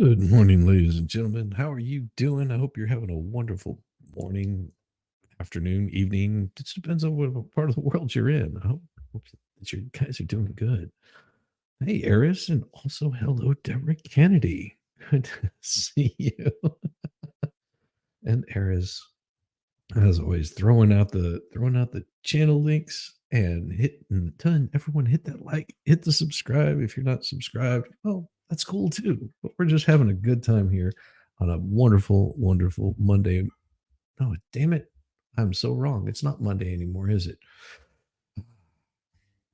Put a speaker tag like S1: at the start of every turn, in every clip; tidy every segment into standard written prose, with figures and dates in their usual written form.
S1: Good morning, ladies and gentlemen. How are you doing? I hope you're having a wonderful morning, afternoon, evening. It just depends on what part of the world you're in. I hope that you guys are doing good. Hey, Eris, and also hello, Deborah Kennedy. Good to see you. And Eris, as always, throwing out the channel links and telling everyone hit that like, hit the subscribe. If you're not subscribed, well, that's cool too. But we're just having a good time here on a wonderful, wonderful Monday. No, damn it. I'm so wrong. It's not Monday anymore, is it?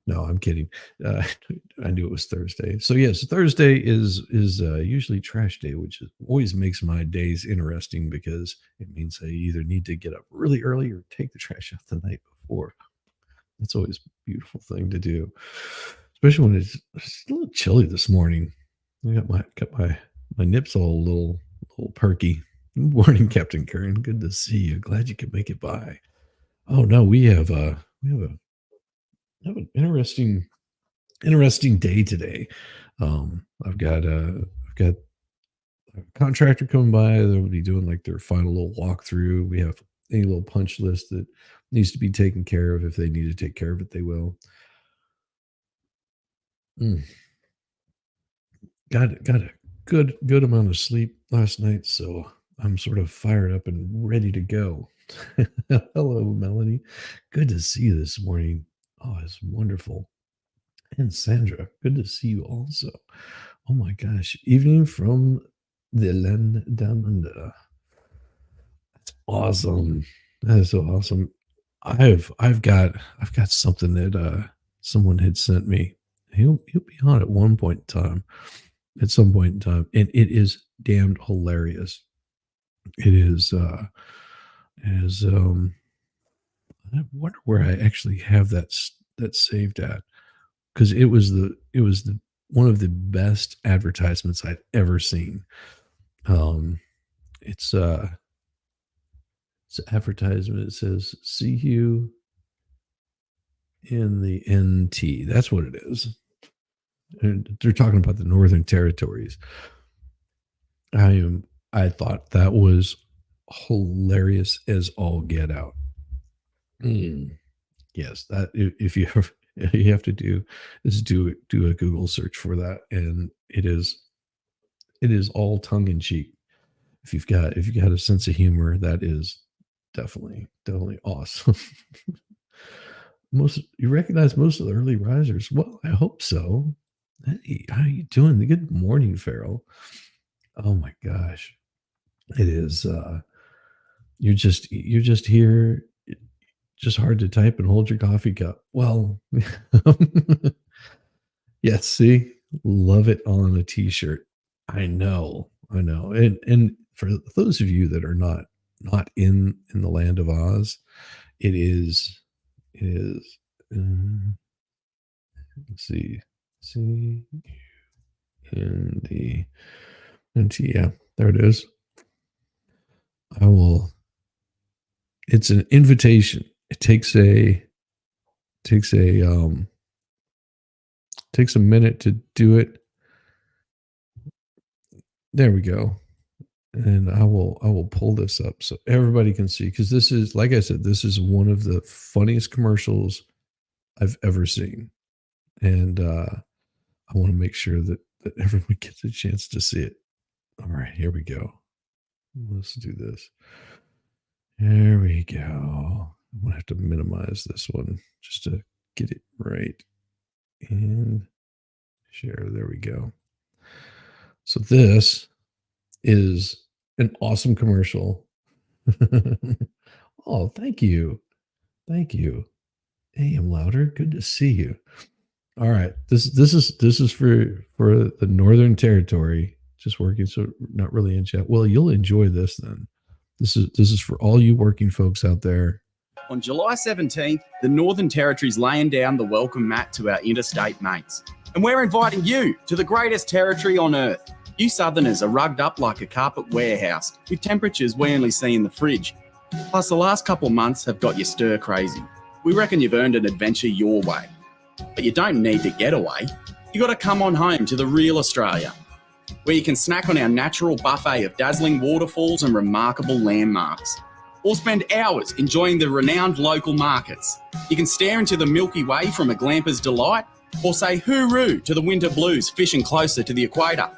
S1: No, I'm kidding. Uh, I knew it was Thursday. So yes, Thursday is usually trash day, which always makes my days interesting because it means I either need to get up really early or take the trash out the night before. That's always a beautiful thing to do, especially when it's a little chilly this morning. I got my nips all a little perky. Good morning, Captain Karen. Good to see you. Glad you could make it by. Oh no, we have an interesting day today. I've got a contractor coming by. They'll be doing like their final little walkthrough. We have a little punch list that needs to be taken care of. If they need to take care of it, they will. Mm. Got a good amount of sleep last night, so I'm sort of fired up and ready to go. Hello, Melanie. Good to see you this morning. Oh, it's wonderful. And Sandra, good to see you also. Oh my gosh, evening from the land down under. That's awesome. That is so awesome. I've got something that someone had sent me. He'll be on at one point in time, at some point in time, and it is damned hilarious. It is I wonder where I actually have that saved at, because it was the one of the best advertisements I've ever seen. Um, it's it's an advertisement. It says, "See you in the NT." That's what it is. And they're talking about the Northern Territories. I thought that was hilarious as all get out. Mm, yes, that if you ever you have to do is do a Google search for that, and it is all tongue in cheek. If you got a sense of humor, that is definitely awesome. Most you recognize most of the early risers. Well, I hope so. Hey, how you doing? Good morning, Farrell. Oh my gosh, it is. You're just here. Just hard to type and hold your coffee cup. Well, yes. See, love it on a t-shirt. I know. And for those of you that are not in the land of Oz, it is. Uh, let's see in the yeah, there it is. I will. It's an invitation. It takes a minute to do it. There we go. And I will pull this up so everybody can see, because this is, like I said, this is one of the funniest commercials I've ever seen. And I want to make sure that everyone gets a chance to see it. All right, here we go. Let's do this. There we go. I'm gonna have to minimize this one just to get it right. And share. There we go. So this is an awesome commercial. Oh, thank you. Thank you. Hey, I'm louder. Good to see you. All right. This is for the Northern Territory. Just working, so not really in chat. Well, you'll enjoy this then. This is for all you working folks out there.
S2: On July 17th, the Northern Territory's laying down the welcome mat to our interstate mates. And we're inviting you to the greatest territory on earth. You Southerners are rugged up like a carpet warehouse with temperatures we only see in the fridge. Plus, the last couple months have got you stir crazy. We reckon you've earned an adventure your way. But you don't need to get away. You got to come on home to the real Australia. where you can snack on our natural buffet of dazzling waterfalls and remarkable landmarks. Or spend hours enjoying the renowned local markets. You can stare into the Milky Way from a glamper's delight, or say hooroo to the winter blues fishing closer to the equator.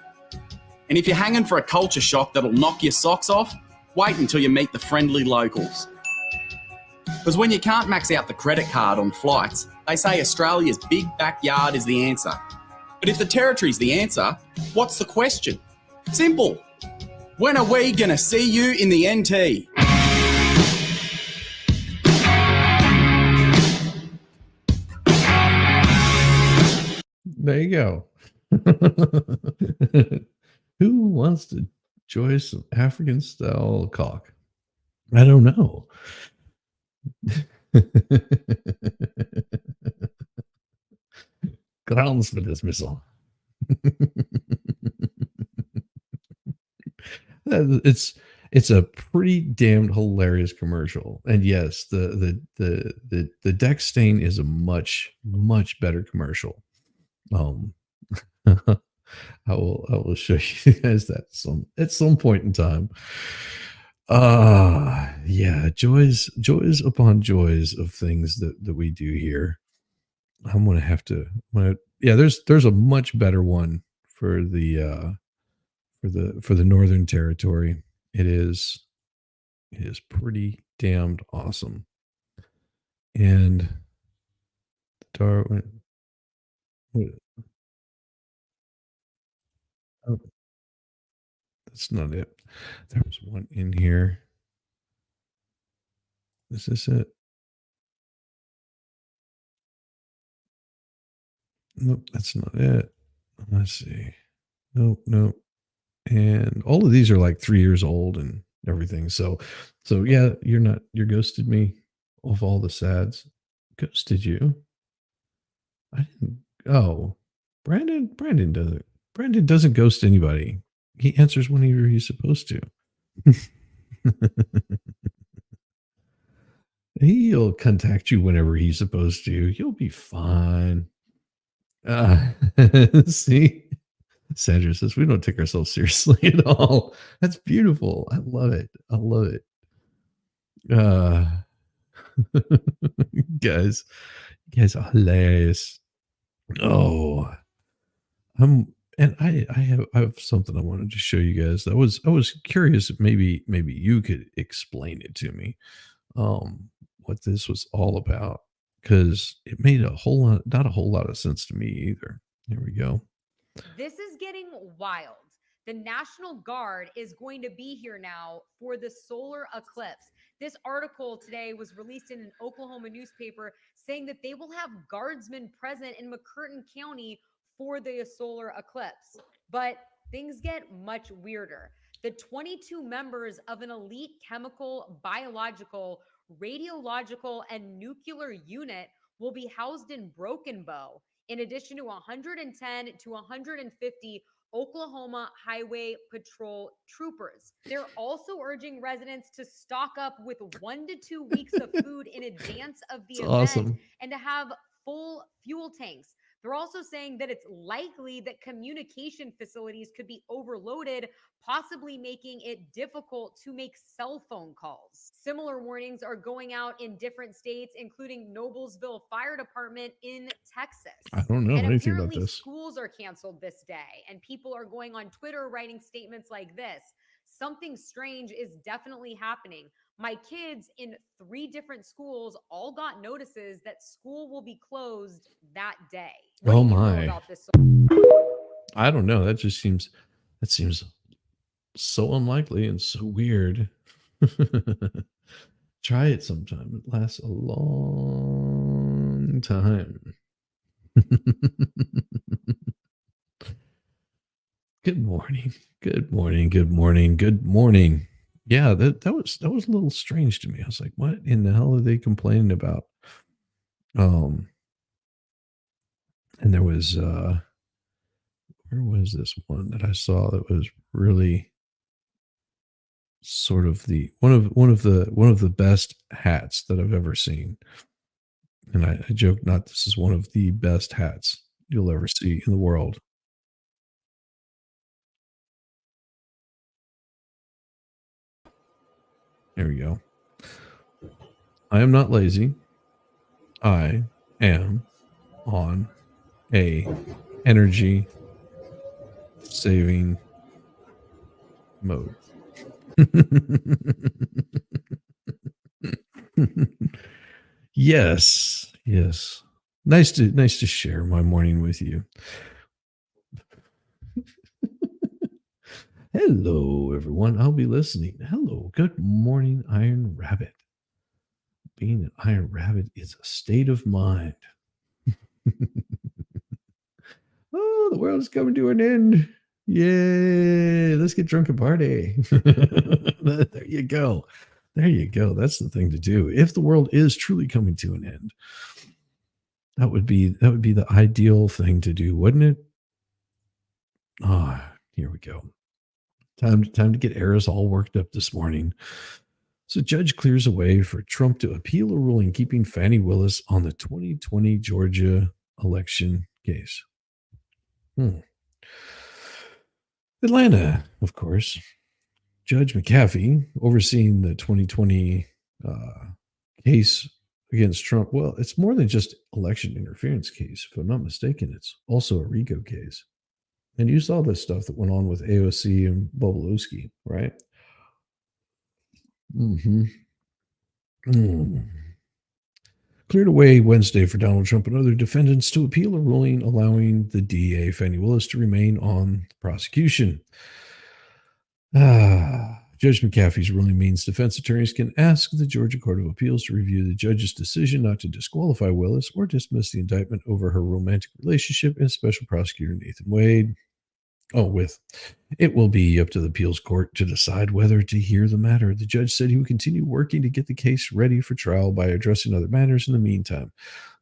S2: And if you're hanging for a culture shock that'll knock your socks off, wait until you meet the friendly locals. Because when you can't max out the credit card on flights, they say Australia's big backyard is the answer. But if the territory's the answer, what's the question? Simple. When are we going to see you in the NT?
S1: There you go. Who wants to enjoy some African style cock? I don't know. Grounds for dismissal. It's a pretty damned hilarious commercial, and yes, the deck stain is a much better commercial. I will show you guys that at some point in time. Yeah, joys upon joys of things that we do here. I'm gonna have to. Yeah, there's a much better one for the Northern Territory. It is pretty damned awesome. And Darwin, oh, that's not it. There was one in here. Is this it? Nope, that's not it. Let's see. Nope. And all of these are like 3 years old and everything. So yeah, you're ghosted me of all the sads. Ghosted you? I didn't. Oh, Brandon doesn't ghost anybody. He answers whenever he's supposed to. He'll contact you whenever he's supposed to. You'll be fine. See, Sandra says we don't take ourselves seriously at all. That's beautiful. I love it. Guys, you guys are hilarious. Oh, and I have something I wanted to show you guys. I was curious if maybe you could explain it to me, what this was all about, because it made not a whole lot of sense to me either. Here we go.
S3: This is getting wild. The National Guard is going to be here now for the solar eclipse. This article today was released in an Oklahoma newspaper saying that they will have guardsmen present in McCurtain County for the solar eclipse. But things get much weirder. The 22 members of an elite chemical, biological, radiological, and nuclear unit will be housed in Broken Bow, in addition to 110 to 150 Oklahoma Highway Patrol troopers. They're also urging residents to stock up with 1 to 2 weeks of food in advance of the event
S1: Awesome.
S3: and to have full fuel tanks. They're also saying that it's likely that communication facilities could be overloaded, possibly making it difficult to make cell phone calls. Similar warnings are going out in different states, including Noblesville Fire Department in Texas.
S1: I don't know
S3: And
S1: anything about
S3: apparently
S1: this.
S3: schools are canceled this day, and people are going on Twitter writing statements like this: something strange is definitely happening. My kids in 3 different schools all got notices that school will be closed that day. What
S1: Oh
S3: do you know
S1: my.
S3: about this?
S1: I don't know. That seems so unlikely and so weird. Try it sometime. It lasts a long time. Good morning. Good morning. Good morning. Good morning. Yeah, that was a little strange to me. I was like, what in the hell are they complaining about? And there was where was this one that I saw that was really sort of the one of the best hats that I've ever seen. And I joke not, this is one of the best hats you'll ever see in the world. There we go. I am not lazy. I am on a energy saving mode. Yes, yes. Nice to share my morning with you. Hello, everyone. I'll be listening. Hello. Good morning, Iron Rabbit. Being an Iron Rabbit is a state of mind. Oh, the world is coming to an end. Yay. Let's get drunk and party. There you go. There you go. That's the thing to do. If the world is truly coming to an end, that would be the ideal thing to do, wouldn't it? Ah, here we go. Time to get Eris all worked up this morning. So judge clears a way for Trump to appeal a ruling keeping Fani Willis on the 2020 Georgia election case. Atlanta, of course. Judge McAfee, overseeing the 2020 case against Trump. Well, it's more than just election interference case. If I'm not mistaken, it's also a RICO case. And you saw this stuff that went on with AOC and Bobolowski, right? Mm-hmm. Cleared away Wednesday for Donald Trump and other defendants to appeal a ruling allowing the DA, Fani Willis, to remain on the prosecution. Judge McAfee's ruling means defense attorneys can ask the Georgia Court of Appeals to review the judge's decision not to disqualify Willis or dismiss the indictment over her romantic relationship and special prosecutor Nathan Wade. It will be up to the appeals court to decide whether to hear the matter. The judge said he would continue working to get the case ready for trial by addressing other matters in the meantime.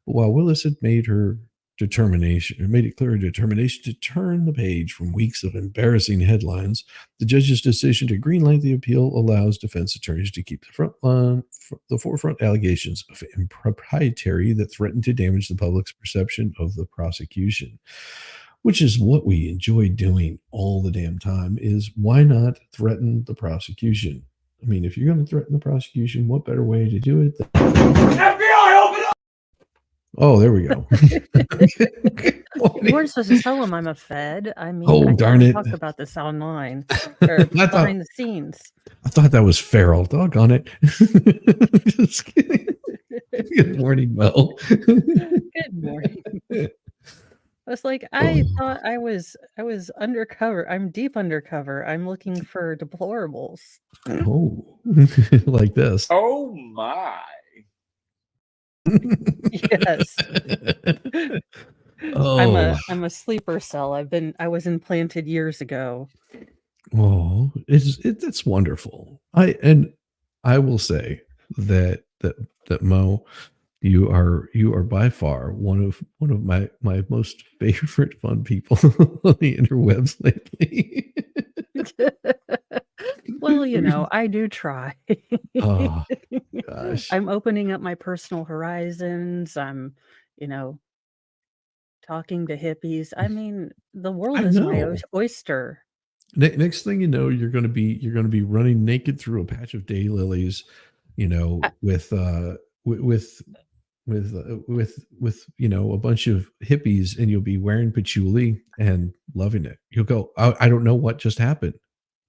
S1: But while Willis had made it clear her determination to turn the page from weeks of embarrassing headlines, the judge's decision to greenlight the appeal allows defense attorneys to keep the forefront allegations of impropriety that threaten to damage the public's perception of the prosecution. Which is what we enjoy doing all the damn time, is why not threaten the prosecution? I mean, if you're going to threaten the prosecution, what better way to do it than FBI, open up! Oh, there we go.
S4: You weren't supposed to tell him I'm a Fed. I mean,
S1: oh, darn it.
S4: Talk about this online or behind the scenes.
S1: I thought that was feral. Doggone it. Just kidding. Good morning, Mel.
S4: Good morning. I was like, I thought I was undercover. I'm deep undercover. I'm looking for deplorables.
S1: Oh, like this.
S5: Oh my.
S4: Yes.
S1: Oh.
S4: I'm a sleeper cell. I was implanted years ago.
S1: Oh, it's wonderful. I will say that Mo, you are by far one of my most favorite fun people on the interwebs lately.
S4: Well, I do try.
S1: Oh gosh.
S4: I'm opening up my personal horizons. I'm, talking to hippies. I mean, the world is my oyster.
S1: Next thing you know, you're going to be running naked through a patch of daylilies, with a bunch of hippies, and you'll be wearing patchouli and loving it. You'll go, I don't know what just happened.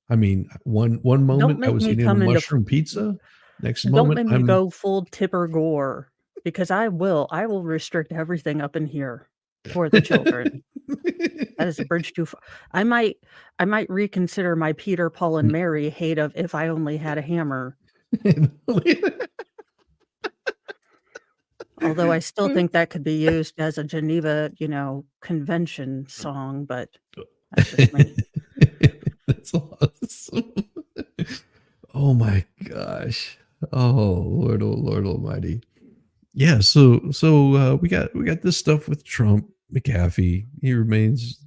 S1: I mean, one moment I was eating a mushroom pizza. Next moment,
S4: don't make me go full Tipper Gore, because I will restrict everything up in here for the children. That is a bridge too far. I might reconsider my Peter, Paul, and Mary hate of If I Only Had a Hammer. Although I still think that could be used as a Geneva, convention song, but that's just me.
S1: That's awesome. Oh my gosh. Oh Lord Almighty. Yeah, so we got this stuff with Trump, McAfee. He remains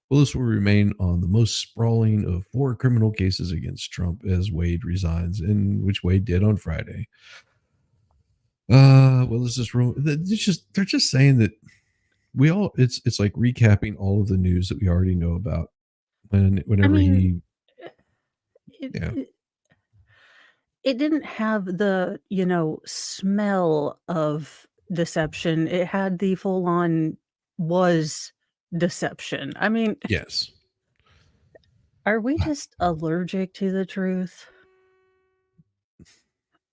S1: Willis will remain on the most sprawling of 4 criminal cases against Trump as Wade resigns, and which Wade did on Friday. Willis is they're just saying that it's like recapping all of the news that we already know about.
S4: it didn't have the, smell of deception. It had the full on was deception. I mean,
S1: Yes.
S4: are we just allergic to the truth?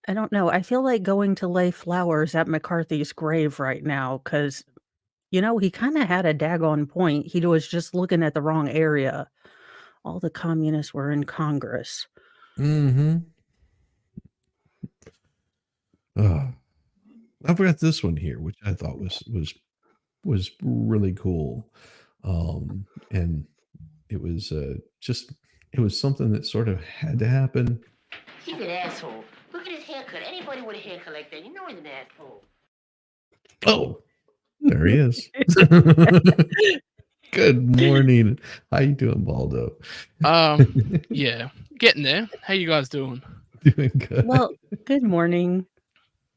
S4: I don't know. I feel like going to lay flowers at McCarthy's grave right now because, he kind of had a daggone point. He was just looking at the wrong area. All the communists were in Congress.
S1: Mm-hmm. I've got this one here, which I thought was really cool. And it was it was something that sort of had to happen.
S5: He's an asshole. Look at his haircut. Anybody with a haircut like that, you know he's an asshole.
S1: Oh, there he is. Good morning. How you doing, Baldo?
S6: Yeah, getting there. How you guys doing?
S1: Doing good.
S4: Well, good morning.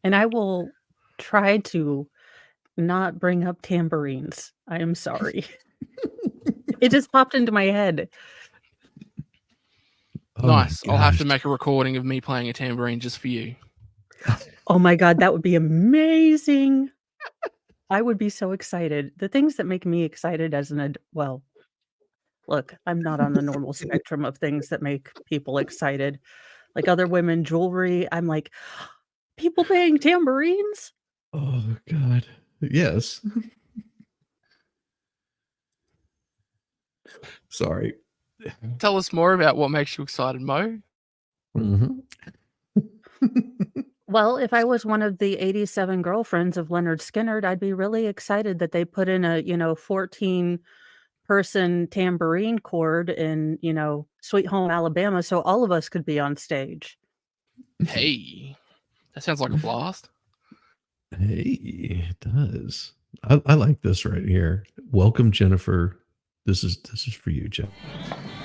S4: And I will try to not bring up tambourines. I am sorry. It just popped into my head.
S1: Oh my
S6: Nice. I'll have to
S1: gosh.
S6: make a recording of me playing a tambourine just for you.
S4: Oh my God, that would be amazing. I would be so excited. The things that make me excited as well, look, I'm not on the normal spectrum of things that make people excited. Like other women, jewelry, I'm like, people playing tambourines?
S1: Oh God. Yes. Sorry.
S6: Tell us more about what makes you excited, Mo.
S1: Mm-hmm.
S4: Well, if I was one of the 87 girlfriends of Leonard Skinnard, I'd be really excited that they put in a, 14-person tambourine chord in, Sweet Home Alabama, so all of us could be on stage.
S6: Hey, that sounds like a blast.
S1: Hey, it does. I like this right here. Welcome, Jennifer. This is for you, Jen.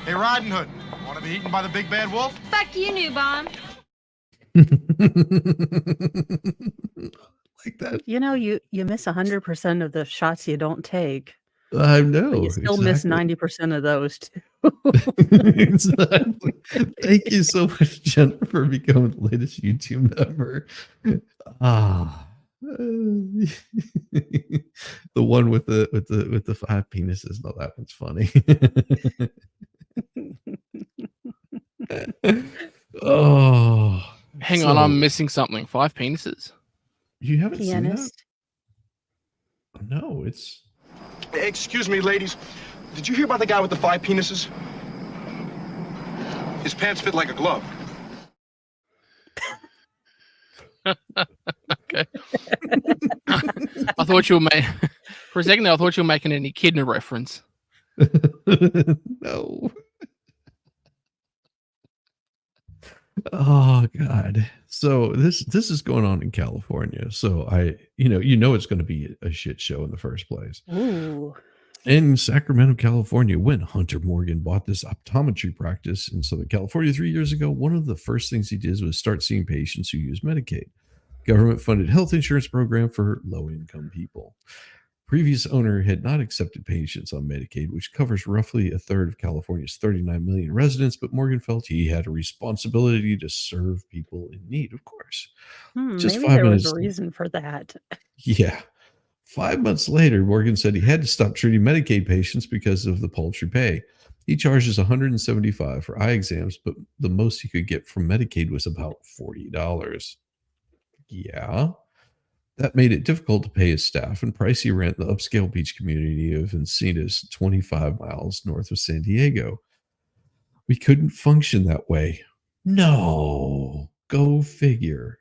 S7: Hey, Riding Hood, want to be eaten by the big bad wolf?
S3: Fuck you, new bomb.
S1: Like that.
S4: You miss 100% of the shots you don't take.
S1: I know.
S4: But you still miss 90% of those too.
S1: Exactly. Thank you so much, Jennifer, for becoming the latest YouTube member. The one with the 5 penises. No, that one's funny. Oh,
S6: Hang on, I'm missing something. 5 penises?
S1: You haven't
S4: Pianist.
S1: seen that? No, it's.
S7: Excuse me, ladies. Did you hear about the guy with the 5 penises? His pants fit like a glove.
S6: Okay. I thought you were for a second there, I thought you were making an echidna reference.
S1: No. Oh God. So this is going on in California. So it's going to be a shit show in the first place.
S4: Ooh.
S1: In Sacramento, California, when Hunter Morgan bought this optometry practice in Southern California 3 years ago, one of the first things he did was start seeing patients who use Medicaid, government-funded health insurance program for low-income people. Previous owner had not accepted patients on Medicaid, which covers roughly a third of California's 39 million residents, but Morgan felt he had a responsibility to serve people in need, of course. Just
S4: Maybe
S1: 5
S4: there was
S1: minutes.
S4: a reason for that.
S1: Yeah. 5 months later, Morgan said he had to stop treating Medicaid patients because of the paltry pay. He charges $175 for eye exams, but the most he could get from Medicaid was about $40. Yeah. That made it difficult to pay his staff and pricey rent in the upscale beach community of Encinitas, 25 miles north of San Diego. We couldn't function that way. No, go figure.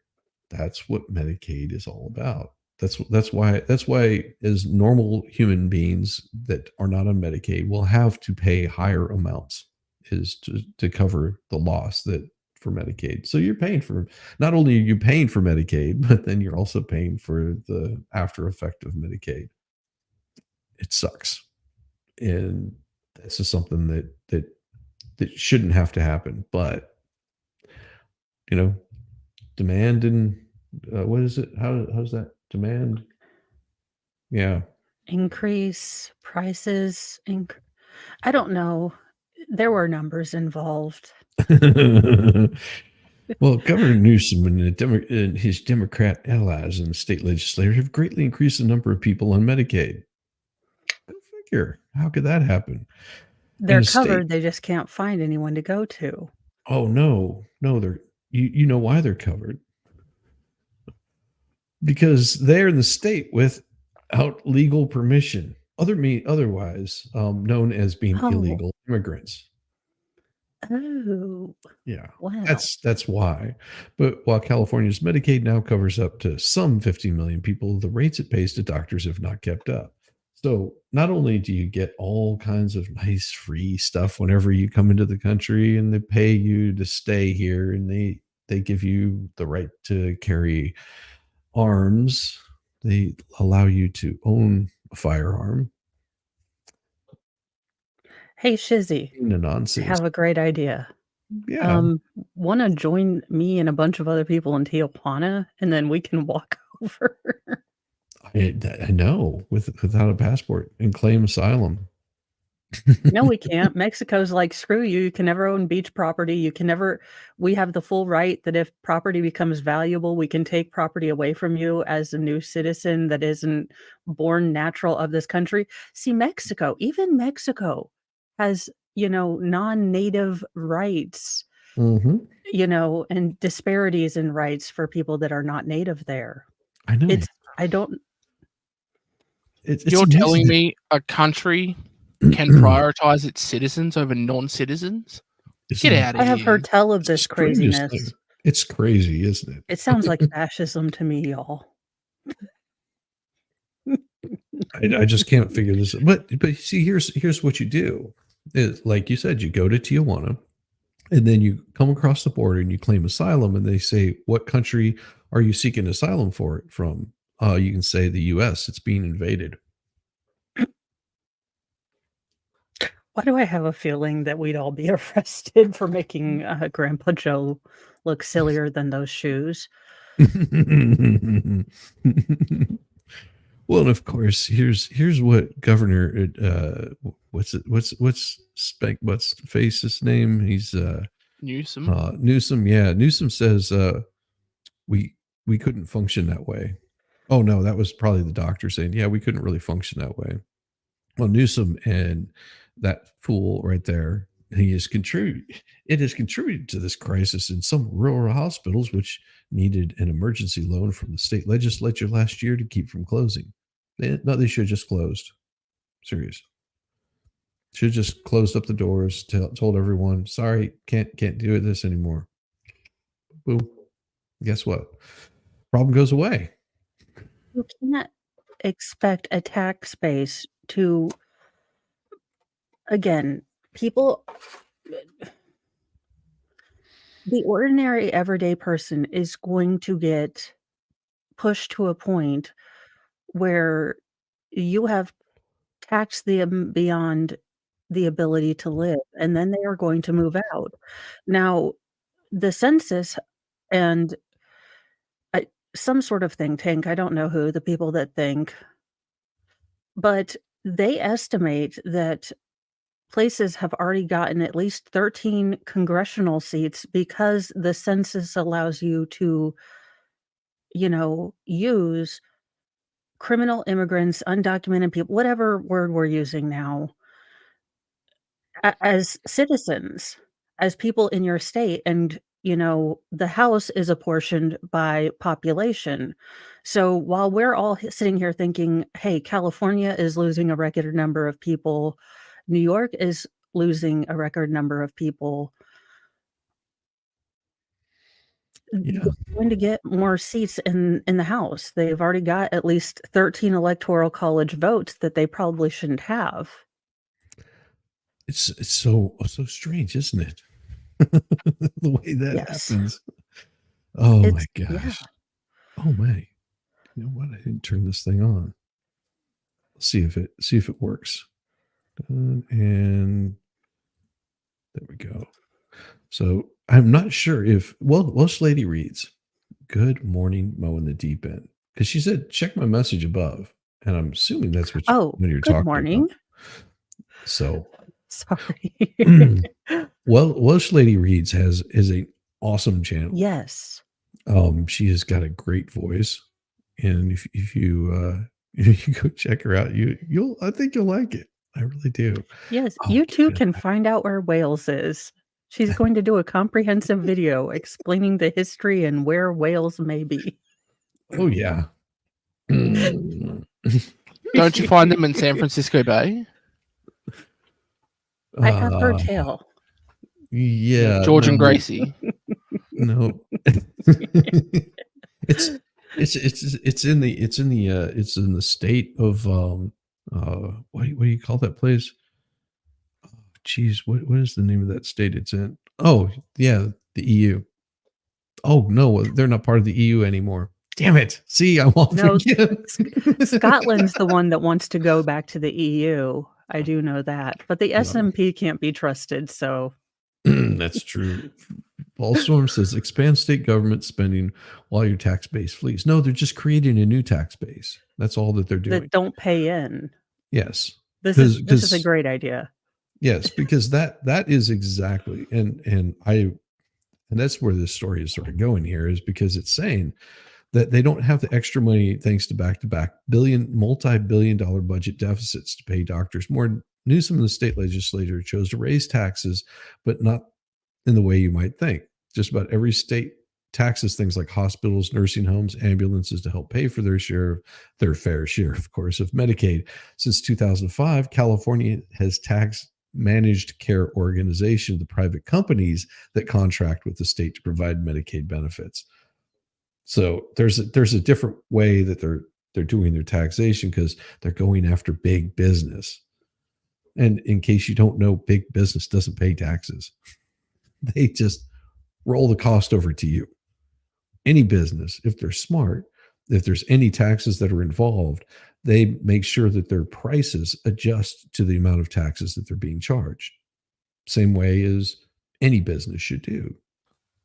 S1: That's what Medicaid is all about. That's why as normal human beings that are not on Medicaid will have to pay higher amounts is to cover the loss that for Medicaid. So you're paying for, not only are you paying for Medicaid, but then you're also paying for the after effect of Medicaid. It sucks. And this is something that shouldn't have to happen, but demand and what is it? How's that? Demand? Yeah.
S4: Increase prices. I don't know. There were numbers involved.
S1: Well, Governor Newsom and his Democrat allies in the state legislature have greatly increased the number of people on Medicaid. Go figure. How could that happen?
S4: They're
S1: In a state.
S4: covered, they just can't find anyone to go to.
S1: Oh no, they're you know why they're covered? Because they're in the state without legal permission, otherwise known as being
S4: Oh.
S1: illegal immigrants.
S4: Oh,
S1: Yeah,
S4: wow.
S1: that's why. But while California's Medicaid now covers up to some 50 million people, the rates it pays to doctors have not kept up. So not only do you get all kinds of nice free stuff whenever you come into the country, and they pay you to stay here, and they give you the right to carry arms. They allow you to own a firearm.
S4: Hey, Shizzy,
S1: In a
S4: I
S1: nonsense.
S4: have a great idea.
S1: Yeah.
S4: Wanna join me and a bunch of other people in Tijuana, and then we can walk over?
S1: I know, without a passport, and claim asylum.
S4: No, we can't. Mexico's like, "Screw you, you can never own beach property, you can never." We have the full right that if property becomes valuable, we can take property away from you as a new citizen that isn't born natural of this country. See, Mexico, even Mexico has, non-native rights,
S1: Mhm.
S4: and disparities in rights for people that are not native there.
S1: I know.
S4: It's I don't
S1: It's
S6: You're
S1: amazing
S6: telling
S1: that-
S6: me a country can prioritize its citizens over non-citizens?
S1: Isn't
S6: Get
S1: it-
S6: out of
S4: I
S6: here.
S4: have heard tell of
S1: it's the
S4: this
S1: strangest
S4: craziness.
S1: thing. It's crazy, isn't it?
S4: It sounds like fascism to me, y'all.
S1: I just can't figure this. But see, here's what you do. Is like you said, you go to Tijuana, and then you come across the border and you claim asylum, and they say, "What country are you seeking asylum from?" You can say the U.S. It's being invaded.
S4: Why do I have a feeling that we'd all be arrested for making Grandpa Joe look sillier than those shoes?
S1: Well, and of course, here's what Governor what's Spank Butt's face's name? He's
S6: Newsom.
S1: Newsom. Yeah, Newsom says we couldn't function that way. Oh no, that was probably the doctor saying, yeah, we couldn't really function that way. Well, Newsom and that fool right there, he has contributed. It has contributed to this crisis in some rural hospitals, which needed an emergency loan from the state legislature last year to keep from closing. They should have just closed. Serious. Should have just closed up the doors, told everyone, sorry, can't do this anymore. Boom. Guess what? Problem goes away.
S4: You can't expect a tax base to, again, people, the ordinary everyday person is going to get pushed to a point where you have taxed them beyond the ability to live, and then they are going to move out. Now, the census and some sort of think tank, I don't know who, the people that think, but they estimate that places have already gotten at least 13 congressional seats because the census allows you to, use criminal immigrants, undocumented people, whatever word we're using now, as citizens, as people in your state. And, the House is apportioned by population. So while we're all sitting here thinking, hey, California is losing a record number of people, New York is losing a record number of people,
S1: Yeah.
S4: they're going to get more seats in the House. They've already got at least 13 electoral college votes that they probably shouldn't have.
S1: It's so strange, isn't it? The way that
S4: Yes.
S1: happens. Oh my
S4: It's yeah.
S1: gosh. Oh my. You know what? I didn't turn this thing on. Let's see if it works. And there we go. So I'm not sure if Welsh lady reads, "Good morning, Mo in the deep end," because she said, "Check my message above," and I'm assuming that's what
S4: Oh,
S1: you're
S4: good
S1: talking
S4: morning.
S1: about. So
S4: Sorry.
S1: Welsh lady reads is an awesome channel.
S4: Yes.
S1: She has got a great voice, and if you if you go check her out, I think you'll like it. I really do.
S4: Yes.
S1: Oh,
S4: You too
S1: God.
S4: can find out where Wales is. She's going to do a comprehensive video explaining the history and where Wales may be.
S1: Oh yeah.
S6: Don't you find them in San Francisco Bay?
S4: I have her
S1: Uh,
S4: tale.
S1: Yeah,
S6: George and
S1: no,
S6: Gracie.
S1: no. it's it's in the state of what do you call that place? Geez, what is the name of that state it's in? Oh, yeah, the EU. Oh no, they're not part of the EU anymore. Damn it. See, I'm off
S4: No,
S1: again.
S4: Scotland's the one that wants to go back to the EU. I do know that. But the SMP can't be trusted, so
S1: That's true. Ballstorm says expand state government spending while your tax base flees. No, they're just creating a new tax base. That's all that they're doing.
S4: that don't pay in.
S1: Yes.
S4: This is a great idea.
S1: Yes, because that is exactly and that's where this story is sort of going here, is because it's saying that they don't have the extra money thanks to back-to-back multi-billion dollar budget deficits to pay doctors. More Newsom and the state legislature chose to raise taxes, but not in the way you might think. Just about every state taxes things like hospitals, nursing homes, ambulances to help pay for their fair share, of course, of Medicaid. Since 2005, California has taxed managed care organization, the private companies that contract with the state to provide Medicaid benefits. So there's a different way that they're doing their taxation, because they're going after big business. And in case you don't know, big business doesn't pay taxes. They just roll the cost over to you. Any business, if they're smart, if there's any taxes that are involved, they make sure that their prices adjust to the amount of taxes that they're being charged. Same way as any business should do.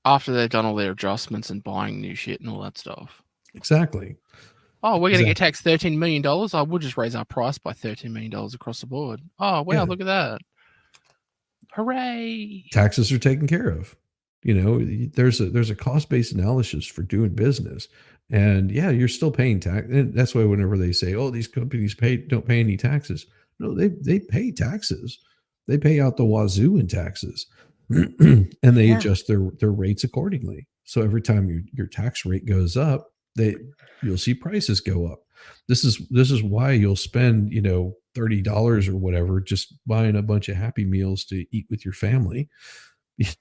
S6: After they've done all their adjustments and buying new shit and all that stuff.
S1: Exactly.
S6: Oh, we're going to get taxed $13 million. I will just raise our price by $13 million across the board. Oh, wow, look at that. Hooray.
S1: Taxes are taken care of. You know, there's a cost-based analysis for doing business. And yeah, you're still paying tax. And that's why whenever they say, oh, these companies don't pay any taxes. No, they pay taxes. They pay out the wazoo in taxes. And they adjust their rates accordingly. So every time your tax rate goes up, you'll see prices go up. This is why you'll spend, $30 or whatever just buying a bunch of Happy Meals to eat with your family. It's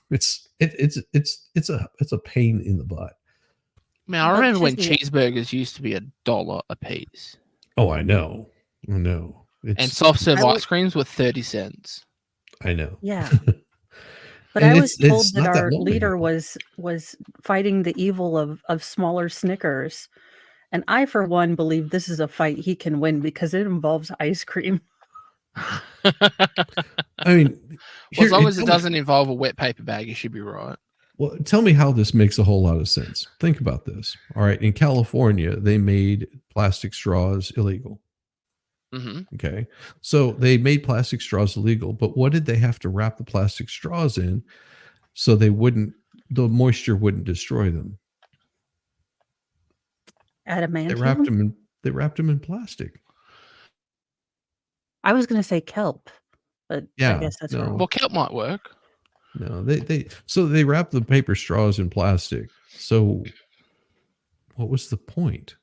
S1: a pain in the butt.
S6: Man, I remember when cheeseburgers used to be $1 a piece.
S1: Oh, I know.
S6: And soft serve ice creams were 30 cents.
S1: I know.
S4: Yeah. But I was told that our leader was fighting the evil of smaller Snickers. And I, for one, believe this is a fight he can win because it involves ice cream.
S1: I mean,
S6: as long as it doesn't involve a wet paper bag, you should be right.
S1: Well, tell me how this makes a whole lot of sense. Think about this. All right. In California, they made plastic straws illegal.
S6: Mm-hmm.
S1: Okay. So they made plastic straws illegal, but what did they have to wrap the plastic straws in so the moisture wouldn't destroy them?
S4: Adamantium?
S1: They wrapped them in plastic.
S4: I was going to say kelp, but I guess that's wrong.
S6: Well, kelp might work.
S1: No, they wrapped the paper straws in plastic. So what was the point?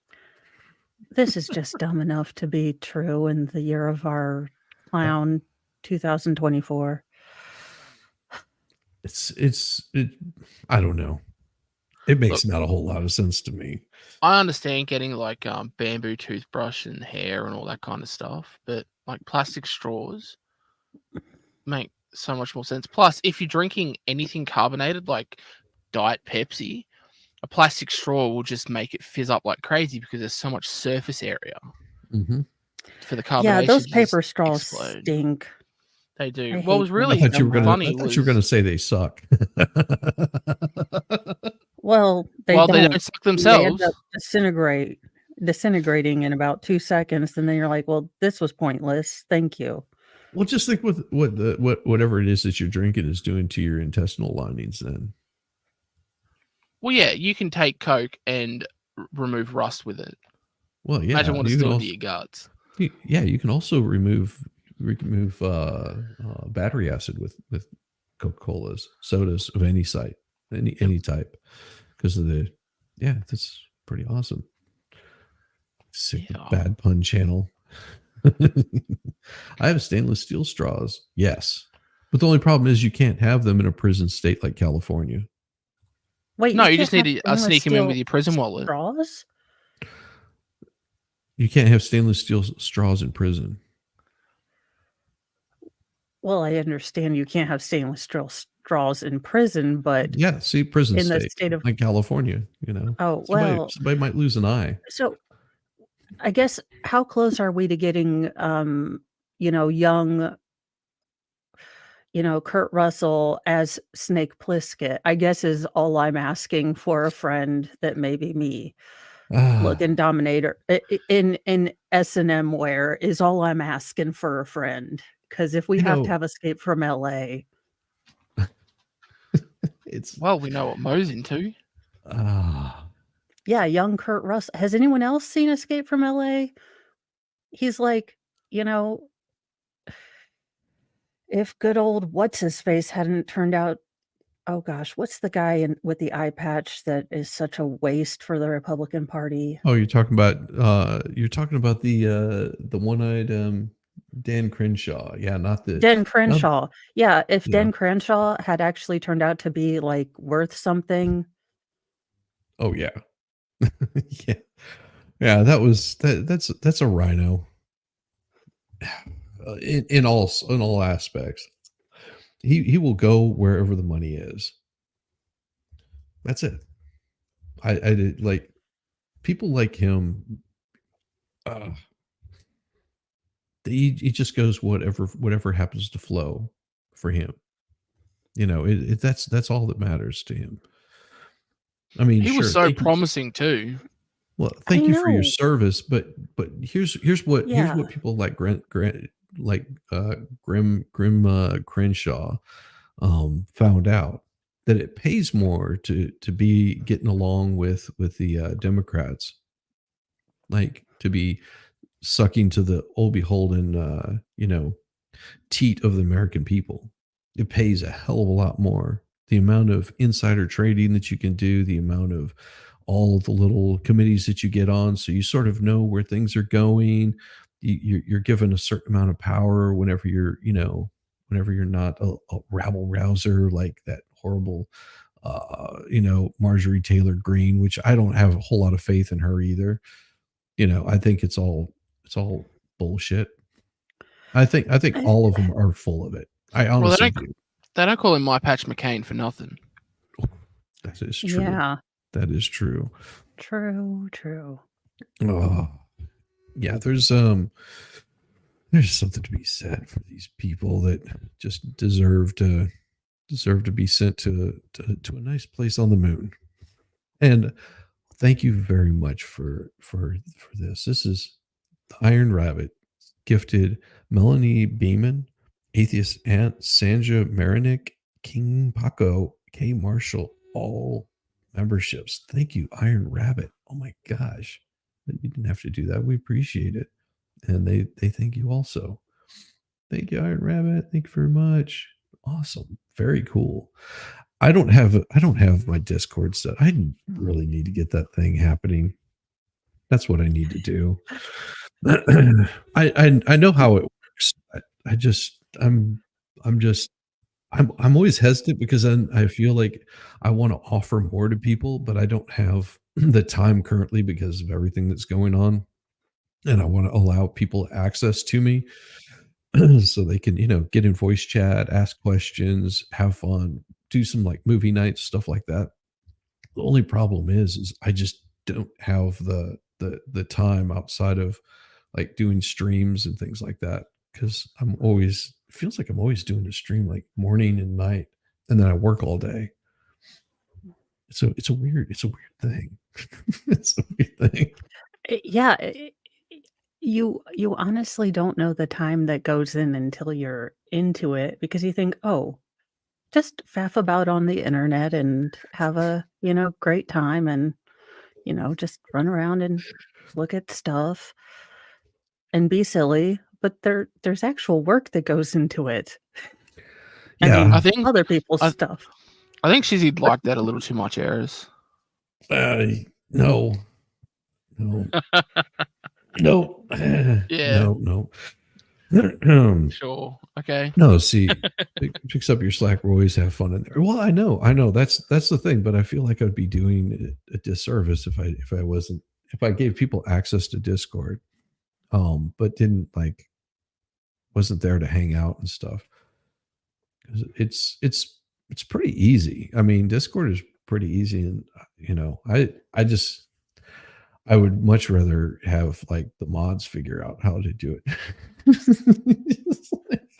S4: This is just dumb enough to be true in the year of our clown 2024.
S1: I don't know. It makes not a whole lot of sense to me.
S6: I understand getting like bamboo toothbrush and hair and all that kind of stuff, but like plastic straws make so much more sense. Plus, if you're drinking anything carbonated like Diet Pepsi, a plastic straw will just make it fizz up like crazy because there's so much surface area for the carbonation.
S4: Yeah, those paper straws stink.
S6: They do. What was really funny
S1: I thought you were going to say they suck.
S4: Well, they don't
S6: suck themselves.
S4: They end up disintegrating in about 2 seconds, and then you're like, "Well, this was pointless. Thank you."
S1: Well, just think with whatever it is that you're drinking is doing to your intestinal linings. Then
S6: Well, yeah, you can take Coke and remove rust with it.
S1: Well, yeah,
S6: Imagine what it's
S1: you can
S6: doing
S1: also,
S6: to your guts.
S1: you can also remove battery acid with Coca-Colas, sodas of any type, any type, because of the that's pretty awesome. Sick
S6: Yeah.
S1: bad pun channel. I have stainless steel straws. Yes. But the only problem is you can't have them in a prison state like California.
S4: Wait,
S6: No, you
S4: can't
S6: just need
S4: have
S6: to
S4: stainless
S6: sneak them in with
S4: steel
S6: your prison wallet.
S4: straws?
S1: You can't have stainless steel straws in prison.
S4: Well, I understand you can't have stainless steel straws in prison, but
S1: Yeah, see, prison
S4: in the
S1: state
S4: state of
S1: like California,
S4: oh well,
S1: somebody might lose an eye.
S4: so I guess how close are we to getting young Kurt Russell as Snake Plissket, I guess is all I'm asking for a friend that may be me. Looking Dominator in S&M wear is all I'm asking for a friend. Because if we have to have Escape from LA.
S1: It's
S6: Well, we know what Mo's into.
S4: Yeah, young Kurt Russell. Has anyone else seen Escape from LA? He's like, if good old what's his face hadn't turned out. Oh gosh, what's the guy with the eye patch that is such a waste for the Republican Party?
S1: Oh, you're talking about the one-eyed Dan Crenshaw. Yeah, not the
S4: Den Crenshaw. Yeah, if
S1: Yeah.
S4: Den Crenshaw had actually turned out to be like worth something.
S1: Oh yeah. Yeah. Yeah, that's a rhino. In all aspects. He will go wherever the money is. That's it. I did like people like him. He just goes whatever happens to flow for him. That's all that matters to him. I mean,
S6: He was
S1: sure,
S6: so promising too.
S1: Well, thank you for your
S4: know.
S1: service, but here's what
S4: Yeah.
S1: people like Grim Crenshaw found out, that it pays more to be getting along with the Democrats, like to be sucking to the old beholden teat of the American people. It pays a hell of a lot more. The amount of insider trading that you can do, the amount of all of the little committees that you get on, so you sort of know where things are going. You're given a certain amount of power whenever you're not a rabble rouser like that horrible Marjorie Taylor Greene, which I don't have a whole lot of faith in her either. I think it's all bullshit. I think all of them are full of it. I honestly do.
S6: They don't call him My Patch McCain for nothing.
S1: That is true.
S4: Yeah.
S1: That is true.
S4: True.
S1: Oh, yeah. There's something to be said for these people that just deserve to be sent to a nice place on the moon. And thank you very much for this. This is the Iron Rabbit gifted Melanie Beeman, Atheist Aunt Sanja Marinick, King Paco, K Marshall, all memberships. Thank you, Iron Rabbit. Oh my gosh. You didn't have to do that. We appreciate it. And they thank you also. Thank you, Iron Rabbit. Thank you very much. Awesome. Very cool. I don't have my Discord set. I really need to get that thing happening. That's what I need to do. I know how it works. I'm always hesitant because then I feel like I want to offer more to people, but I don't have the time currently because of everything that's going on. And I want to allow people access to me so they can, get in voice chat, ask questions, have fun, do some like movie nights, stuff like that. The only problem is I just don't have the time outside of like doing streams and things like that, because feels like I'm always doing a stream like morning and night, and then I work all day. So it's a weird thing. It's a weird thing.
S4: Yeah. You honestly don't know the time that goes in until you're into it, because you think, oh, just faff about on the internet and have a, great time and, just run around and look at stuff and be silly. But there's actual work that goes into it. I
S1: Yeah.
S4: mean,
S6: I think
S4: other people's
S6: I-
S4: stuff.
S6: I think she's like that a little too much, Eris.
S1: No. No.
S6: Yeah.
S1: No.
S6: Sure. Okay.
S1: No, see, it picks up your slack. We always have fun in there. Well, I know. That's the thing. But I feel like I'd be doing a disservice if I gave people access to Discord, but didn't wasn't there to hang out and stuff. 'Cause it's pretty easy. I mean, Discord is pretty easy, and I would much rather have the mods figure out how to do it.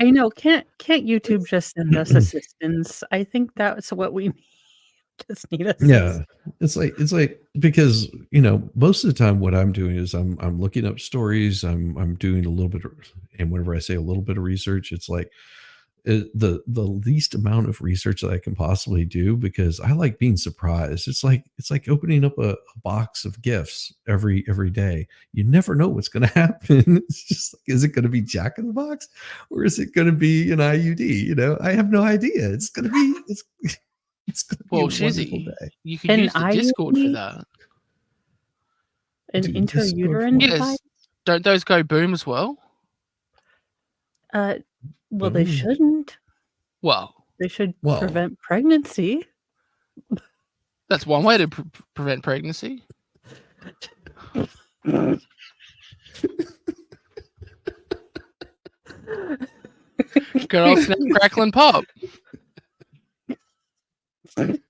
S4: I know. Can't YouTube just send us assistance? I think that's what we need. Just need assistance.
S1: Yeah, it's like because most of the time what I'm doing is I'm looking up stories. I'm doing a little bit and whenever I say a little bit of research, it's like the least amount of research that I can possibly do because I like being surprised. It's like opening up a box of gifts every day. You never know what's going to happen. It's just is it going to be Jack in the Box or is it going to be an IUD? I have no idea. It's going to be it's going to be a wonderful
S6: Shizzy,
S1: day.
S6: you could use the Discord for
S4: IUD?
S6: that.
S4: An
S1: Do Discord
S4: intrauterine
S1: for-
S6: Yes.
S4: device?
S6: Don't those go boom as well?
S4: Well, they
S1: Boom.
S4: shouldn't.
S6: Well,
S4: They should
S1: Well.
S4: prevent pregnancy.
S6: that's one way to prevent pregnancy. Good old snap, crackle, and pop.
S1: I'm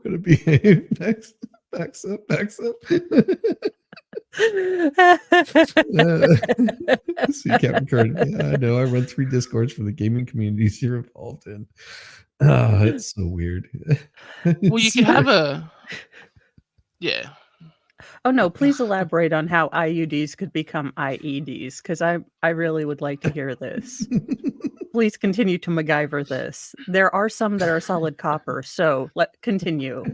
S1: going to behave. Backs up. See Captain Curtis. Yeah, I know. I run 3 Discords for the gaming communities you're involved in. It's so weird.
S6: Well, you could have a. Yeah.
S4: Oh no, please elaborate on how IUDs could become IEDs, because I really would like to hear this. Please continue to MacGyver this. There are some that are solid copper, so continue.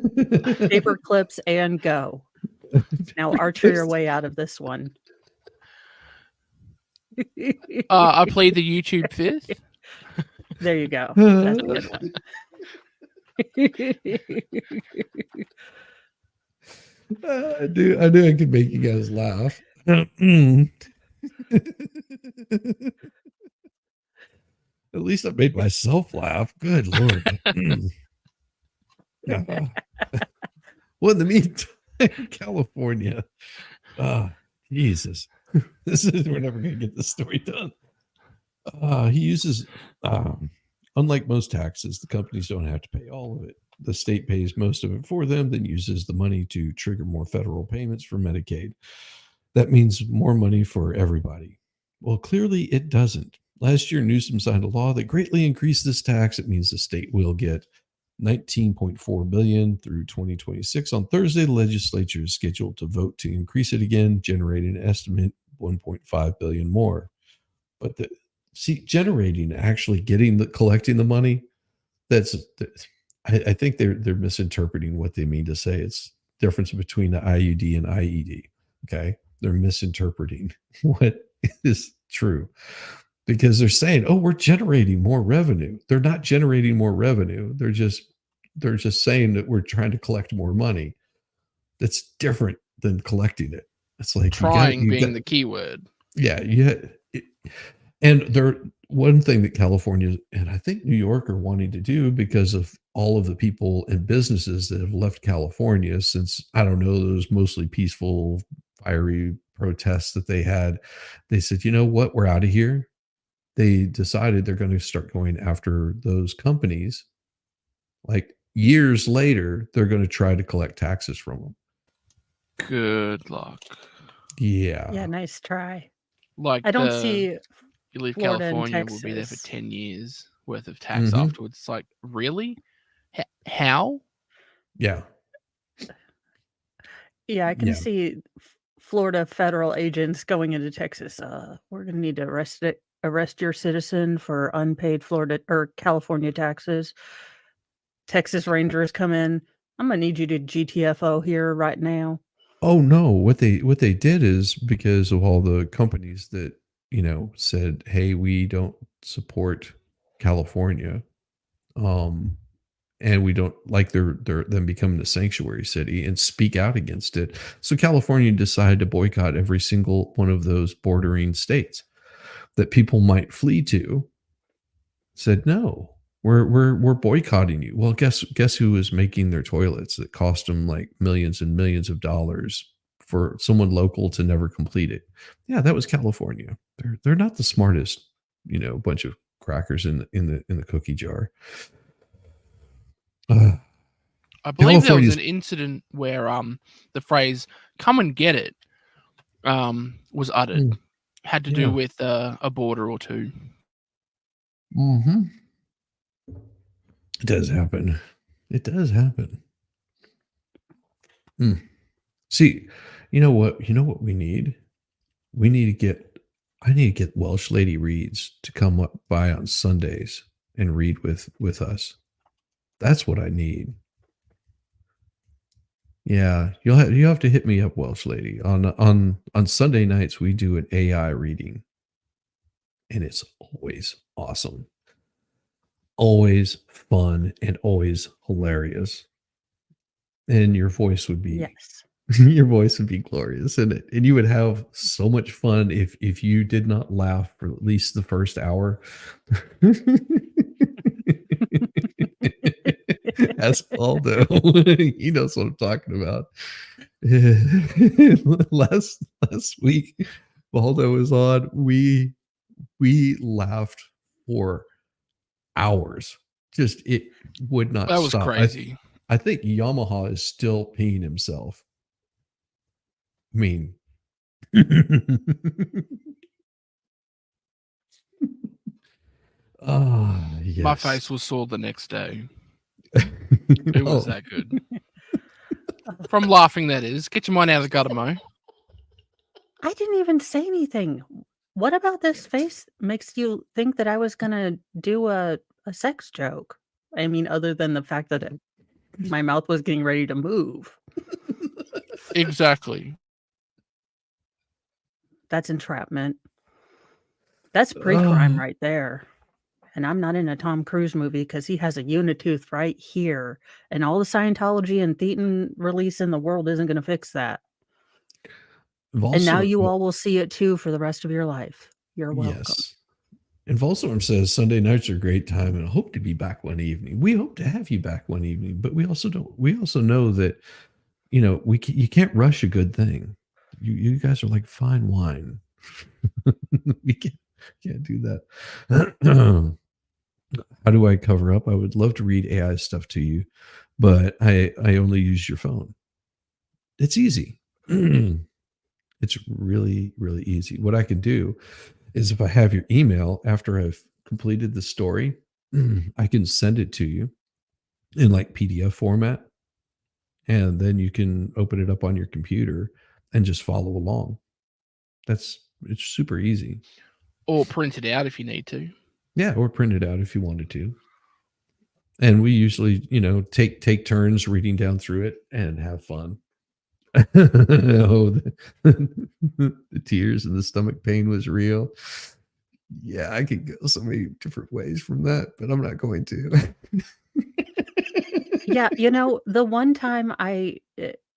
S4: Paper clips and go. Now archer your way out of this one.
S6: I plead the YouTube fifth.
S4: There you go. That's a good one.
S1: I knew I could make you guys laugh. At least I made myself laugh. Good Lord. Well, in the meantime, California. Jesus. We're never going to get this story done. He uses, unlike most taxes, the companies don't have to pay all of it. The state pays most of it for them, then uses the money to trigger more federal payments for Medicaid. That means more money for everybody. Well, clearly it doesn't. Last year, Newsom signed a law that greatly increased this tax. It means the state will get $19.4 billion through 2026. On Thursday, the legislature is scheduled to vote to increase it again, generating an estimate $1.5 billion more. But generating, actually collecting the money, I think they're misinterpreting what they mean to say. It's difference between the IUD and IED. Okay, they're misinterpreting what is true because they're saying, "Oh, we're generating more revenue." They're not generating more revenue. They're just saying that we're trying to collect more money. That's different than collecting it. It's like
S6: Trying being the key word.
S1: Yeah, and one thing that California and I think New York are wanting to do because of all of the people and businesses that have left California since, I don't know, those mostly peaceful, fiery protests that they had. They said, you know what, we're out of here. They decided they're going to start going after those companies. Like years later, they're going to try to collect taxes from them.
S6: Good luck.
S1: Yeah.
S4: Yeah, nice try.
S6: Like
S4: I don't see
S6: you leave
S4: Florida and
S6: California, we'll be there for
S4: Texas.
S6: 10 years worth of tax afterwards. It's like, really? How?
S1: Yeah.
S4: Yeah, I can
S1: Yeah.
S4: see Florida federal agents going into Texas. We're going to need to arrest your citizen for unpaid Florida or California taxes. Texas Rangers come in. I'm gonna need you to GTFO here right now.
S1: Oh no, what they did is because of all the companies that, said, "Hey, we don't support California." And we don't like their them becoming the sanctuary city and speak out against it. So California decided to boycott every single one of those bordering states that people might flee to. Said, "No, we're boycotting you." Well, guess who is making their toilets that cost them like millions and millions of dollars for someone local to never complete it? Yeah, that was California. They're not the smartest, bunch of crackers in the cookie jar.
S6: I believe there was
S1: California's
S6: an incident where the phrase "come and get it" was uttered. Had to
S1: Yeah.
S6: do with a border or two.
S1: Mm-hmm. It does happen. It does happen. See, you know what? You know what we need? We need to get. I need to get Welsh Lady Reads to come up by on Sundays and read with us. That's what I need. Yeah, you have to hit me up, Welsh Lady. On Sunday nights we do an AI reading, and it's always awesome, always fun, and always hilarious. And your voice would be
S4: Yes.
S1: your voice would be glorious, and you would have so much fun if you did not laugh for at least the first hour. Ask Aldo. He knows what I'm talking about. last week, Baldo was on. We laughed for hours. Just it would not
S6: That was
S1: stop.
S6: crazy.
S1: I think Yamaha is still peeing himself. I mean, yes.
S6: My face was sore the next day. It was that good. From laughing, that is. Get your mind out of the gutter, Mo.
S4: I didn't even say anything. What about this face makes you think that I was gonna do a sex joke? I mean, other than the fact that my mouth was getting ready to move.
S6: Exactly.
S4: That's entrapment. That's pre-crime right there. And I'm not in a Tom Cruise movie because he has a unitooth right here. And all the Scientology and Thetan release in the world isn't going to fix that. And now you all will see it too for the rest of your life. You're welcome.
S1: Yes. And Volstorm says Sunday nights are a great time, and I hope to be back one evening. We hope to have you back one evening, but we also know that you can't rush a good thing. You guys are like fine wine. We can't do that. How do I cover up? I would love to read AI stuff to you, but I only use your phone. It's easy. It's really, really easy. What I can do is if I have your email after I've completed the story, I can send it to you in like PDF format. And then you can open it up on your computer and just follow along. It's super easy.
S6: Or print it out if you need to.
S1: Yeah, or print it out if you wanted to. And we usually, take turns reading down through it and have fun. The tears and the stomach pain was real. Yeah, I could go so many different ways from that, but I'm not going to.
S4: Yeah, the one time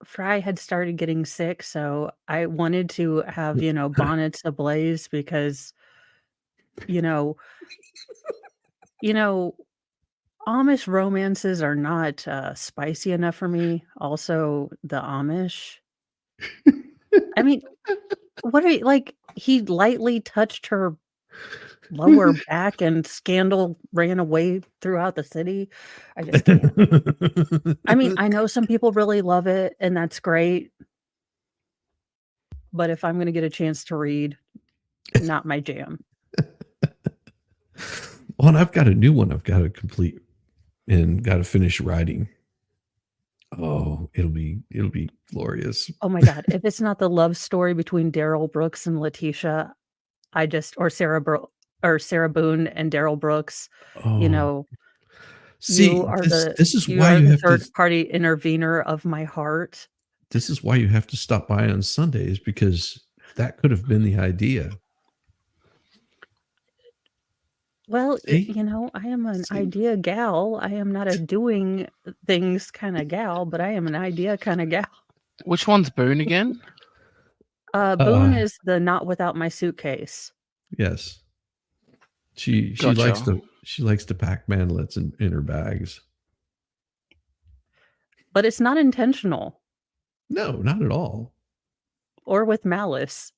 S4: Fry had started getting sick, so I wanted to have, bonnets ablaze because, Amish romances are not spicy enough for me. Also, the Amish. I mean, what are you like? He lightly touched her lower back and scandal ran away throughout the city. I just can't. I mean, I know some people really love it, and that's great. But if I'm going to get a chance to read, not my jam.
S1: Well, and I've got a new one I've got to complete and got to finish writing. Oh, it'll be glorious.
S4: Oh my God. If it's not the love story between Daryl Brooks and Letitia, or Sarah or Sarah Boone and Daryl Brooks. You
S1: Oh,
S4: know,
S1: see,
S4: you are
S1: this is
S4: you
S1: why
S4: are
S1: you
S4: the
S1: have to.
S4: third party intervener of my heart.
S1: This is why you have to stop by on Sundays, because that could have been the idea.
S4: Well,
S1: See?
S4: I am an
S1: See?
S4: idea gal. I am not a doing things kind of gal, but I am an idea kind of gal.
S6: Which one's Boone again?
S4: Boone is the not without my suitcase.
S1: Yes. She
S6: Gotcha.
S1: likes to pack manlets in her bags.
S4: But it's not intentional
S1: No, not at all.
S4: or with malice.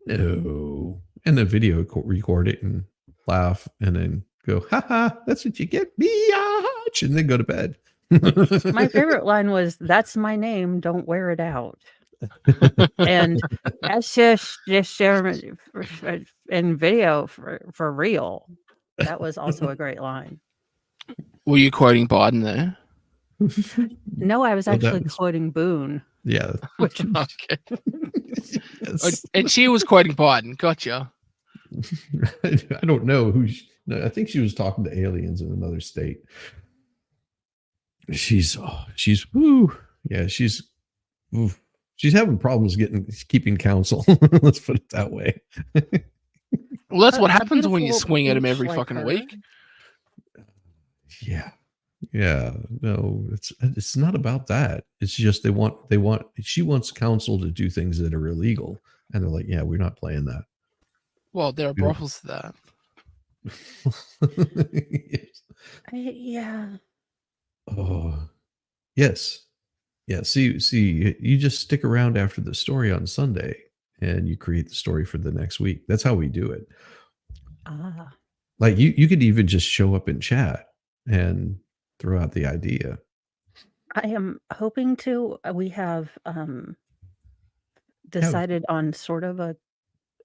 S1: No. And then video record it and laugh and then go, ha ha, that's what you get, biatch, and then go to bed.
S4: My favorite line was, "That's my name, don't wear it out." And that's just in video for real. That was also a great line.
S6: Were you quoting Biden there?
S4: No, I was
S1: Oh, that
S4: actually
S1: was-
S4: quoting Boone.
S1: Yeah.
S4: Which
S6: Okay.
S1: Yes.
S6: And she was quoting Biden. Gotcha.
S1: I don't know who. No, I think she was talking to aliens in another state. She's woo. Yeah, she's having problems keeping counsel. Let's put it that way.
S6: Well, that's what
S4: A
S6: happens when you
S4: beautiful
S6: swing at him
S4: peach
S6: every
S4: like
S6: fucking
S4: her.
S6: week.
S1: Yeah. No, it's not about that. It's just she wants counsel to do things that are illegal, and they're like, yeah, we're not playing that.
S6: Well, there are
S1: Yeah.
S6: brothels to that.
S1: Yes.
S4: Yeah.
S1: Oh, yes. Yeah. See, you just stick around after the story on Sunday and you create the story for the next week. That's how we do it.
S4: Ah.
S1: Like you could even just show up and chat and throw out the idea.
S4: I am hoping to. We have decided on sort of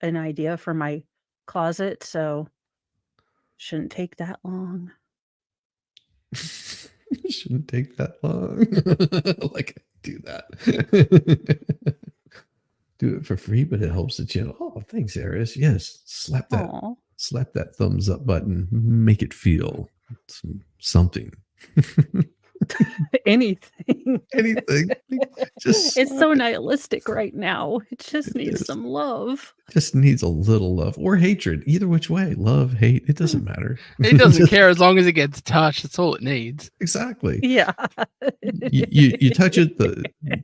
S4: an idea for my closet, so shouldn't take that long.
S1: Shouldn't take that long. Like, do that. Do it for free, but it helps the channel. Oh, thanks, Aris. Yes, slap that thumbs up button. Make it feel something.
S4: Anything.
S1: Anything. Just
S4: It's
S1: slap
S4: so
S1: it.
S4: nihilistic right now. It just
S1: It
S4: needs
S1: is.
S4: some love.
S1: Just needs a little love or hatred. Either which way. Love, hate, it doesn't matter.
S6: He doesn't care as long as it gets touched. That's all it needs.
S1: Exactly.
S4: Yeah.
S1: You touch it,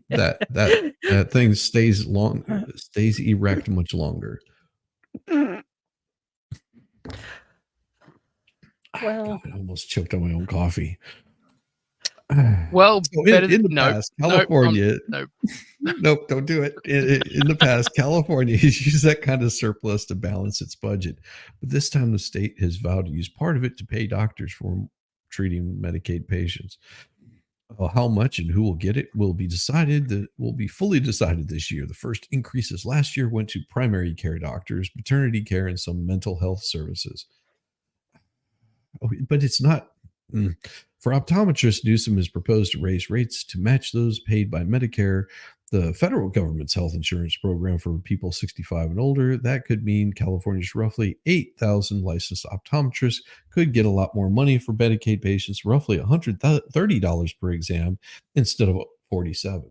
S1: that thing stays erect much longer.
S4: Well,
S1: God, I almost choked on my own coffee.
S6: Well,
S1: So
S6: better
S1: in the
S6: nope,
S1: past,
S6: nope,
S1: California,
S6: nope.
S1: nope, don't do it. In the past, California has used that kind of surplus to balance its budget, but this time the state has vowed to use part of it to pay doctors for treating Medicaid patients. How much and who will get it will be fully decided this year. The first increases last year went to primary care doctors, maternity care, and some mental health services. But it's not. For optometrists, Newsom has proposed to raise rates to match those paid by Medicare, the federal government's health insurance program for people 65 and older. That could mean California's roughly 8,000 licensed optometrists could get a lot more money for Medicaid patients, roughly $130 per exam instead of $47,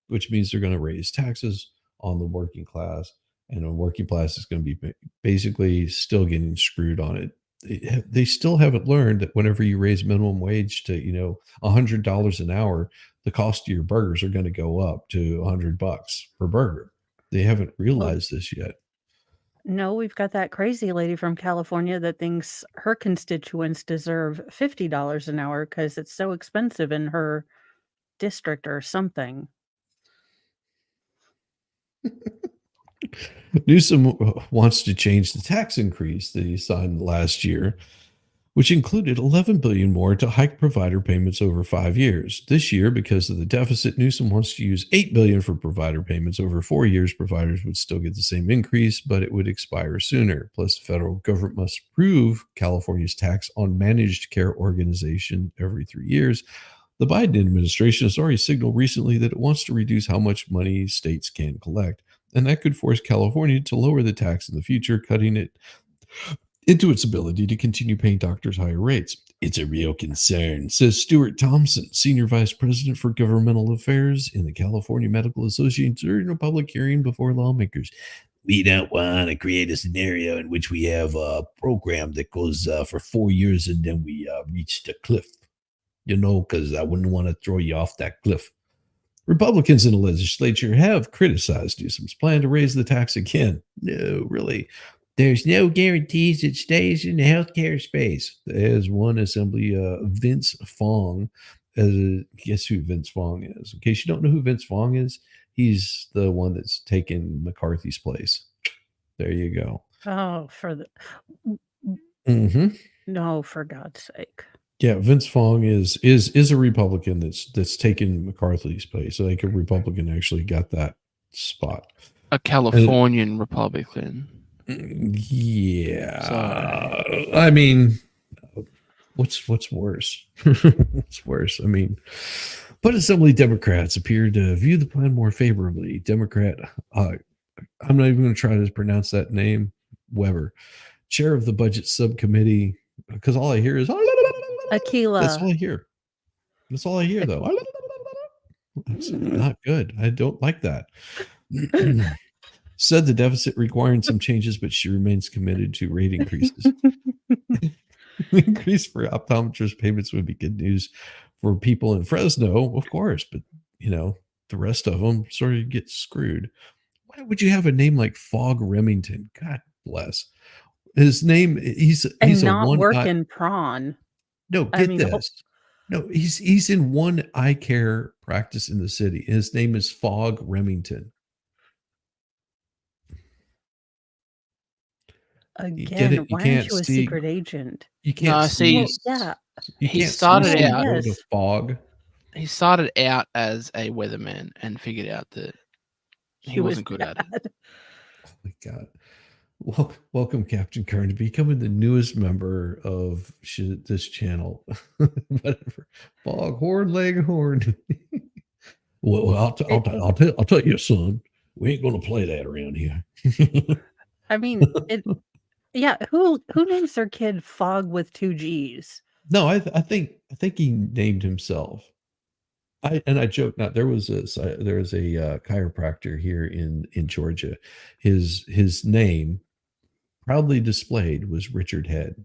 S1: which means they're going to raise taxes on the working class, and the working class is going to be basically still getting screwed on it. They still haven't learned that whenever you raise minimum wage to $100 an hour, the cost of your burgers are going to go up to $100 per burger. They haven't realized this yet.
S4: no, we've got that crazy lady from California that thinks her constituents deserve $50 an hour because it's so expensive in her district or something.
S1: Newsom wants to change the tax increase that he signed last year, which included $11 billion more to hike provider payments over 5 years. This year, because of the deficit, Newsom wants to use $8 billion for provider payments over 4 years. Providers would still get the same increase, but it would expire sooner. Plus, the federal government must approve California's tax on managed care organization every 3 years. The Biden administration has already signaled recently that it wants to reduce how much money states can collect, and that could force California to lower the tax in the future, cutting it into its ability to continue paying doctors higher rates. It's a real concern, says Stuart Thompson, Senior Vice President for Governmental Affairs in the California Medical Association during a public hearing before lawmakers. We don't want to create a scenario in which we have a program that goes for 4 years and then we reach the cliff, because I wouldn't want to throw you off that cliff. Republicans in the legislature have criticized Newsom's plan to raise the tax again. No, really. There's no guarantees it stays in the healthcare space. As one assembly, Vince Fong, guess who Vince Fong is? In case you don't know who Vince Fong is, he's the one that's taken McCarthy's place. There you go.
S4: Oh,
S1: Mm-hmm.
S4: no, for God's sake.
S1: Yeah, Vince Fong is a Republican that's taken McCarthy's place. So like a Republican actually got that spot.
S6: A Californian Republican.
S1: Yeah.
S6: So,
S1: I mean, what's worse? What's worse? I mean, but Assembly Democrats appear to view the plan more favorably. Democrat, I'm not even going to try to pronounce that name, Weber, chair of the Budget Subcommittee, because all I hear is
S4: Aquila.
S1: That's all I hear. That's all I hear, though. It's not good. I don't like that. Said the deficit requiring some changes, but she remains committed to rate increases. Increase for optometrist payments would be good news for people in Fresno, of course, but the rest of them sort of get screwed. Why would you have a name like Fog Remington? God bless. His name, he's
S4: not
S1: a one
S4: working prawn.
S1: No, get this. No, he's in one eye care practice in the city. His name is Fog Remington.
S4: Again, why aren't you a secret agent?
S1: You can't
S6: see.
S4: Yeah.
S6: He started out
S1: with fog.
S6: He started out as a weatherman and figured out that he wasn't good at it.
S1: Oh my God. Welcome, Captain Kern, to becoming the newest member of this channel. Whatever. Foghorn Leghorn. Well, I'll tell you, son. We ain't going to play that around here.
S4: I mean, who names their kid Fog with 2 G's?
S1: No, I think he named himself. I joke not. There was a chiropractor here in Georgia. His name, proudly displayed, was Richard Head.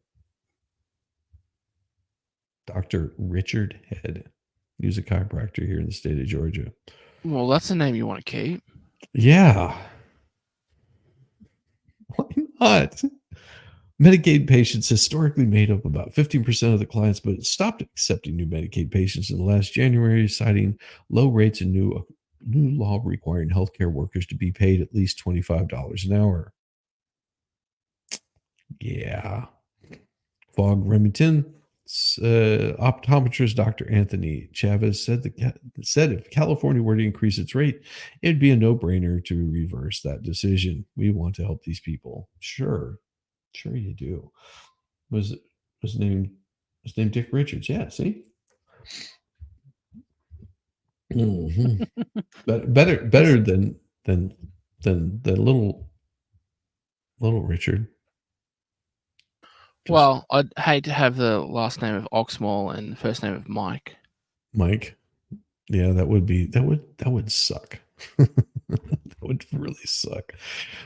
S1: Dr. Richard Head. He was a chiropractor here in the state of Georgia.
S6: Well, that's the name you want to keep.
S1: Yeah. Why not? Medicaid patients historically made up about 15% of the clients, but stopped accepting new Medicaid patients in the last January, citing low rates and new law requiring healthcare workers to be paid at least $25 an hour. Yeah. Fog Remington, optometrist Dr. Anthony Chavez said if California were to increase its rate, it'd be a no-brainer to reverse that decision. We want to help these people. Sure you do. Was his name Dick Richards? Yeah, see? Mm-hmm. better than little Richard.
S6: Well, I'd hate to have the last name of Oxmall and the first name of Mike.
S1: Mike. Yeah, that would suck. That would really suck.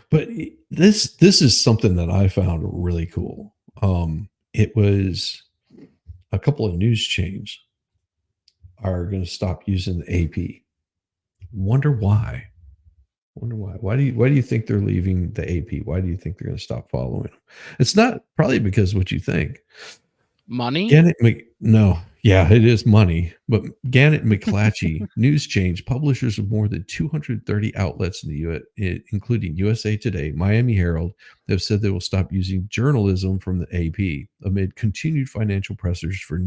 S1: But this is something that I found really cool. It was a couple of news chains are going to stop using the AP. Wonder why. Why do you think they're leaving the AP? Why do you think they're going to stop following them? It's not probably because what you think.
S6: Money?
S1: No. Yeah, it is money. But Gannett McClatchy, news change, publishers of more than 230 outlets in the U.S., including USA Today, Miami Herald, have said they will stop using journalism from the AP amid continued financial pressures for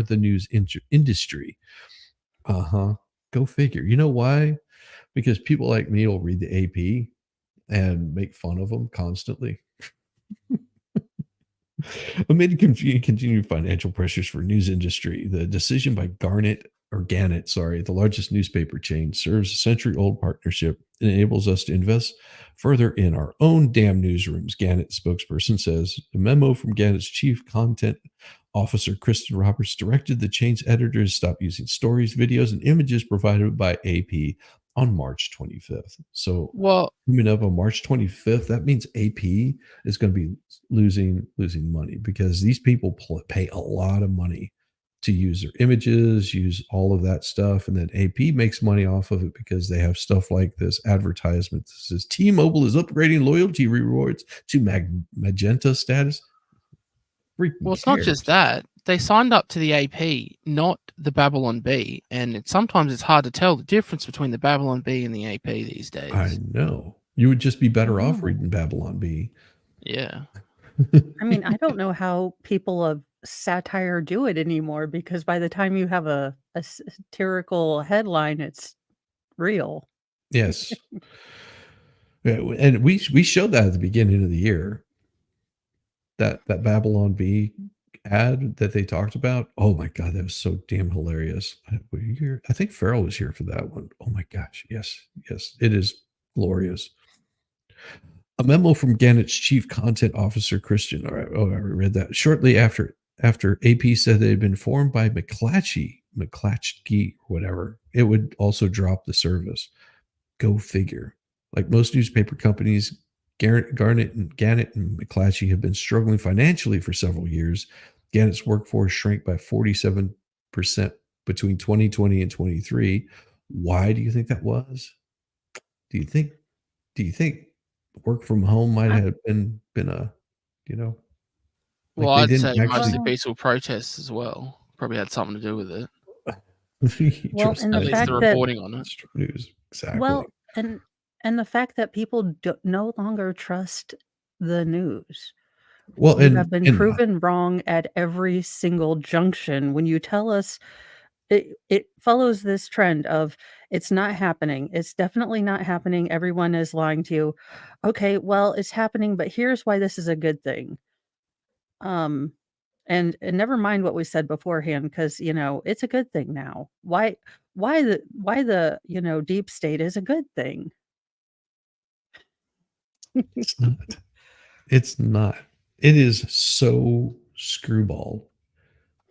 S1: the news industry. Go figure. You know why? Because people like me will read the AP and make fun of them constantly. Amid continued financial pressures for news industry, the decision by Gannett or Gannett, sorry, the largest newspaper chain, serves a century-old partnership and enables us to invest further in our own damn newsrooms, Gannett spokesperson says. A memo from Gannett's chief content officer, Kristen Roberts, directed the chain's editors to stop using stories, videos, and images provided by AP on March 25th. So
S6: Well,
S1: coming up on March 25th, that means AP is going to be losing money because these people pay a lot of money to use their images, use all of that stuff. And then AP makes money off of it because they have stuff like this advertisement that says T-Mobile is upgrading loyalty rewards to magenta status. Freaking
S6: well, it's not
S1: cares?
S6: just that. They signed up to the AP, not the Babylon Bee, and sometimes it's hard to tell the difference between the Babylon Bee and the AP these days.
S1: I know. You would just be better off
S4: Oh.
S1: reading Babylon Bee.
S6: Yeah.
S4: I mean, I don't know how people of satire do it anymore because by the time you have a satirical headline, it's real.
S1: Yes. Yeah, and we showed that at the beginning of the year. That Babylon Bee ad that they talked about. Oh my god, that was so damn hilarious. Were you here? I think Farrell was here for that one. Oh my gosh, yes, it is glorious. A memo from Gannett's chief content officer, Christian. All right, I read that. Shortly after AP said they had been formed by McClatchy, or whatever, it would also drop the service. Go figure. Like most newspaper companies, Gannett and McClatchy have been struggling financially for several years. Gannett's workforce shrank by 47% between 2020 and 23. Why do you think that was? Do you think work from home might have been a,
S6: Well,
S1: they
S6: I'd
S1: didn't
S6: say most of
S1: actually
S6: the peaceful protests as well probably had something to do with it.
S4: Well,
S1: Just
S4: and the
S6: At least
S4: fact
S6: the
S4: that
S6: reporting on it.
S1: news. Exactly.
S4: well, and the fact that people no longer trust the news.
S1: Well,
S4: You have been proven wrong at every single junction. When you tell us it follows this trend of it's not happening. It's definitely not happening. Everyone is lying to you. Okay, well, it's happening, but here's why this is a good thing. And never mind what we said beforehand, because it's a good thing now. Why the deep state is a good thing.
S1: It's not. It's not. It is so screwball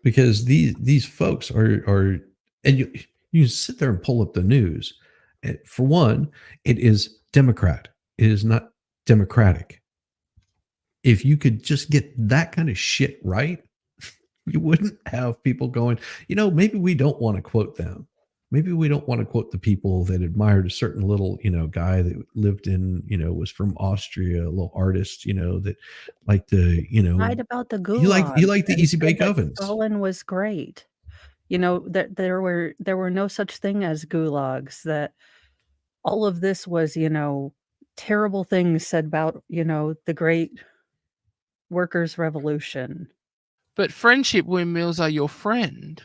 S1: because these folks are and you sit there and pull up the news. And for one, it is Democrat. It is not democratic. If you could just get that kind of shit right, you wouldn't have people going, maybe we don't want to quote them. Maybe we don't want to quote the people that admired a certain little, guy that lived in, was from Austria, a little artist, that liked to,
S4: Lied about the
S1: you like
S4: gulag
S1: the
S4: and
S1: easy
S4: said
S1: bake
S4: that
S1: ovens.
S4: Stalin was great. That there were no such thing as gulags, that all of this was, terrible things said about, the great workers' revolution.
S6: But friendship windmills are your friend.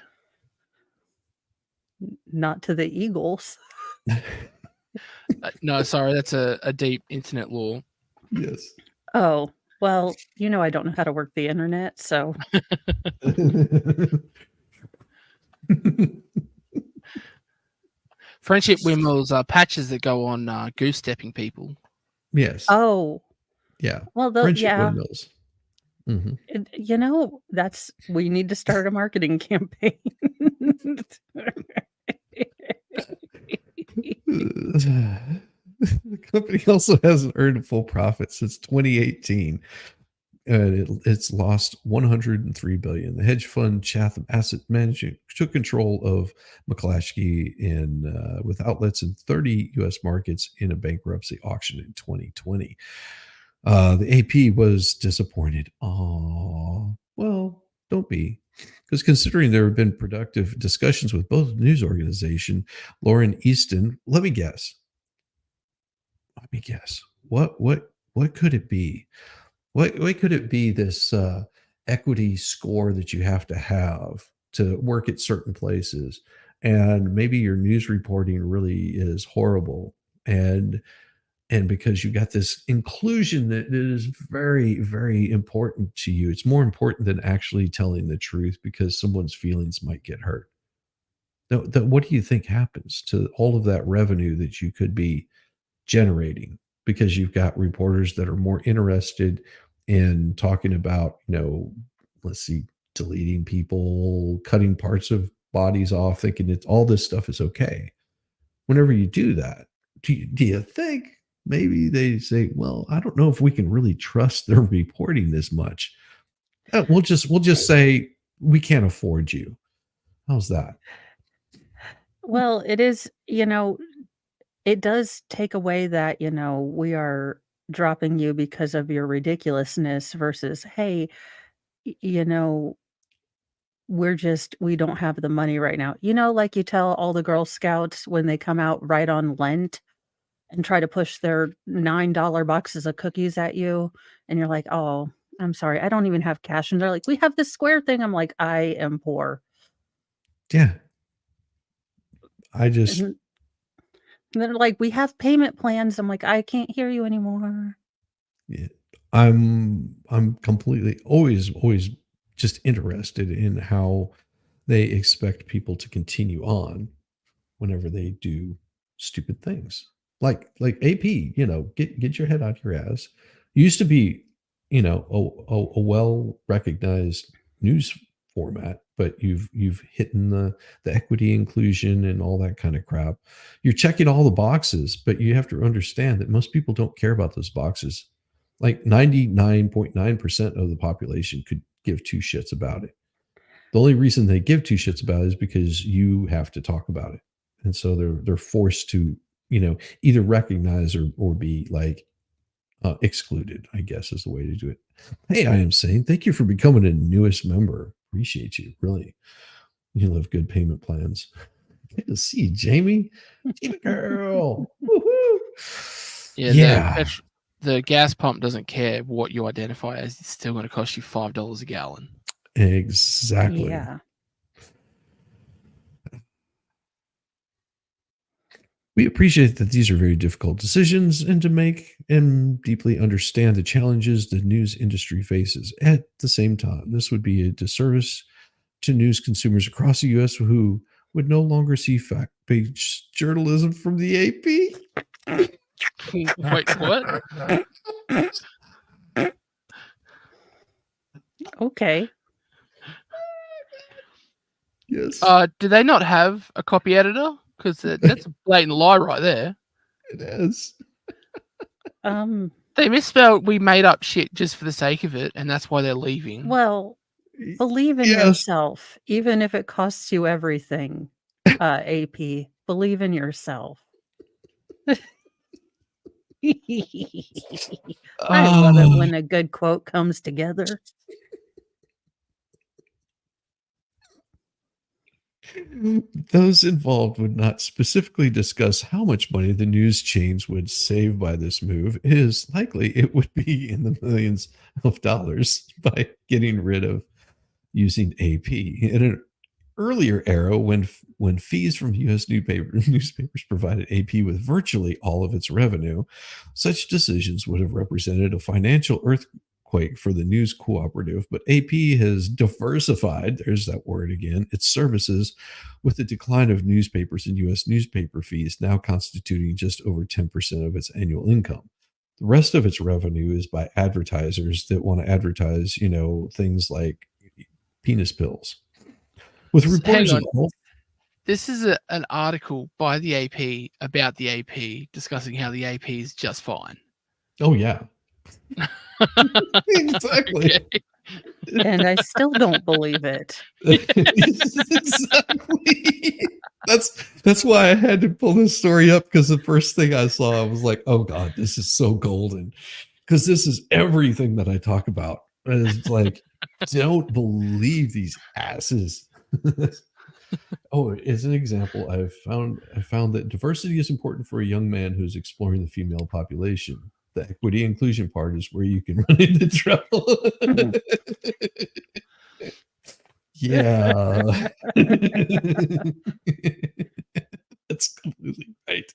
S4: Not to the Eagles.
S6: No, sorry, that's a deep internet law.
S1: Yes.
S4: Oh, well, I don't know how to work the internet, so
S6: Friendship windmills are patches that go on goose stepping people.
S1: Yes.
S4: oh,
S1: Yeah.
S4: well,
S1: Friendship
S4: yeah.
S1: windmills. Mhm.
S4: We need to start a marketing campaign.
S1: The company also hasn't earned a full profit since 2018. And it's lost 103 billion. The hedge fund Chatham Asset Management took control of McClatchy with outlets in 30 U.S. markets in a bankruptcy auction in 2020. The AP was disappointed. Oh, well, don't be. Because considering there have been productive discussions with both news organization, Lauren Easton, let me guess. What could it be? What could it be, this equity score that you have to work at certain places? And maybe your news reporting really is horrible. And because you got this inclusion that is very, very important to you. It's more important than actually telling the truth because someone's feelings might get hurt. What do you think happens to all of that revenue that you could be generating because you've got reporters that are more interested in talking about, let's see, deleting people, cutting parts of bodies off, thinking that all this stuff is okay. Whenever you do that, do you think maybe they say, well, I don't know if we can really trust their reporting this much. We'll just say we can't afford you. How's that?
S4: Well, it is, it does take away that, we are dropping you because of your ridiculousness versus, hey, y- you know, we don't have the money right now. Like you tell all the Girl Scouts when they come out right on Lent and try to push their $9 boxes of cookies at you. And you're like, oh, I'm sorry. I don't even have cash. And they're like, we have this square thing. I'm like, I am poor.
S1: Yeah. I just,
S4: And they're like, we have payment plans. I'm like, I can't hear you anymore.
S1: yeah, I'm completely always just interested in how they expect people to continue on whenever they do stupid things. Like AP, get your head out your ass. Used to be, a well recognized news format, but you've hit the equity inclusion and all that kind of crap. You're checking all the boxes, but you have to understand that most people don't care about those boxes. Like 99.9% of the population could give two shits about it. The only reason they give two shits about it is because you have to talk about it. And so they're forced to, either recognize or be like excluded, I guess is the way to do it. Hey, I am saying thank you for becoming a newest member. Appreciate you. Really. You have good payment plans. Good to see you, Jamie. Jamie girl. Woohoo.
S6: Yeah, the gas pump doesn't care what you identify as. It's still going to cost you $5 a gallon.
S1: Exactly.
S4: Yeah.
S1: We appreciate that these are very difficult decisions and to make and deeply understand the challenges the news industry faces. At the same time, this would be a disservice to news consumers across the U.S. who would no longer see fact-based journalism from the AP.
S6: Wait, what?
S4: Okay.
S1: Yes,
S6: Do they not have a copy editor? Because that's a blatant lie right there.
S1: it is.
S6: They misspelled we made up shit just for the sake of it, and that's why they're leaving.
S4: Well, believe in
S1: Yes.
S4: yourself, even if it costs you everything. AP, believe in yourself. I love it when a good quote comes together.
S1: Those involved would not specifically discuss how much money the news chains would save by this move. It is likely it would be in the millions of dollars by getting rid of using AP. In an earlier era, when fees from U.S. newspapers provided AP with virtually all of its revenue, such decisions would have represented a financial earthquake for the news cooperative. But AP has diversified, there's that word again, its services, with the decline of newspapers and U.S. newspaper fees now constituting just over 10% of its annual income. The rest of its revenue is by advertisers that want to advertise, things like penis pills. With reporters
S6: Hang on.
S1: of all,
S6: This is an article by the AP about the AP discussing how the AP is just fine.
S1: oh yeah, exactly.
S6: Okay.
S4: And I still don't believe it.
S1: Exactly. That's why I had to pull this story up, because the first thing I saw, I was like, oh God, this is so golden. Because this is everything that I talk about. And it's like, don't believe these asses. Oh, as an example, I found that diversity is important for a young man who's exploring the female population. The equity inclusion part is where you can run into trouble. Yeah. That's completely right.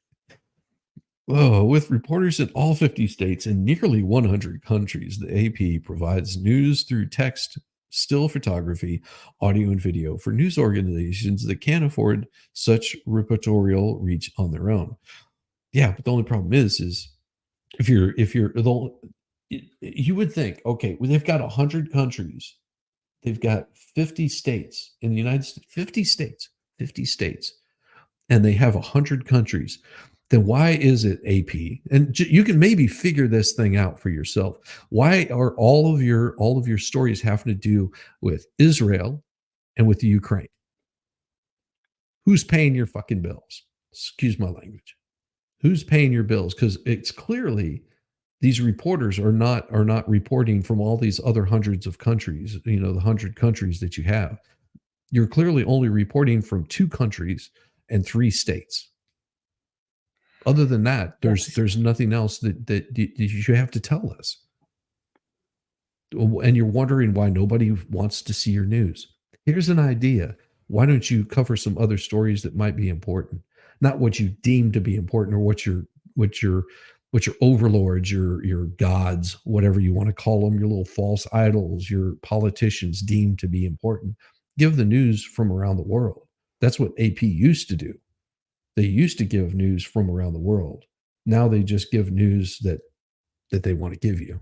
S1: Whoa, with reporters in all 50 states and nearly 100 countries, the AP provides news through text, still photography, audio, and video for news organizations that can't afford such reportorial reach on their own. Yeah, but the only problem is if you're you would think, okay, well, they've got 100 countries, they've got 50 states in the United States, 50 states, and they have 100 countries. Then why is it, AP? And you can maybe figure this thing out for yourself. Why are all of your stories having to do with Israel and with the Ukraine? Who's paying your fucking bills? Excuse my language. Who's paying your bills? Because it's clearly these reporters are not reporting from all these other hundreds of countries, the 100 countries that you have. You're clearly only reporting from 2 countries and 3 states. Other than that, there's nothing else that you have to tell us. And you're wondering why nobody wants to see your news. Here's an idea. Why don't you cover some other stories that might be important? Not what you deem to be important, or what your overlords, your gods, whatever you want to call them, your little false idols, your politicians deem to be important. Give the news from around the world. That's what AP used to do. They used to give news from around the world. Now they just give news that they want to give you.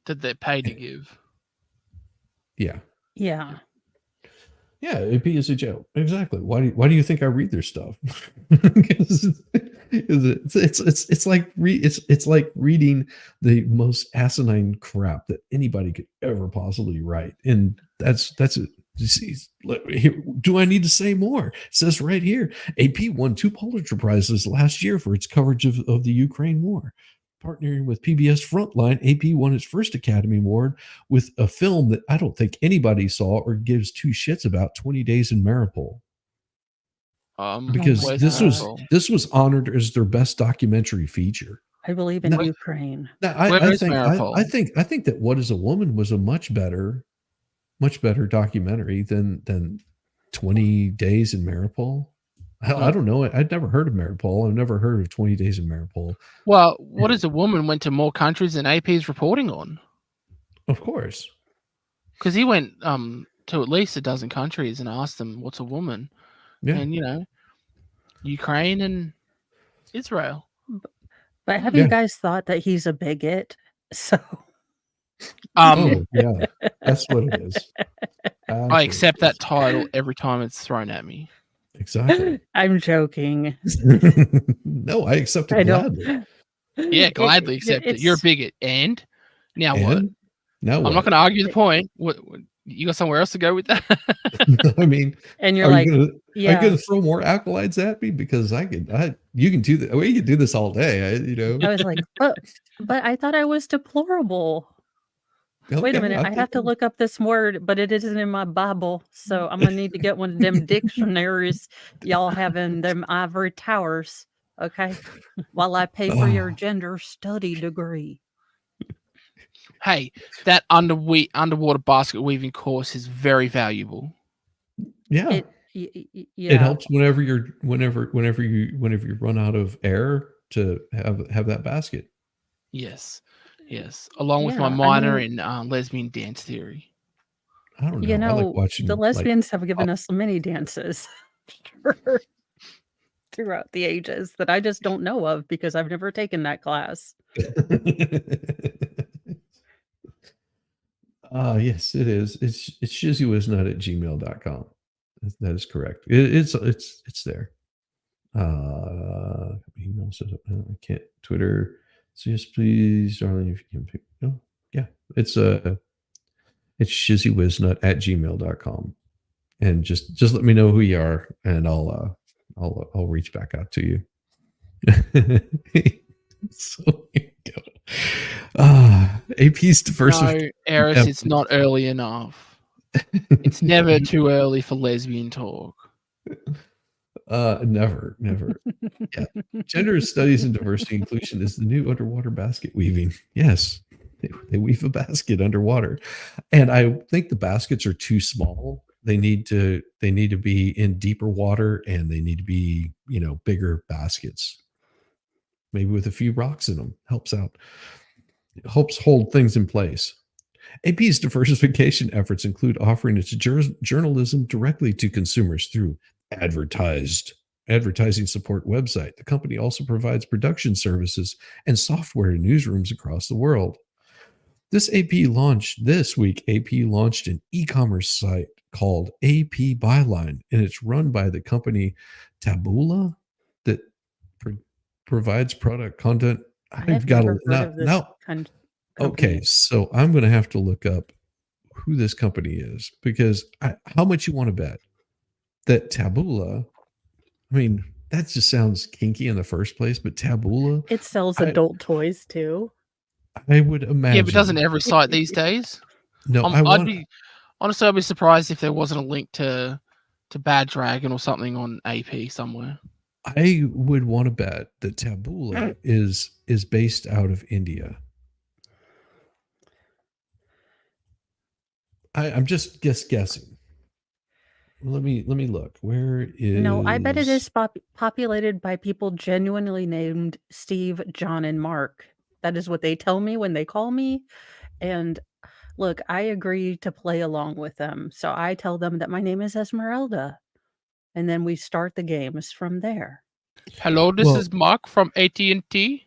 S6: That they're paid to give.
S1: Yeah.
S4: Yeah.
S1: Yeah, AP is a joke. Exactly. Why do you think I read their stuff? Because it's like reading the most asinine crap that anybody could ever possibly write, and that's it. Do I need to say more? It says right here, AP won 2 Pulitzer Prizes last year for its coverage of the Ukraine war. Partnering with PBS Frontline, AP won its first Academy Award with a film that I don't think anybody saw or gives 2 shits about, 20 Days in Mariupol. Because
S6: where's
S1: this was honored as their best documentary feature.
S4: I believe in Ukraine.
S1: Now,
S6: Where
S1: I
S6: is
S1: think
S6: Mariupol?
S1: I think that What Is a Woman was a much better documentary than 20 Days in Mariupol. Hell, I don't know. I'd never heard of Mariupol. I've never heard of 20 Days in Mariupol.
S6: Well, What Is a Woman went to more countries than AP is reporting on.
S1: Of course.
S6: Because he went to at least a dozen countries and asked them, what's a woman?
S1: Yeah.
S6: And, Ukraine and Israel.
S4: But have you guys thought that he's a bigot? So
S1: Oh, yeah. That's what it is.
S6: I accept that title every time it's thrown at me.
S1: Exactly.
S4: I'm joking.
S1: No, I accept it gladly.
S6: Yeah, gladly accept it. You're a bigot. And now what?
S1: Now what?
S6: I'm not going to argue the point. What you got somewhere else to go with that?
S1: I mean,
S4: and you're like,
S1: are you going to throw more accolades at me? Because you can do that. We can do this all day.
S4: I was like, but I thought I was deplorable.
S1: Okay,
S4: wait a minute, I have to look up this word, but it isn't in my Bible, so I'm gonna need to get one of them dictionaries y'all have in them ivory towers, okay? While I pay for your gender study degree.
S6: Hey, that underwater basket weaving course is very valuable.
S1: Yeah. It helps whenever you run out of air to have that basket.
S6: Yes. Along with my minor in lesbian dance theory.
S1: I don't know. I like watching
S4: the lesbians have given us so many dances throughout the ages that I just don't know of because I've never taken that class.
S1: Yes, it is. It's shizzywisnut@gmail.com. That is correct. It's there. Email says I can't. Twitter. So yes, please, darling, if you can pick. No, yeah, it's shizzywisnut@gmail.com, and just let me know who you are, and I'll reach back out to you. So AP's diversity.
S6: No, Eris, it's not early enough. It's never too early for lesbian talk.
S1: Never. Yeah. Gender studies and diversity inclusion is the new underwater basket weaving. Yes. They weave a basket underwater. And I think the baskets are too small. They need to be in deeper water, and they need to be, bigger baskets. Maybe with a few rocks in them. Helps out. It helps hold things in place. AP's diversification efforts include offering its journalism directly to consumers through advertising support website. The company also provides production services and software to newsrooms across the world. This week. AP launched an e-commerce site called AP Byline, and it's run by the company Taboola that provides product content.
S4: I've never heard of this company.
S1: Okay, so I'm going to have to look up who this company is because how much you want to bet that Taboola, I mean, that just sounds kinky in the first place, but Taboola,
S4: It sells adult toys too.
S1: I would imagine.
S6: Yeah, but doesn't every site these days?
S1: No,
S6: I'd be surprised if there wasn't a link to Bad Dragon or something on AP somewhere.
S1: I would want to bet that Taboola is based out of India. I'm just guessing. Let me look. Where is?
S4: No, I bet it is populated by people genuinely named Steve, John, and Mark. That is what they tell me when they call me. And look, I agree to play along with them. So I tell them that my name is Esmeralda. And then we start the games from there.
S6: Hello, this is Mark from AT&T.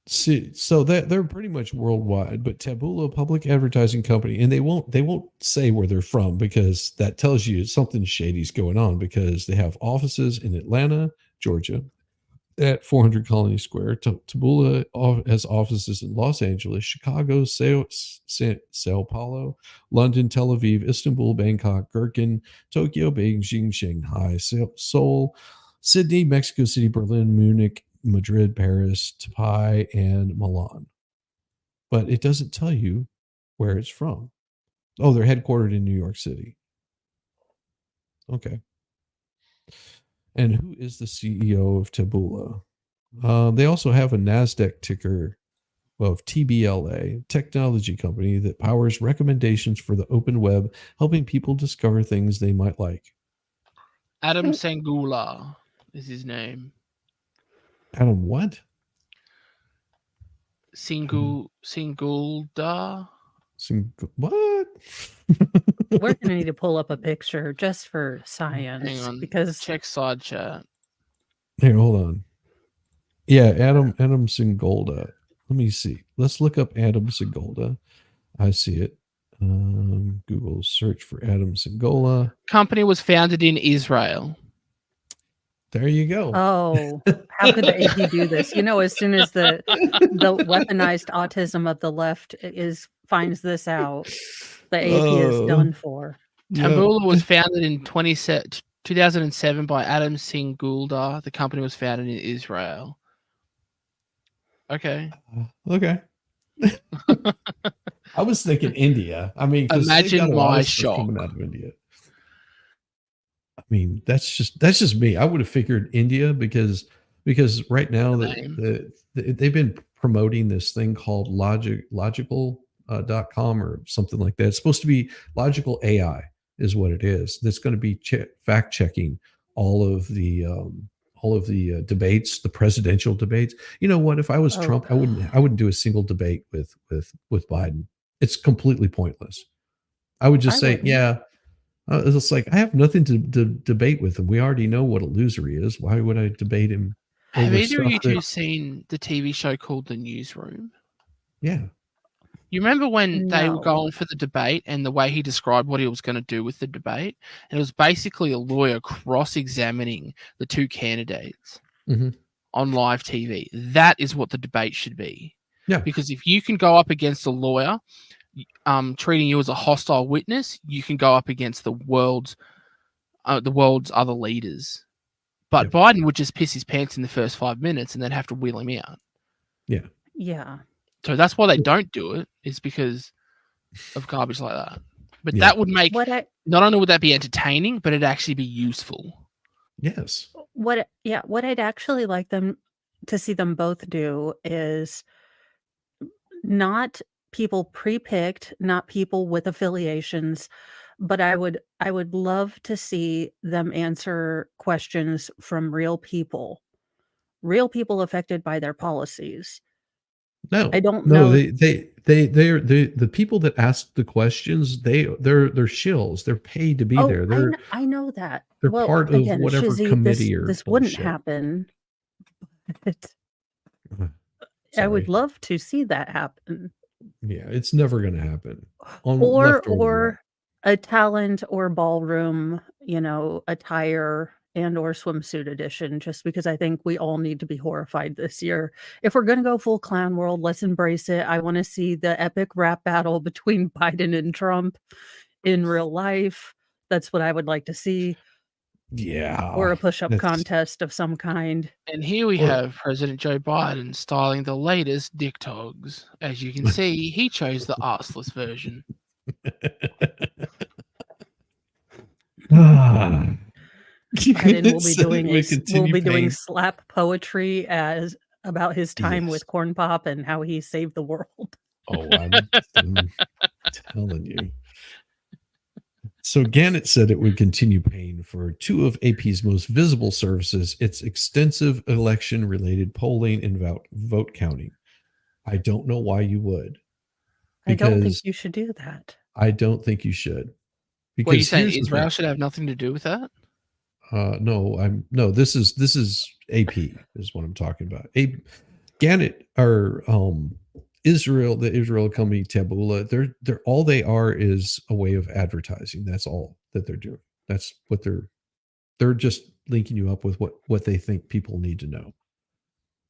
S1: See, so they're pretty much worldwide, but Taboola, public advertising company, and they won't say where they're from because that tells you something shady's going on because they have offices in Atlanta, Georgia, at 400 Colony Square. Taboola has offices in Los Angeles, Chicago, Sao Paulo, London, Tel Aviv, Istanbul, Bangkok, Gherkin, Tokyo, Beijing, Shanghai, Seoul, Sydney, Mexico City, Berlin, Munich, Madrid, Paris, Taipei, and Milan. But it doesn't tell you where it's from. Oh, they're headquartered in New York City. Okay. And who is the CEO of Taboola? They also have a NASDAQ ticker of TBLA, technology company that powers recommendations for the open web, helping people discover things they might like.
S6: Adam Sangula is his name.
S1: Adam what?
S6: Singulda.
S1: What?
S4: We're going to need to pull up a picture just for science.
S6: Hang on.
S4: Because
S6: check side chat.
S1: Here, hold on. Yeah, Adam Singolda. Let me see. Let's look up Adam Singolda. I see it. Google search for Adam Singola.
S6: Company was founded in Israel.
S1: There you go.
S4: Oh, how could the AP do this? You know, as soon as the weaponized autism of the left finds this out, the AP is done for.
S6: Taboola was founded in 2007 by Adam Singolda. The company was founded in Israel. Okay.
S1: Okay. I was thinking India. I mean,
S6: imagine my shock
S1: coming out of India. I mean, that's just me. I would have figured India because right now they've been promoting this thing called logical.com or something like that. It's supposed to be logical AI is what it is. That's going to be fact checking all of the debates, the presidential debates. You know what? If I was Trump,
S4: God.
S1: I wouldn't do a single debate with Biden. It's completely pointless. I would just say, yeah. It's like I have nothing to debate with him. We already know what a loser he is. Why would I debate him?
S6: Have either of you two seen the TV show called The Newsroom?
S1: Yeah.
S6: You remember when they were going for the debate and the way he described what he was going to do with the debate? And it was basically a lawyer cross-examining the two candidates on live TV. That is what the debate should be.
S1: Yeah.
S6: Because if you can go up against a lawyer treating you as a hostile witness, you can go up against the world's other leaders. But Biden would just piss his pants in the first 5 minutes and then have to wheel him out.
S1: Yeah.
S4: Yeah.
S6: So that's why they don't do it, is because of garbage like that. But that would make not only would that be entertaining, but it'd actually be useful.
S1: Yes.
S4: What I'd actually like them to see them both do is not people pre-picked, not people with affiliations, but I would love to see them answer questions from real people affected by their policies.
S1: No,
S4: I don't
S1: no,
S4: know.
S1: they're the people that ask the questions. They're shills. They're paid to be
S4: Oh,
S1: there. They're
S4: I know that.
S1: they're
S4: Well,
S1: part of
S4: again,
S1: whatever
S4: Shizzy, this
S1: committee or
S4: this wouldn't
S1: bullshit.
S4: happen. But I would
S1: Sorry.
S4: love to see that happen.
S1: Yeah, it's never going to happen on
S4: Or
S1: left or the right.
S4: a talent or ballroom, attire and or swimsuit edition, just because I think we all need to be horrified this year. If we're gonna go full clown world, let's embrace it. I wanna see the epic rap battle between Biden and Trump in real life. That's what I would like to see.
S1: Yeah,
S4: Or a push-up
S1: that's
S4: contest of some kind.
S6: And here we
S1: or
S6: have President Joe Biden styling the latest dick togs. As you can see, he chose the arseless version.
S4: Biden will be
S1: So
S4: doing
S1: we
S4: will
S1: continue
S4: be doing
S1: paying.
S4: slap poetry as about his time
S1: Yes.
S4: with Corn Pop and how he saved the world.
S1: Oh, I'm telling you. So Gannett said it would continue paying for two of AP's most visible services, its extensive election-related polling and vote counting. I don't know why you would,
S4: I don't think
S1: because
S4: you should do that.
S1: I don't think you should.
S6: What are you
S1: Because
S6: saying?
S1: here's the
S6: Israel
S1: thing.
S6: should have nothing to do with that?
S1: No, this is AP is what I'm talking about. Gannett or Israel, the Israel company Taboola, they're all they are is a way of advertising. That's all that they're doing. That's what they're just linking you up with what they think people need to know.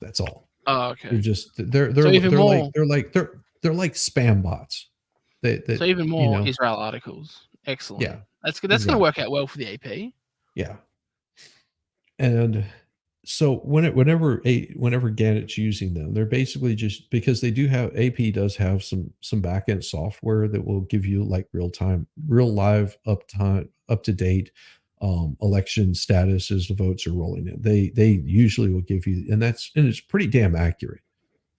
S1: That's all.
S6: Oh, okay.
S1: They're just they're
S6: So even
S1: they're
S6: more-
S1: they're like spam bots.
S6: So even more Israel articles. Excellent.
S1: Yeah,
S6: That's going to
S1: exactly.
S6: work out well for the AP.
S1: Yeah. And so whenever Gannett's using them, they're basically just because they do have AP does have some back end software that will give you like real live up to date election status as the votes are rolling in. They usually will give you, and it's pretty damn accurate.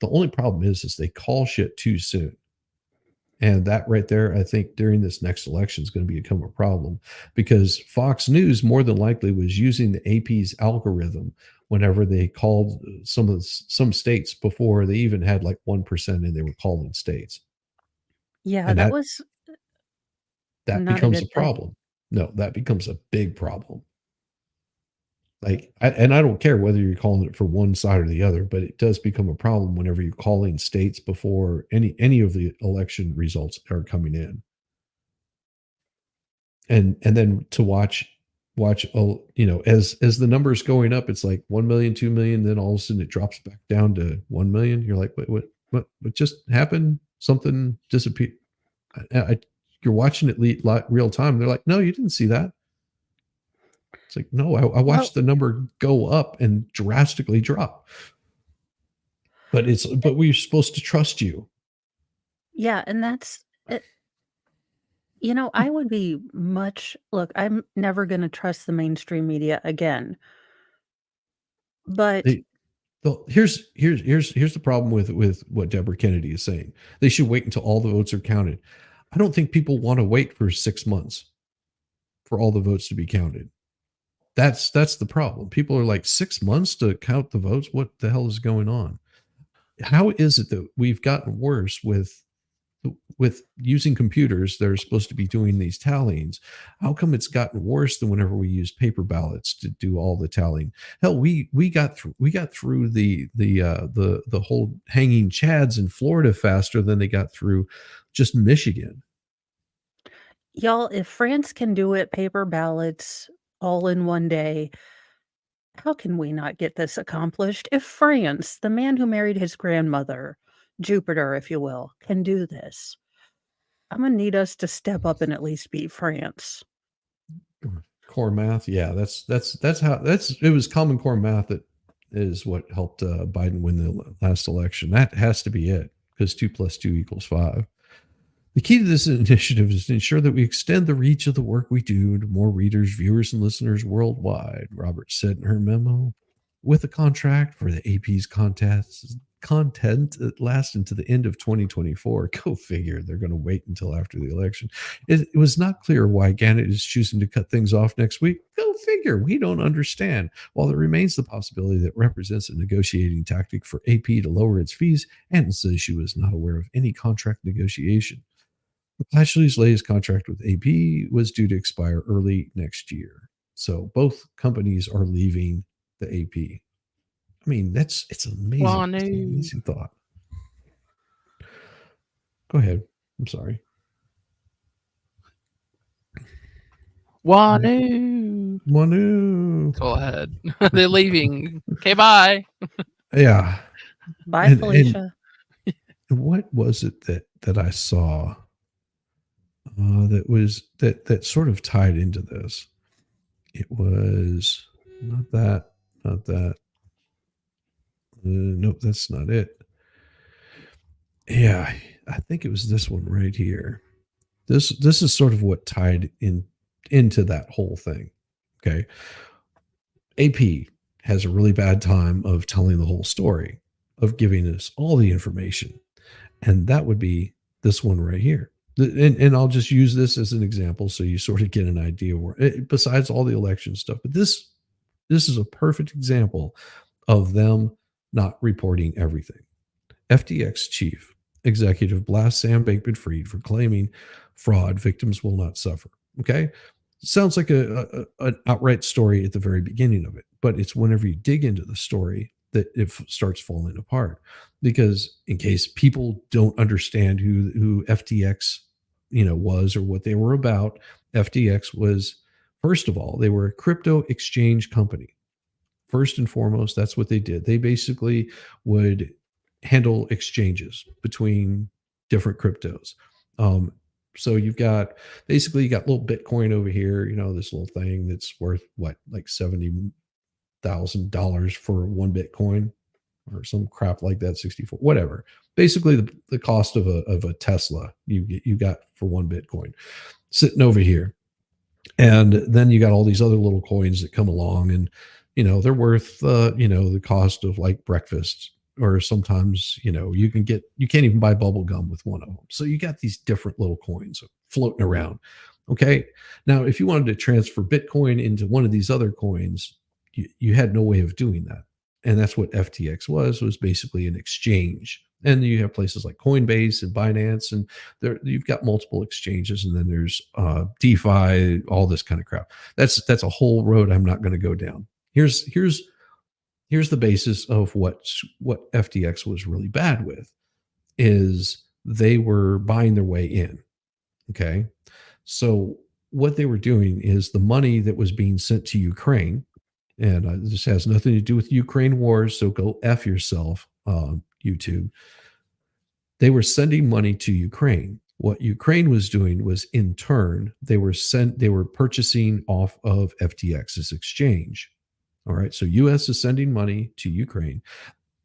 S1: The only problem is they call shit too soon. And that right there, I think during this next election is going to become a problem because Fox News more than likely was using the AP's algorithm whenever they called some states before they even had like 1% and they were calling states.
S4: Yeah,
S1: And
S4: that was
S1: that
S4: not a
S1: becomes
S4: good
S1: a
S4: thing.
S1: problem. No, that becomes a big problem. Like, I don't care whether you're calling it for one side or the other, but it does become a problem whenever you're calling states before any of the election results are coming in. And then to watch, as the numbers going up, it's like 1 million, 2 million, then all of a sudden it drops back down to 1 million. You're like, what just happened? Something disappeared. You're watching it real time. They're like, no, you didn't see that. It's like, no, I watched the number go up and drastically drop. But we're supposed to trust you.
S4: Yeah, and that's it. I would be look, I'm never going to trust the mainstream media again. But
S1: Here's the problem with what Deborah Kennedy is saying. They should wait until all the votes are counted. I don't think people want to wait for 6 months for all the votes to be counted. That's the problem. People are like 6 months to count the votes. What the hell is going on? How is it that we've gotten worse with using computers that are supposed to be doing these tallings? How come it's gotten worse than whenever we used paper ballots to do all the tallying? Hell, we got through the whole hanging chads in Florida faster than they got through just Michigan.
S4: y'all, if France can do it, paper ballots all in one day, how can we not get this accomplished? If France, the man who married his grandmother, Jupiter, if you will, can do this, I'm gonna need us to step up and at least beat France.
S1: Core math, yeah, it was Common Core math that is what helped Biden win the last election. That has to be it, because 2 + 2 = 5. The key to this initiative is to ensure that we extend the reach of the work we do to more readers, viewers, and listeners worldwide, Roberts said in her memo. With a contract for the AP's content that lasts into the end of 2024. Go figure. They're going to wait until after the election. It was not clear why Gannett is choosing to cut things off next week. Go figure. We don't understand. While there remains the possibility that represents a negotiating tactic for AP to lower its fees, Anton says she was not aware of any contract negotiation. Ashley's latest contract with AP was due to expire early next year. So both companies are leaving the AP. I mean, it's amazing.
S6: Well,
S1: It's an amazing thought. Go ahead. I'm sorry.
S6: Wanu.
S1: Manu.
S6: Go ahead. They're leaving. Okay, bye.
S1: Yeah.
S4: Bye,
S1: And-
S4: Felicia.
S1: And what was it that I saw that sort of tied into this? It was not that. Nope, that's not it. Yeah, I think it was this one right here. This is sort of what tied into that whole thing. Okay. AP has a really bad time of telling the whole story, of giving us all the information. And that would be this one right here. And I'll just use this as an example so you sort of get an idea where, besides all the election stuff, but this is a perfect example of them not reporting everything. FTX chief executive blasts Sam Bankman-Fried for claiming fraud victims will not suffer. Okay. Sounds like an outright story at the very beginning of it, but it's whenever you dig into the story that it starts falling apart. Because in case people don't understand who FTX, was or what they were about, FTX was, first of all, they were a crypto exchange company. First and foremost, that's what they did. They basically would handle exchanges between different cryptos. So you got little Bitcoin over here, this little thing that's worth what, like $70,000 for one Bitcoin or some crap like that, 64, whatever. Basically the cost of a Tesla you got for one Bitcoin sitting over here. And then you got all these other little coins that come along and, they're worth, the cost of like breakfast, or sometimes, you can't even buy bubble gum with one of them. So you got these different little coins floating around. Okay. Now, if you wanted to transfer Bitcoin into one of these other coins, you had no way of doing that. And that's what FTX was basically an exchange. And you have places like Coinbase and Binance, and you've got multiple exchanges, and then there's DeFi, all this kind of crap. That's a whole road I'm not going to go down. Here's the basis of what FTX was really bad with, is they were buying their way in. Okay. So what they were doing is the money that was being sent to Ukraine, and this has nothing to do with Ukraine wars, so go F yourself, YouTube. They were sending money to Ukraine. What Ukraine was doing was, in turn, they were purchasing off of FTX's exchange. All right. So US is sending money to Ukraine.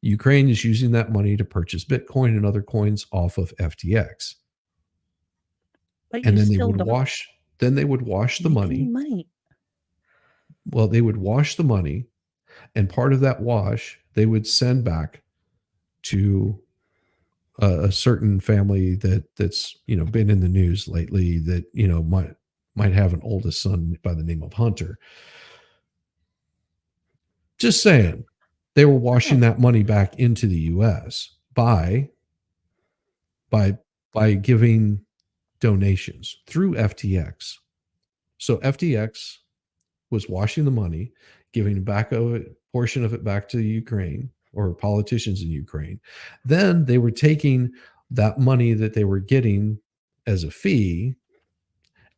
S1: Ukraine is using that money to purchase Bitcoin and other coins off of FTX.
S4: But
S1: And
S4: you
S1: then they
S4: still
S1: would
S4: don't
S1: wash the
S4: make
S1: money.
S4: any money.
S1: Well, they would wash the money, and part of that wash they would send back to a certain family that's been in the news lately, that might have an oldest son by the name of Hunter. Just saying, they were washing that money back into the U.S. by giving donations through FTX. So FTX was washing the money, giving back a portion of it back to Ukraine or politicians in Ukraine. Then they were taking that money that they were getting as a fee,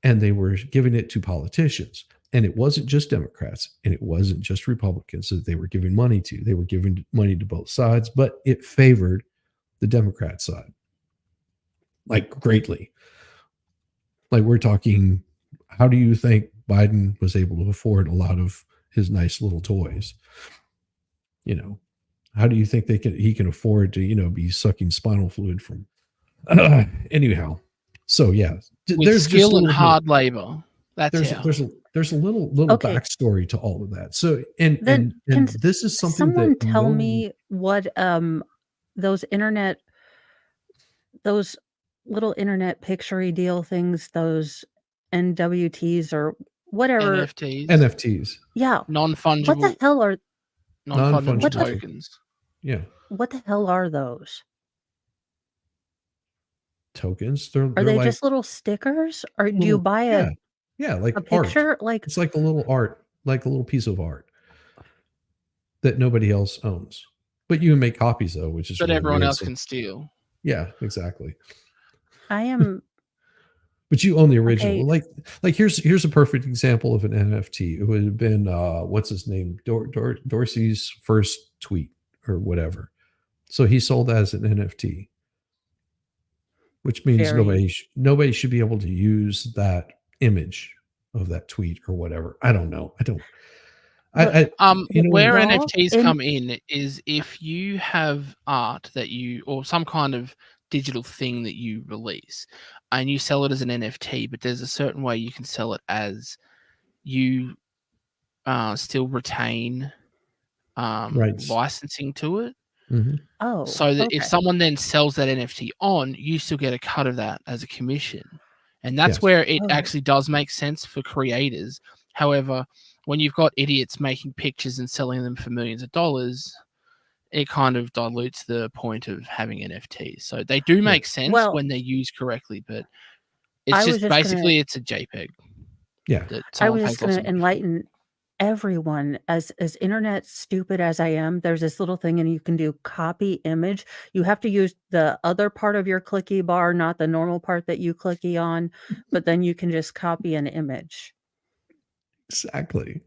S1: and they were giving it to politicians. And it wasn't just Democrats, and it wasn't just Republicans that they were giving money to. They were giving money to both sides, but it favored the Democrat side, like, greatly. Like, we're talking, how do you think Biden was able to afford a lot of his nice little toys? How do you think he can afford to, be sucking spinal fluid from anyhow? So yeah,
S6: With
S1: there's
S6: skill
S1: just
S6: and hard labor. That's
S1: there's a little
S4: Okay.
S1: backstory to all of that. So
S4: Then
S1: and
S4: can
S1: this is something
S4: someone
S1: that
S4: tell me what those little internet picture deal things, those NWTs or whatever.
S6: NFTs,
S1: NFTs,
S4: Yeah. What the
S6: non-fungible
S4: hell are
S1: non-fungible
S6: tokens.
S1: yeah,
S4: what the hell are those?
S1: tokens.
S4: Are
S1: They're
S4: they
S1: like
S4: just little stickers, or do you
S1: little,
S4: buy
S1: yeah, like
S4: a
S1: art.
S4: picture? Like,
S1: It's like a little art, like a little piece of art that nobody else owns. But you can make copies though, which is
S6: But
S1: really
S6: everyone
S1: weird.
S6: else
S1: So,
S6: can steal.
S1: yeah, exactly.
S4: I am
S1: But you own the original.
S4: okay.
S1: Like here's a perfect example of an NFT. It would have been what's his name? Dorsey's first tweet or whatever. So he sold that as an NFT, which means
S4: Very.
S1: nobody should be able to use that image of that tweet or whatever. I don't know.
S4: But
S1: You know
S6: Where
S1: what?
S4: y'all
S6: NFTs
S4: in
S6: come in is if you have art that you or some kind of digital thing that you release and you sell it as an NFT, but there's a certain way you can sell it as you still retain
S1: Rights.
S6: licensing to it.
S1: Mhm.
S4: Oh,
S6: So that if
S4: okay.
S6: someone then sells that NFT on, you still get a cut of that as a commission. And that's
S1: Yes.
S6: where it
S4: Oh.
S6: actually does make sense for creators. However, when you've got idiots making pictures and selling them for millions of dollars, it kind of dilutes the point of having NFTs. So they do make sense
S4: Well,
S6: when they're used correctly, but
S4: I
S6: it's
S4: was
S6: just
S4: just gonna
S6: basically it's a JPEG
S1: Yeah.
S6: that
S4: I
S6: someone
S4: was
S6: pays
S4: just
S6: lots
S4: gonna
S6: of money for.
S4: enlighten everyone. As internet stupid as I am, there's this little thing and you can do copy image. You have to use the other part of your clicky bar, not the normal part that you clicky on, but then you can just copy an image.
S1: Exactly.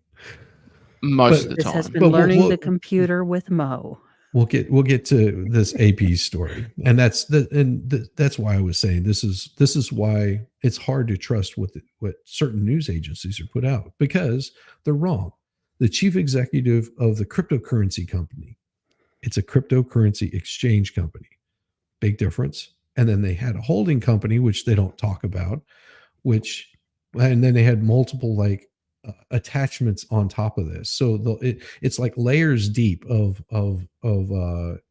S6: Most of the
S4: This has
S6: time.
S4: been
S1: But
S4: learning the computer with Mo.
S1: we'll get to this AP story, and that's why I was saying this is why it's hard to trust what certain news agencies are put out, because they're wrong. The chief executive of the cryptocurrency company, it's a cryptocurrency exchange company, big difference. And then they had a holding company, which they don't talk about, and then they had multiple like attachments on top of this. So it's like layers deep of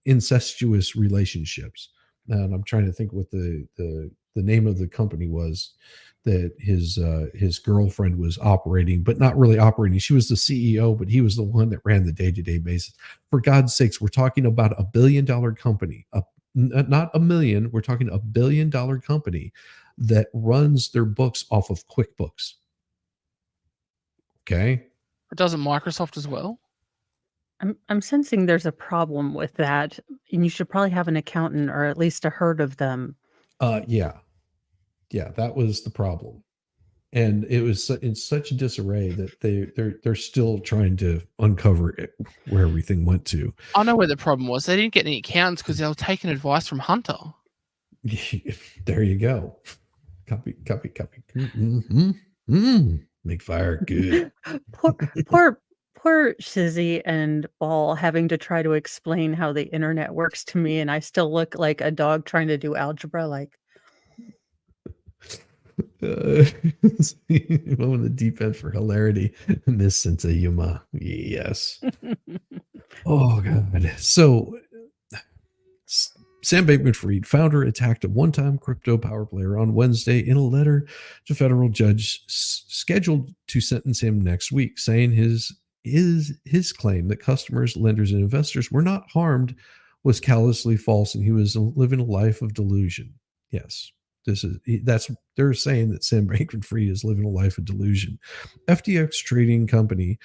S1: incestuous relationships. And I'm trying to think what the name of the company was that his girlfriend was operating, but not really operating. She was the CEO, but he was the one that ran the day-to-day basis. For God's sakes, we're talking about $1 billion company, not a million. We're talking $1 billion company that runs their books off of QuickBooks. Okay.
S6: But doesn't Microsoft as well?
S4: I'm sensing there's a problem with that, and you should probably have an accountant or at least a herd of them.
S1: Yeah, that was the problem, and it was in such disarray that they're still trying to uncover it, where everything went to.
S6: I know where the problem was. They didn't get any accountants because they were taking advice from Hunter.
S1: There you go. Copy. Make fire good.
S4: Poor Shizzy and Ball having to try to explain how the internet works to me, and I still look like a dog trying to do algebra. Like,
S1: on the deep end for hilarity, Miss sense of humor. Yes. Oh God. So Sam Bankman-Fried, founder, attacked a one-time crypto power player on Wednesday in a letter to federal judge scheduled to sentence him next week, saying his claim that customers, lenders, and investors were not harmed was callously false, and he was living a life of delusion. Yes, they're saying that Sam Bankman-Fried is living a life of delusion. FTX Trading Company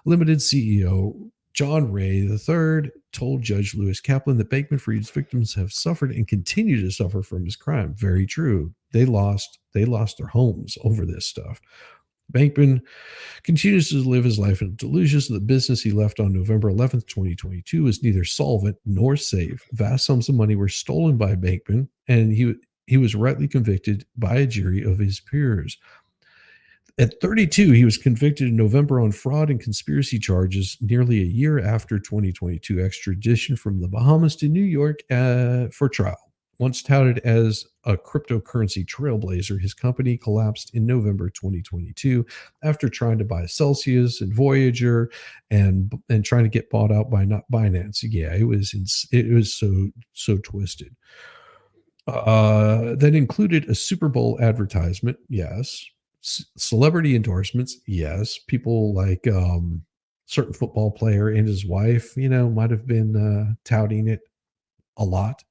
S1: Limited CEO John Ray III told Judge Lewis Kaplan that Bankman-Fried's victims have suffered and continue to suffer from his crime. Very true. They lost their homes over this stuff. Bankman continues to live his life in delusions. The business he left on November 11th, 2022 is neither solvent nor safe. Vast sums of money were stolen by Bankman, and he was rightly convicted by a jury of his peers. At 32, he was convicted in November on fraud and conspiracy charges, nearly a year after 2022 extradition from the Bahamas to New York for trial. Once touted as a cryptocurrency trailblazer, his company collapsed in November 2022 after trying to buy Celsius and Voyager and trying to get bought out by not Binance. Yeah, it was so twisted. That included a Super Bowl advertisement, yes. Celebrity endorsements, yes. People like certain football player and his wife, might have been touting it a lot.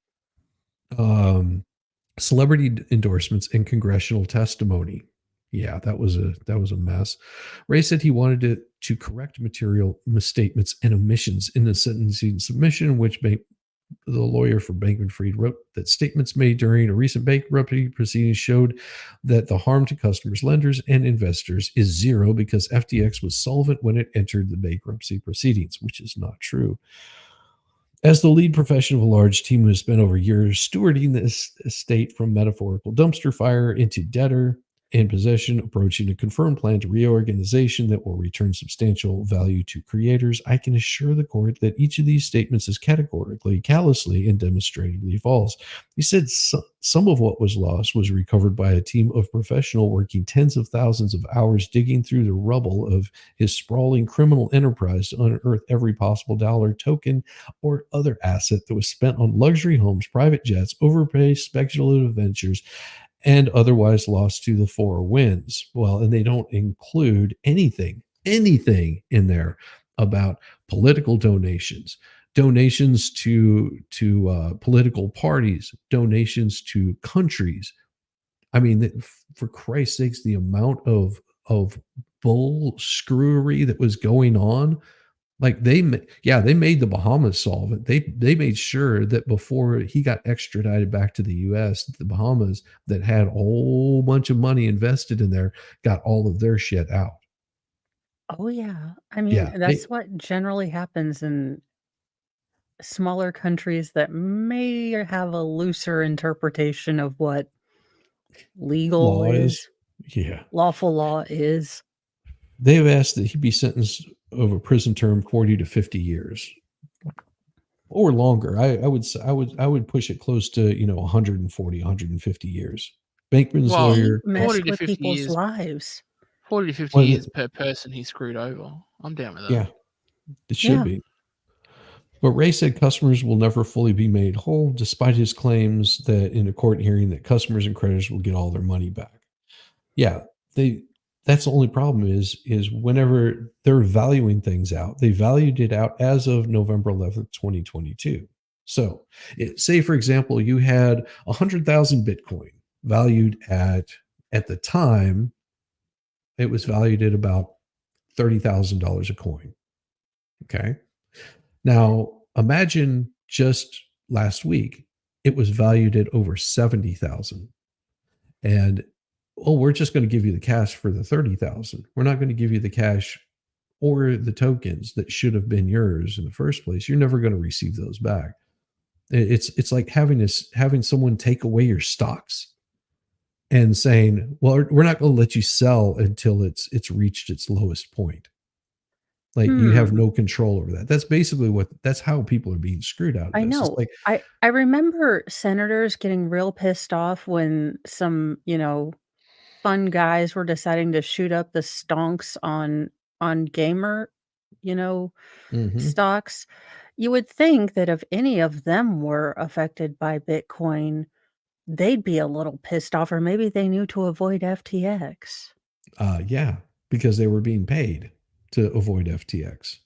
S1: Celebrity endorsements and congressional testimony. Yeah, that was a mess. Ray said he wanted to correct material misstatements and omissions in the sentencing submission, which the lawyer for Bankman-Fried wrote that statements made during a recent bankruptcy proceedings showed that the harm to customers, lenders, and investors is zero because FTX was solvent when it entered the bankruptcy proceedings, which is not true. As the lead professional of a large team who has spent over years stewarding this estate from metaphorical dumpster fire into debtor in possession, approaching a confirmed plan to reorganization that will return substantial value to creators, I can assure the court that each of these statements is categorically, callously, and demonstrably false. He said some of what was lost was recovered by a team of professionals working tens of thousands of hours digging through the rubble of his sprawling criminal enterprise to unearth every possible dollar, token, or other asset that was spent on luxury homes, private jets, overpriced speculative ventures, and otherwise lost to the four winds. Well, and they don't include anything in there about political donations to political parties, donations to countries. I mean, for Christ's sakes, the amount of bull screwery that was going on. Like they made the Bahamas solvent. They made sure that before he got extradited back to the U.S., the Bahamas that had a whole bunch of money invested in there got all of their shit out.
S4: Oh, yeah. I mean,
S1: Yeah,
S4: that's what generally happens in smaller countries that may have a looser interpretation of what legal
S1: laws.
S4: is,
S1: Yeah,
S4: lawful law is.
S1: they've asked that he be sentenced over a prison term 40 to 50 years or longer. I would push it close to 140, 150 years. Bankman's
S6: Well,
S4: He
S1: lawyer.
S4: messed
S6: 40 to
S4: with
S6: 50
S4: people's
S6: years.
S4: lives.
S6: 40 to 50
S1: Well,
S6: years per person he screwed over. I'm down with that.
S1: Yeah, it should
S4: Yeah.
S1: be. But Ray said customers will never fully be made whole, despite his claims that in a court hearing that customers and creditors will get all their money back. Yeah, that's the only problem is whenever they're valuing things out, they valued it out as of November 11th, 2022. So say, for example, you had 100,000 Bitcoin valued at the time, it was valued at about $30,000 a coin. Okay. Now, imagine just last week, it was valued at over 70,000. And we're just going to give you the cash for the 30,000. We're not going to give you the cash or the tokens that should have been yours in the first place. You're never going to receive those back. It's like having someone take away your stocks and saying, "Well, we're not going to let you sell until it's reached its lowest point." Like you have no control over that. That's basically that's how people are being screwed out of
S4: I
S1: this. It's
S4: know.
S1: like,
S4: I remember senators getting real pissed off when some, fun guys were deciding to shoot up the stonks on gamer,
S1: mhm.
S4: stocks. You would think that if any of them were affected by Bitcoin, they'd be a little pissed off, or maybe they knew to avoid FTX.
S1: Yeah, because they were being paid to avoid FTX.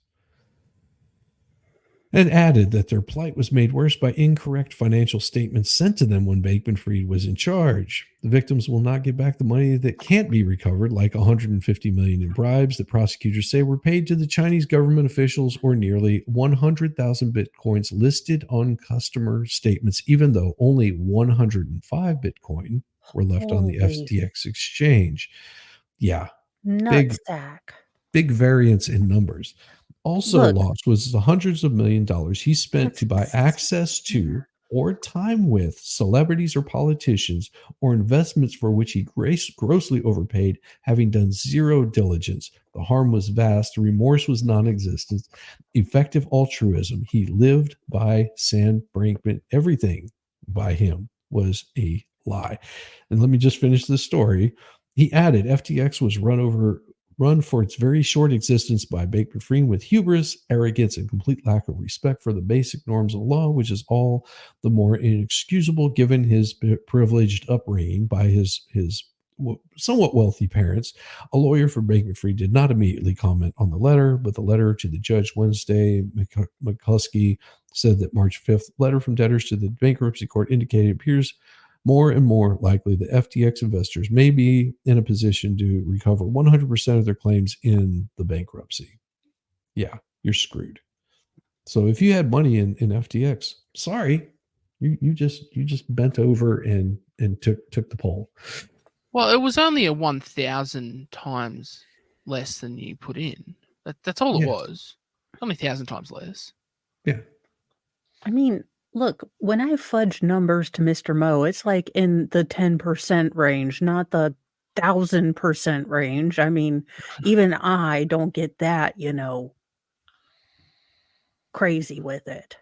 S1: And added that their plight was made worse by incorrect financial statements sent to them when Bankman-Fried was in charge. The victims will not get back the money that can't be recovered, like $150 million in bribes that prosecutors say were paid to the Chinese government officials, or nearly 100,000 Bitcoins listed on customer statements, even though only 105 Bitcoin were left on the
S4: Holy
S1: FTX exchange. Yeah, big
S4: nutsack.
S1: variance in numbers. Also
S4: Look,
S1: lost was the hundreds of $1 million he spent
S4: that's
S1: to buy access to or time with celebrities or politicians, or investments for which he grossly overpaid, having done zero diligence. The harm was vast. The remorse was non-existent. Effective altruism. He lived by Sam Brinkman, everything by him. was a lie. And let me just finish this story. He added, FTX was run for its very short existence by Bankman-Fried with hubris, arrogance, and complete lack of respect for the basic norms of law, which is all the more inexcusable given his privileged upbringing by his somewhat wealthy parents. A lawyer for Bankman-Fried did not immediately comment on the letter, but the letter to the judge Wednesday, McCluskey, said that March 5th letter from debtors to the bankruptcy court indicated it appears more and more likely that FTX investors may be in a position to recover 100% of their claims in the bankruptcy. Yeah, you're screwed. So if you had money in FTX, sorry, you just bent over and took the pole.
S6: Well, it was only a 1,000 times less than you put in. That's all it was. Only 1,000 times less.
S1: Yeah.
S4: I mean, look, when I fudge numbers to Mr. Mo, it's like in the 10% range, not the 1,000% range. I mean, even I don't get that, crazy with it.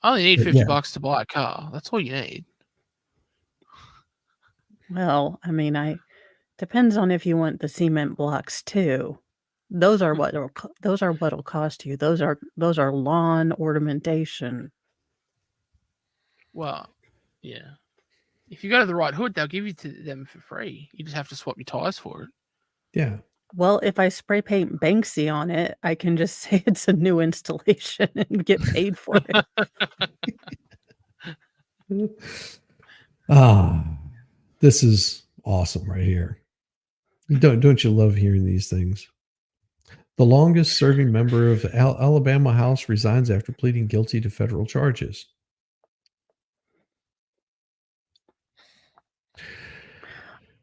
S6: I only need
S1: But
S6: 50
S1: yeah.
S6: bucks to buy a car. That's all you need.
S4: Well, I mean, depends on if you want the cement blocks too. Those are what'll cost you. Those are lawn ornamentation.
S6: Well, yeah. If you go to the right hood, they'll give you to them for free. You just have to swap your tires for it.
S1: Yeah.
S4: Well, if I spray paint Banksy on it, I can just say it's a new installation and get paid for it.
S1: This is awesome right here. Don't you love hearing these things? The longest serving member of the Alabama House resigns after pleading guilty to federal charges.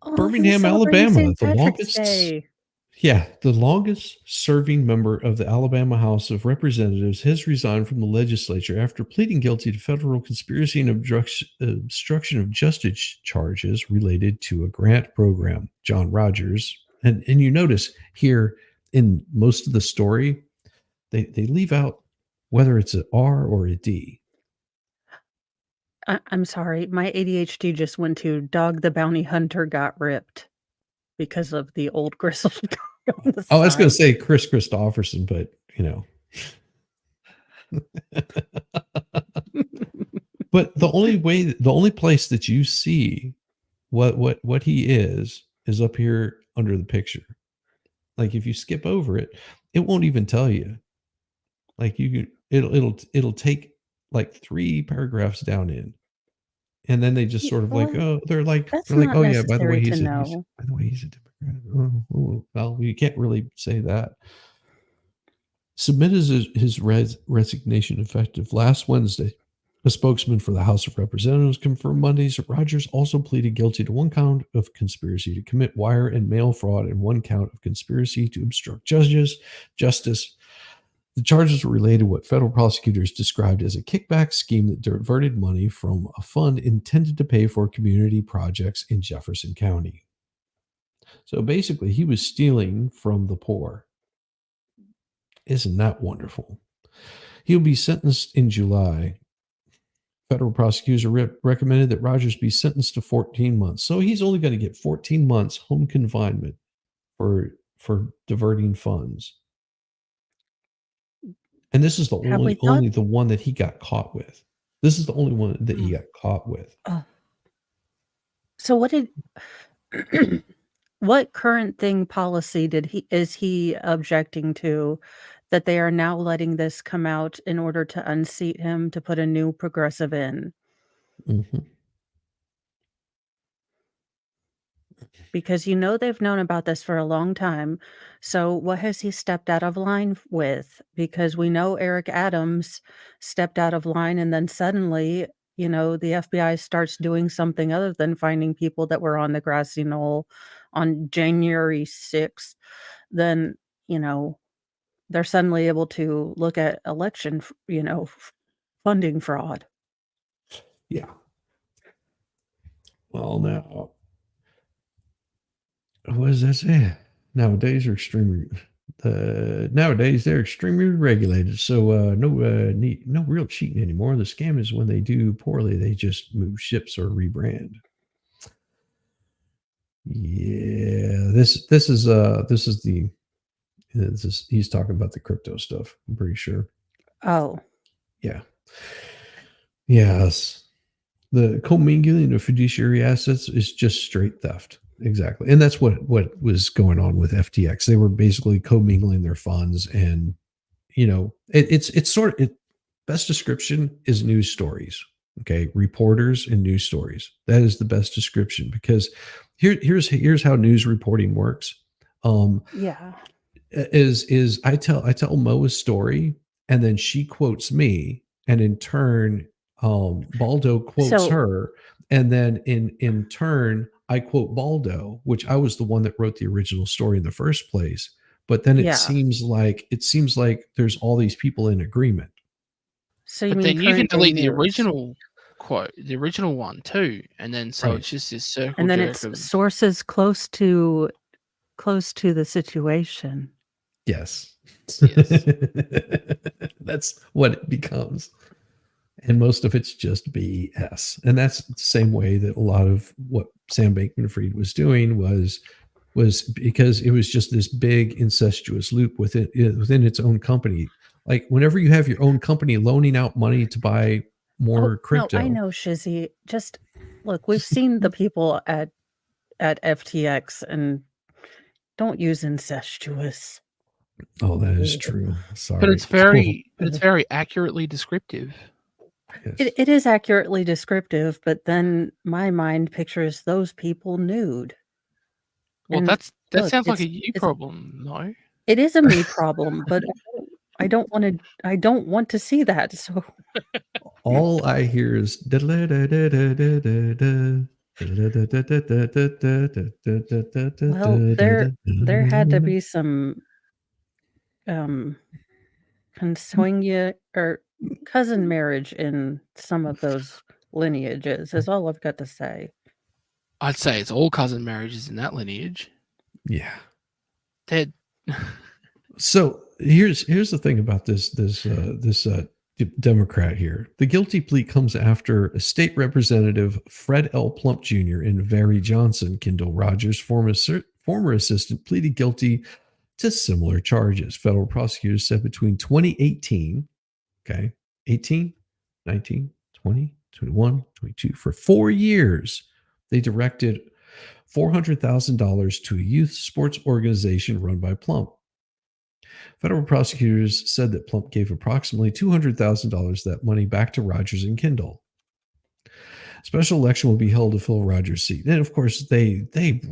S4: Oh,
S1: Birmingham,
S4: he's celebrating
S1: Alabama,
S4: St.
S1: the
S4: Patrick's
S1: longest
S4: Day.
S1: Yeah, the longest serving member of the Alabama House of Representatives has resigned from the legislature after pleading guilty to federal conspiracy and obstruction of justice charges related to a grant program. John Rogers, and you notice here in most of the story, they leave out whether it's an R or a D.
S4: I'm sorry, my ADHD just went to Dog the Bounty Hunter got ripped because of the old grizzled guy on the
S1: I was going to
S4: side.
S1: say Chris Christopherson, but But the only place that you see what he is up here under the picture. Like if you skip over it, it won't even tell you. Like it'll take like 3 paragraphs down in. And then they just sort of like,
S4: Well,
S1: they're like,
S4: that's
S1: oh
S4: not
S1: yeah, by the way,
S4: necessary to
S1: he's
S4: know.
S1: by the way, he's a Democrat. Oh, well, you can't really say that. Submitted his resignation effective last Wednesday. A spokesman for the House of Representatives confirmed Mondays that Rogers also pleaded guilty to 1 count of conspiracy to commit wire and mail fraud and 1 count of conspiracy to obstruct justice. The charges were related to what federal prosecutors described as a kickback scheme that diverted money from a fund intended to pay for community projects in Jefferson County. So basically, he was stealing from the poor. Isn't that wonderful? He'll be sentenced in July. Federal prosecutors recommended that Rogers be sentenced to 14 months. So he's only going to get 14 months home confinement for diverting funds. And this is the only the one that he got caught with. This is the only one that he got caught with.
S4: So what current thing policy is he objecting to that they are now letting this come out in order to unseat him to put a new progressive in?
S1: Mm-hmm.
S4: Because they've known about this for a long time. So what has he stepped out of line with? Because we know Eric Adams stepped out of line and then suddenly, the FBI starts doing something other than finding people that were on the grassy knoll on January 6th. Then, they're suddenly able to look at election, funding fraud.
S1: Yeah. Well, now, what does that say? Nowadays are extremely nowadays they're extremely regulated, so no real cheating anymore. The scam is when they do poorly, they just move ships or rebrand. Yeah, he's talking about the crypto stuff. I'm pretty sure.
S4: Oh,
S1: Yeah. Yes. The commingling of fiduciary assets is just straight theft. Exactly. And that's what was going on with FTX. They were basically commingling their funds, and it's sort of best description is news stories. Okay. Reporters and news stories. That is the best description, because here's how news reporting works.
S4: yeah.
S1: Is I tell Mo a story, and then she quotes me, and in turn Baldo quotes
S4: So,
S1: her, and then in turn I quote Baldo, which I was the one that wrote the original story in the first place. But then it
S4: yeah.
S1: seems like there's all these people in agreement.
S4: So you
S6: But
S4: mean
S6: then you can
S4: current day
S6: delete the
S4: news.
S6: original quote, the original one too, and then so
S1: Right.
S6: it's just this circle
S4: And then
S6: jerk
S4: it's
S6: of
S4: sources close to the situation.
S1: Yes.
S6: Yes.
S1: That's what it becomes. And most of it's just BS. And that's the same way that a lot of what Sam Bankman-Fried was doing was because it was just this big incestuous loop within its own company. Like whenever you have your own company loaning out money to buy more
S4: Oh, no, I
S1: crypto.
S4: know, Shizzy. Just look, we've seen the people at FTX, and don't use incestuous.
S1: Oh, that is true. Sorry.
S6: But it's very accurately descriptive.
S1: Yes.
S4: It is accurately descriptive, but then my mind pictures those people nude.
S6: Well,
S4: And
S6: that
S4: look,
S6: sounds like a you
S4: it's
S6: problem, no?
S4: it is a me problem, but I don't want to see that. So
S1: All I hear is
S4: well, there had to be some consanguine or cousin marriage in some of those lineages, is all I've got to say.
S6: I'd say it's all cousin marriages in that lineage.
S1: Yeah.
S6: They're
S1: So here's the thing about this Democrat here. The guilty plea comes after a state representative, Fred L. Plump Jr. and Very Johnson, Kendall Rogers' former assistant, pleaded guilty to similar charges. Federal prosecutors said between 2018, 18, 19, 20, 21, 22, for 4 years, they directed $400,000 to a youth sports organization run by Plump. Federal prosecutors said that Plump gave approximately $200,000 of that money back to Rogers and Kendall. Special election will be held to fill Rogers' seat. And of course, they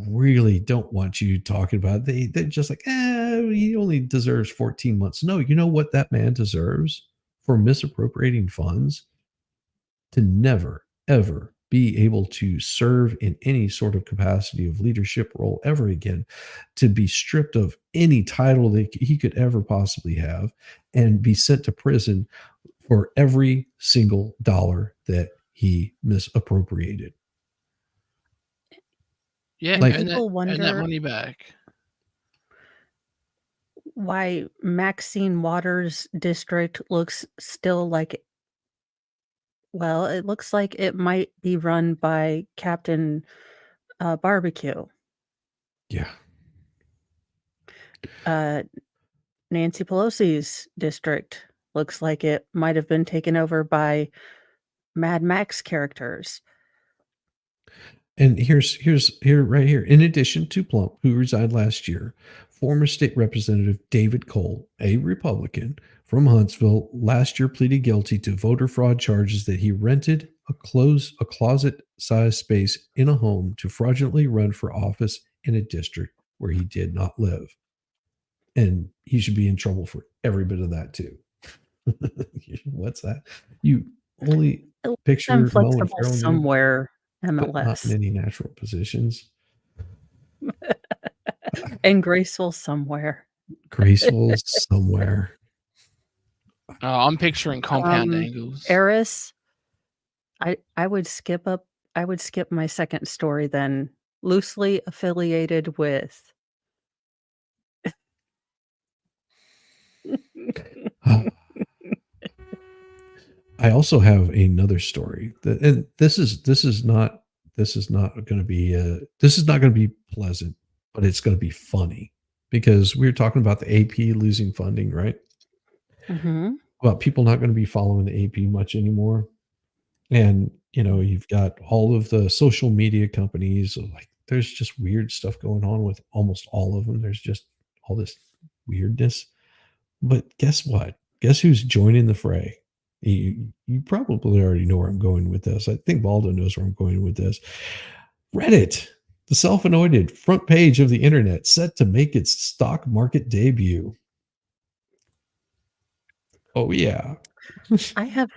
S1: really don't want you talking about it. They're just like, he only deserves 14 months. No, you know what that man deserves for misappropriating funds? To never, ever be able to serve in any sort of capacity of leadership role ever again, to be stripped of any title that he could ever possibly have, and be sent to prison for every single dollar that he misappropriated.
S6: yeah,
S4: And
S1: Like-
S6: and
S4: people
S6: that
S4: wonder
S6: money back.
S4: why Maxine Waters' district looks still like, well, it looks like it might be run by Captain Barbecue.
S1: Yeah.
S4: Nancy Pelosi's district looks like it might have been taken over by Mad Max characters.
S1: And here right here. In addition to Plump, who resigned last year, former state representative David Cole, a Republican from Huntsville, last year pleaded guilty to voter fraud charges that he rented a closet-sized space in a home to fraudulently run for office in a district where he did not live. And he should be in trouble for every bit of that too. What's that? You only picture
S4: I'm
S1: Mo and
S4: flexible
S1: Farrell nude,
S4: somewhere,
S1: but not in
S4: MLS,
S1: any natural positions.
S4: and graceful somewhere.
S1: Graceful somewhere.
S6: I'm picturing compound angles.
S4: Eris, I would skip my second story then. Loosely affiliated with
S1: I also have another story that, and this is not going to be pleasant, but it's going to be funny because we were talking about the AP losing funding, right?
S4: Mm-hmm.
S1: About people not going to be following the AP much anymore. And, you've got all of the social media companies, like there's just weird stuff going on with almost all of them. There's just all this weirdness. But guess what? Guess who's joining the fray? You probably already know where I'm going with this. I think Baldo knows where I'm going with this. Reddit, the self-anointed front page of the internet, set to make its stock market debut. Oh yeah.
S4: I have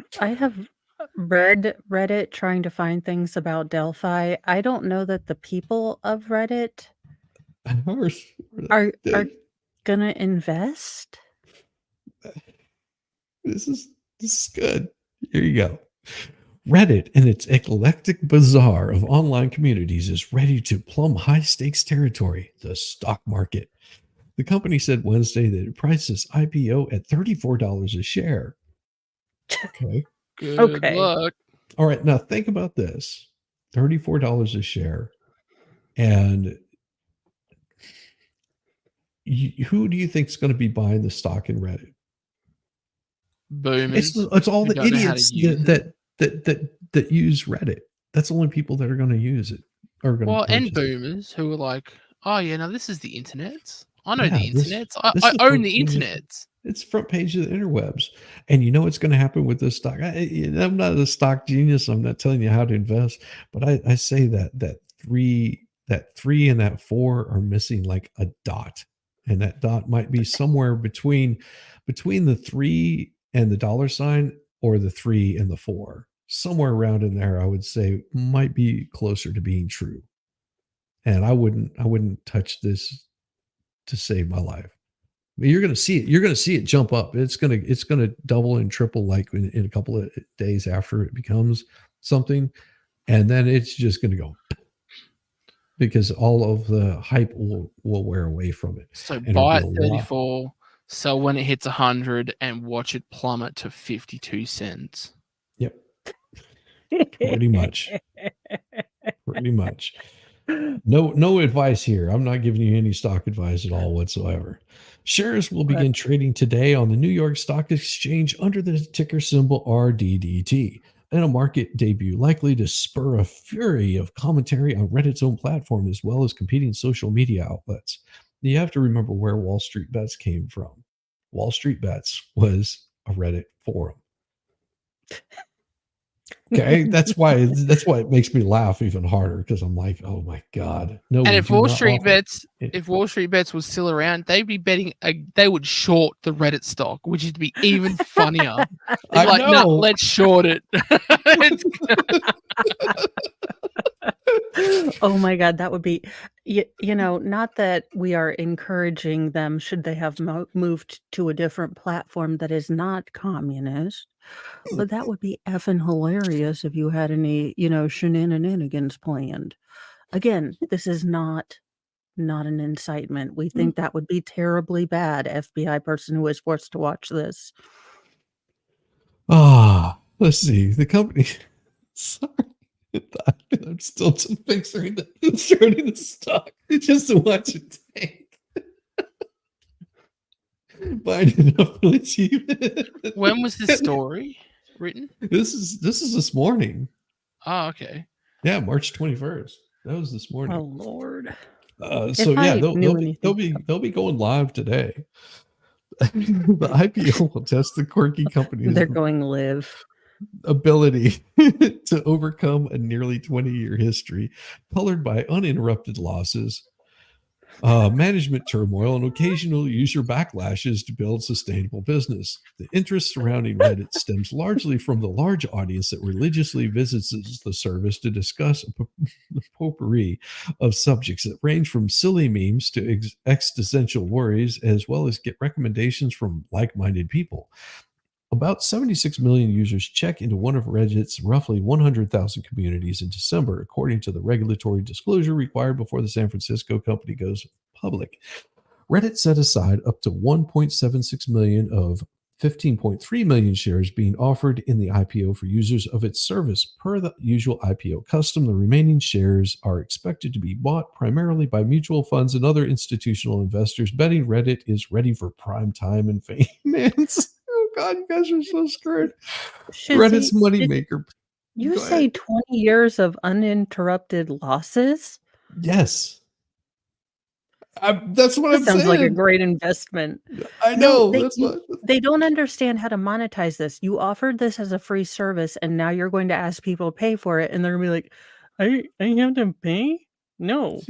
S4: read Reddit trying to find things about Delphi. I don't know that the people of Reddit are gonna invest.
S1: This is good. Here you go. Reddit and its eclectic bazaar of online communities is ready to plumb high-stakes territory, the stock market. The company said Wednesday that it priced its IPO at $34 a share. Okay.
S6: Good luck.
S1: All right. Now think about this. $34 a share. And who do you think is going to be buying the stock in Reddit?
S6: Boomers.
S1: It's all the idiots that use Reddit. That's the only people that are going to use it.
S6: And boomers who are like, oh yeah, no, this is the internet. I know
S1: Yeah,
S6: the
S1: this-
S6: internet.
S1: this
S6: I
S1: is
S6: own
S1: from-
S6: the internet.
S1: It's front page of the interwebs. And you know what's going to happen with this stock? I'm not a stock genius. I'm not telling you how to invest, but I say that three and that 4 are missing like a dot. And that dot might be somewhere between the 3 and the dollar sign, or the 3 and the 4. Somewhere around in there, I would say might be closer to being true. And I wouldn't touch this to save my life. You're going to see it. You're going to see it jump up. It's going to double and triple like in a couple of days after it becomes something. And then it's just going to go because all of the hype will wear away from it.
S6: So
S1: And
S6: buy
S1: it'll
S6: at
S1: be a lot.
S6: 34, sell when it hits 100, and watch it plummet to 52 cents.
S1: Yep. Pretty much. Pretty much. No advice here. I'm not giving you any stock advice at all whatsoever. Shares will begin trading today on the New York Stock Exchange under the ticker symbol RDDT, and a market debut likely to spur a fury of commentary on Reddit's own platform as well as competing social media outlets. You have to remember where Wall Street Bets came from. Wall Street Bets was a Reddit forum. Okay, that's why it makes me laugh even harder, because I'm like, oh my god, no.
S6: And if Wall Street Bets was still around, they'd be betting. They would short the Reddit stock, which would be even funnier.
S1: I
S6: like,
S1: know.
S6: no, let's short it.
S4: Oh my god, that would be not that we are encouraging them should they have moved to a different platform that is not communist, but that would be effing hilarious if you had any shenanigans planned. Again, this is not an incitement. We think that would be terribly bad. FBI person who is forced to watch this.
S1: Let's see the company. Sorry. I'm still fixing starting the stock just to watch it tank. Buying enough to achieve it.
S6: When was this story written?
S1: This is this morning.
S6: Oh, okay.
S1: Yeah, March 21st. That was this morning.
S4: Oh Lord.
S1: So yeah, they'll be going live today. The IPO will test the quirky company's
S4: They're going live.
S1: ability to overcome a nearly 20-year history colored by uninterrupted losses, management turmoil, and occasional user backlashes to build sustainable business. The interest surrounding Reddit stems largely from the large audience that religiously visits the service to discuss a potpourri of subjects that range from silly memes to existential worries, as well as get recommendations from like-minded people. About 76 million users check into one of Reddit's roughly 100,000 communities in December, according to the regulatory disclosure required before the San Francisco company goes public. Reddit set aside up to 1.76 million of 15.3 million shares being offered in the IPO for users of its service. Per the usual IPO custom, the remaining shares are expected to be bought primarily by mutual funds and other institutional investors, betting Reddit is ready for prime time and fame. Man, oh God, you guys are so screwed. Reddit's
S4: Shizzy, did
S1: moneymaker.
S4: you
S1: Go
S4: say
S1: ahead.
S4: 20 years of uninterrupted losses?
S1: Yes. That's what
S4: That
S1: I'm
S4: sounds like a
S1: saying.
S4: great investment.
S1: I
S4: No,
S1: know. That's what.
S4: they don't understand how to monetize this. You offered this as a free service, and now you're going to ask people to pay for it, and they're gonna be like, I have to pay? No,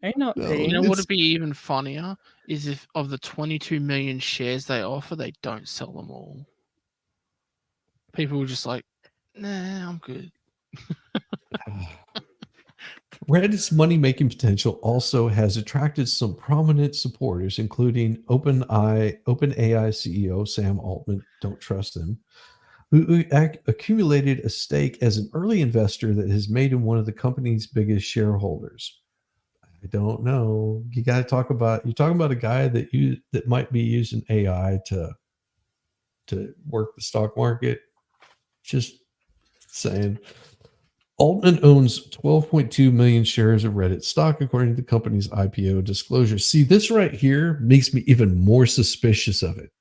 S4: I not
S1: No,
S6: You
S4: paying.
S6: know what
S1: it's
S6: would be even funnier is if of the 22 million shares they offer, they don't sell them all. People were just like, nah, I'm good.
S1: Reddit's money-making potential also has attracted some prominent supporters, including OpenAI CEO Sam Altman. Don't trust him. Who accumulated a stake as an early investor that has made him one of the company's biggest shareholders. I don't know. You're talking about a guy that might be using AI to work the stock market. Just saying. Altman owns 12.2 million shares of Reddit stock, according to the company's IPO disclosure. See, this right here makes me even more suspicious of it.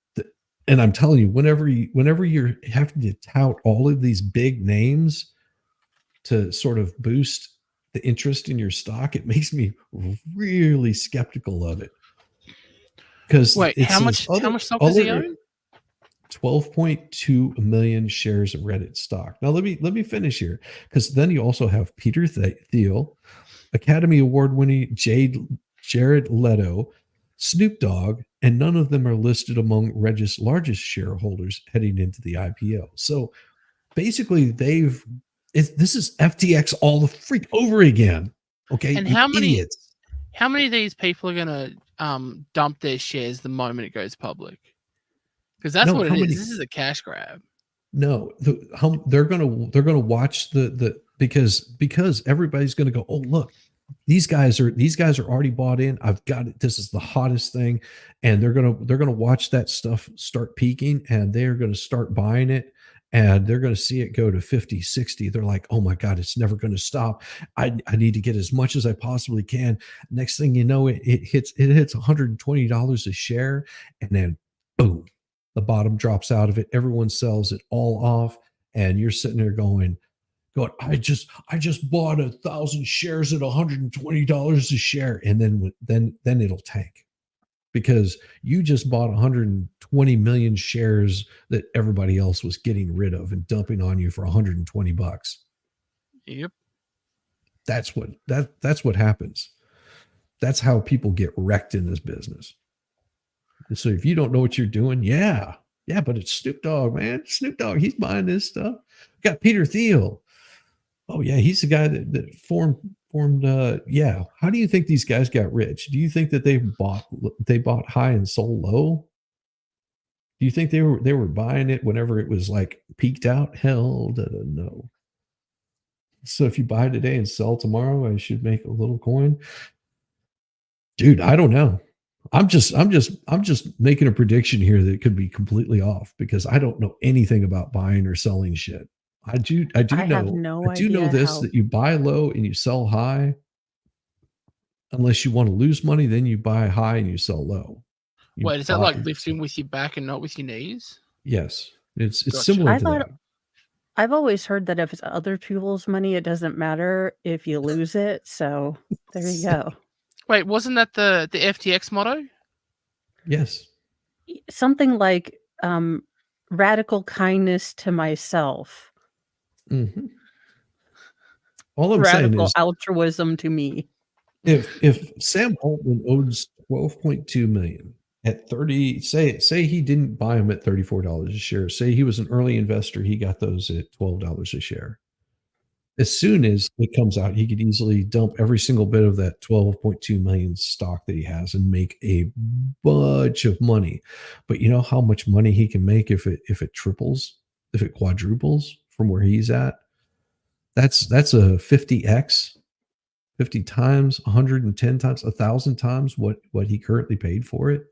S1: And I'm telling you, whenever you're having to tout all of these big names to sort of boost the interest in your stock, it makes me really skeptical of it. Because
S6: Wait,
S1: it
S6: how
S1: says
S6: much stock does he own?
S1: 12.2 million shares of Reddit stock. Now let me finish here, because then you also have Peter Thiel, Academy Award winning Jared Leto, Snoop Dogg, and none of them are listed among Reddit's largest shareholders heading into the IPO. So basically, this is FTX all the freak over again. Okay,
S6: And
S1: you idiots.
S6: how many of these people are gonna dump their shares the moment it goes public? Because that's
S1: No,
S6: what it
S1: how
S6: is.
S1: many?
S6: This is a cash grab.
S1: No, they're gonna watch the because everybody's gonna go, oh look, these guys are already bought in. I've got it. This is the hottest thing, and they're gonna watch that stuff start peaking, and they're gonna start buying it, and they're gonna see it go to 50, 60. They're like, oh my God, it's never gonna stop. I need to get as much as I possibly can. Next thing you know, it hits $120 a share, and then boom, the bottom drops out of it. Everyone sells it all off, and you're sitting there going, I just bought 1,000 shares at $120 a share, and then it'll tank because you just bought 120 million shares that everybody else was getting rid of and dumping on you for 120 bucks.
S6: Yep.
S1: That's what happens. That's how people get wrecked in this business. So if you don't know what you're doing, yeah, but it's Snoop Dogg, man. Snoop Dogg, he's buying this stuff. Got Peter Thiel. Oh yeah, he's the guy that formed. Yeah. How do you think these guys got rich? Do you think that they bought high and sold low? Do you think they were buying it whenever it was like peaked out? Hell, no. So if you buy today and sell tomorrow, I should make a little coin. Dude, I don't know. I'm just making a prediction here that it could be completely off because I don't know anything about buying or selling shit. I do
S4: I have
S1: know
S4: no
S1: I do know
S4: idea
S1: this
S4: how.
S1: that you buy low and you sell high. Unless you want to lose money, then you buy high and you sell low. You
S6: Wait, is that
S1: buy-
S6: like lifting with your back and not with your knees?
S1: Yes, it's
S6: Gotcha.
S1: similar
S4: I
S1: to
S4: thought
S1: that.
S4: I've always heard that if it's other people's money, it doesn't matter if you lose it. So there you go.
S6: Wait, wasn't that the FTX motto?
S1: Yes.
S4: Something like radical kindness to myself,
S1: Mhm. All I'm saying
S4: radical
S1: is
S4: altruism to me.
S1: if Sam Altman owns 12.2 million at 30, say he didn't buy them at $34 a share. Say he was an early investor, he got those at $12 a share. As soon as it comes out, he could easily dump every single bit of that 12.2 million stock that he has and make a bunch of money. But you know how much money he can make if it triples, if it quadruples from where he's at? That's a 50x 50 times, 110 times, 1,000 times what he currently paid for it,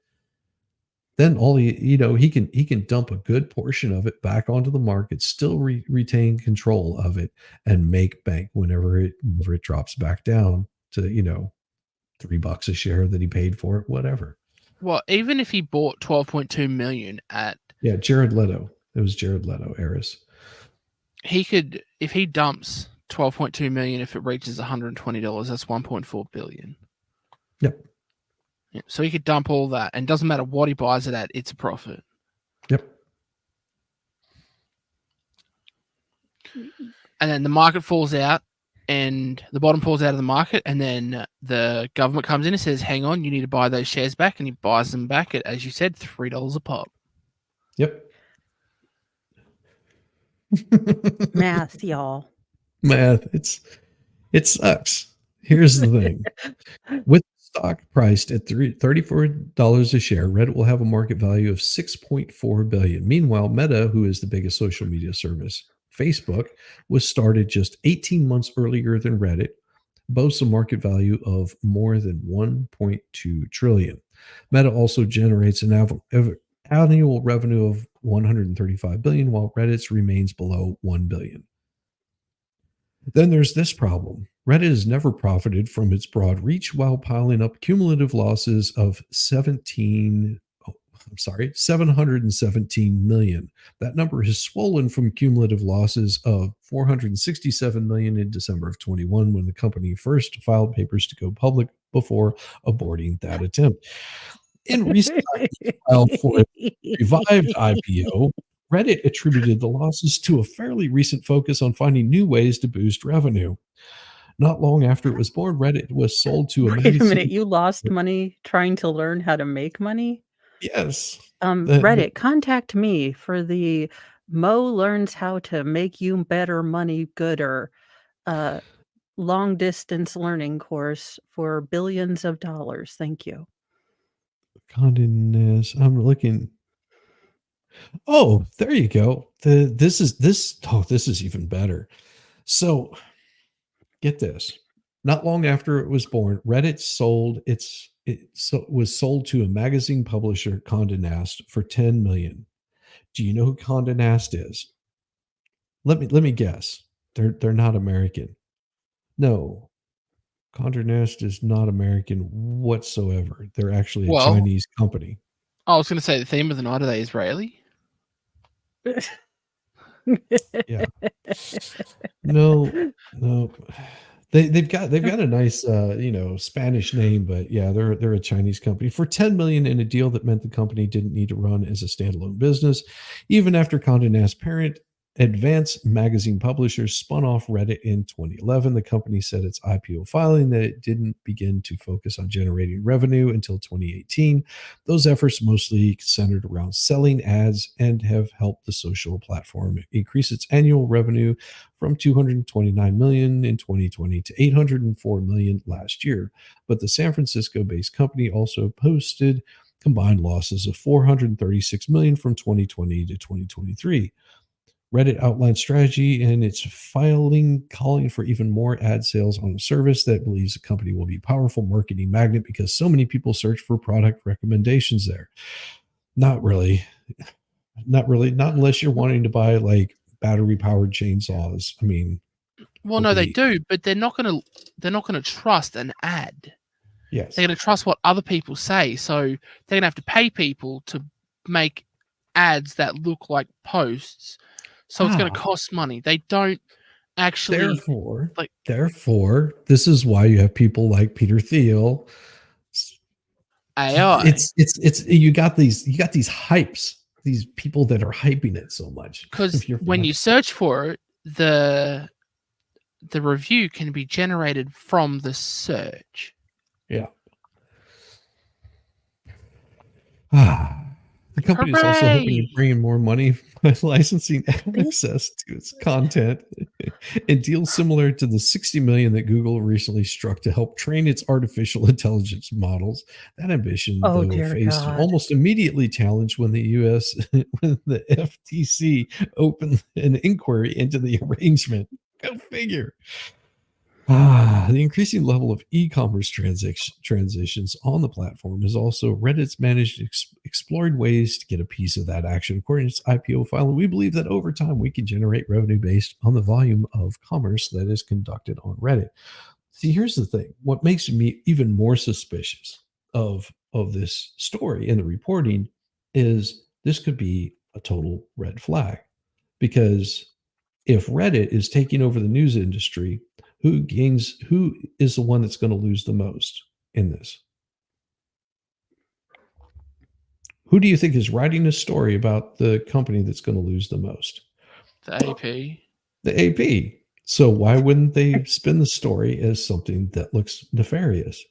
S1: then all he can dump a good portion of it back onto the market, still retain control of it, and make bank whenever it drops back down to $3 a share that he paid for it, whatever.
S6: Well, even if he bought 12.2 million at,
S1: Jared Leto. It was Jared Leto, Eris.
S6: he could, if he dumps 12.2 million, if it reaches $120, that's 1.4 billion.
S1: Yep.
S6: Yeah, so he could dump all that, and doesn't matter what he buys it at, it's a profit.
S1: Yep.
S6: And then the market falls out, and the bottom falls out of the market, and then the government comes in and says, hang on, you need to buy those shares back, and he buys them back at, as you said, $3 a pop.
S1: Yep.
S4: Math, y'all.
S1: Math. It sucks. Here's the thing. With stock priced at $34 a share, Reddit will have a market value of $6.4 billion. Meanwhile, Meta, who is the biggest social media service, Facebook, was started just 18 months earlier than Reddit, boasts a market value of more than $1.2 trillion. Meta also generates an annual revenue of $135 billion, while Reddit's remains below $1 billion. Then there's this problem. Reddit has never profited from its broad reach while piling up cumulative losses of 717 million. That number has swollen from cumulative losses of 467 million in December of 21 when the company first filed papers to go public before aborting that attempt. In recent times, filed for a revived IPO, Reddit attributed the losses to a fairly recent focus on finding new ways to boost revenue. Not long after it was born, Reddit was sold to a
S4: Wait a
S1: magazine.
S4: minute, you lost money trying to learn how to make money?
S1: Yes.
S4: Reddit, contact me for the Mo learns how to make you better money gooder long distance learning course for billions of dollars. Thank you.
S1: Condé Nast. I'm looking. Oh, there you go. This is even better. So get this. Not long after it was born, Reddit was sold to a magazine publisher, Condé Nast, for $10 million. Do you know who Condé Nast is? Let me guess. They're not American. No, Condé Nast is not American whatsoever. They're actually a Chinese company.
S6: I was going to say the theme of the night, are they Israeli?
S1: Yeah. No. They've got a nice Spanish name, but yeah, they're a Chinese company for $10 million in a deal that meant the company didn't need to run as a standalone business. Even after Condé Nast parent Advance Magazine Publishers spun off Reddit in 2011, the company said its IPO filing that it didn't begin to focus on generating revenue until 2018. Those efforts mostly centered around selling ads and have helped the social platform increase its annual revenue from 229 million in 2020 to 804 million last year. But the San Francisco-based company also posted combined losses of 436 million from 2020 to 2023. Reddit outlined strategy in its filing, calling for even more ad sales on the service that believes the company will be a powerful marketing magnet because so many people search for product recommendations there. Not really. Not unless you're wanting to buy like battery-powered chainsaws. I mean,
S6: well, no, they do, but they're not going to trust an ad.
S1: Yes,
S6: they're going to trust what other people say. So they're going to have to pay people to make ads that look like posts. So it's going to cost money. They don't actually.
S1: Therefore, this is why you have people like Peter Thiel.
S6: AI.
S1: It's you got these hypes, these people that are hyping it so much.
S6: Because when you search for it, the review can be generated from the search.
S1: Yeah. The company is also hoping to bring in more money by licensing access to its content and deals similar to the $60 million that Google recently struck to help train its artificial intelligence models. That ambition, though, faced almost immediately challenged when the FTC opened an inquiry into the arrangement. Go figure. The increasing level of e-commerce transitions on the platform is also Reddit's managed explored ways to get a piece of that action. According to its IPO filing, we believe that over time we can generate revenue based on the volume of commerce that is conducted on Reddit. See, here's the thing. What makes me even more suspicious of this story and the reporting is this could be a total red flag, because if Reddit is taking over the news industry, who is the one that's going to lose the most in this? Who do you think is writing a story about the company that's going to lose the most?
S6: The AP.
S1: The AP. So why wouldn't they spin the story as something that looks nefarious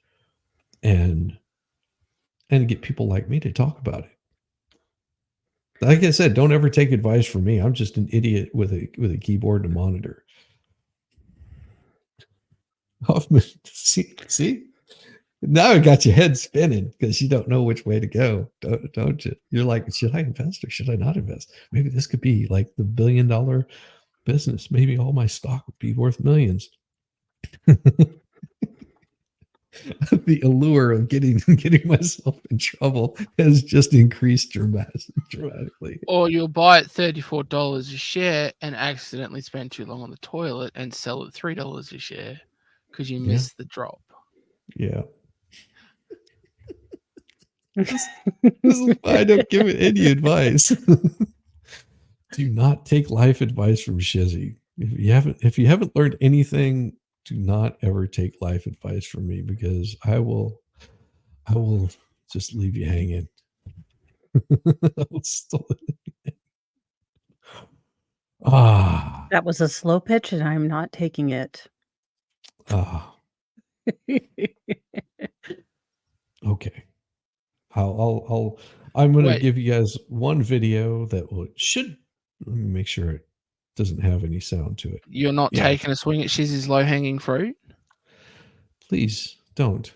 S1: and get people like me to talk about it? Like I said, don't ever take advice from me. I'm just an idiot with a keyboard and a monitor. Hoffman, see? Now it got your head spinning because you don't know which way to go, don't you? You're like, should I invest or should I not invest? Maybe this could be like the $1 billion business. Maybe all my stock would be worth millions. The allure of getting myself in trouble has just increased dramatically.
S6: Or you'll buy it $34 a share and accidentally spend too long on the toilet and sell it $3 a share because you missed the drop.
S1: Yeah. This is why I don't give it any advice. Do not take life advice from Shizzy. If you haven't learned anything, do not ever take life advice from me, because I will just leave you hanging.
S4: That was a slow pitch, and I'm not taking it.
S1: Okay. I'm going to give you guys one video that should, let me make sure it doesn't have any sound to it.
S6: You're not taking a swing at Shizzy's low-hanging fruit?
S1: Please don't.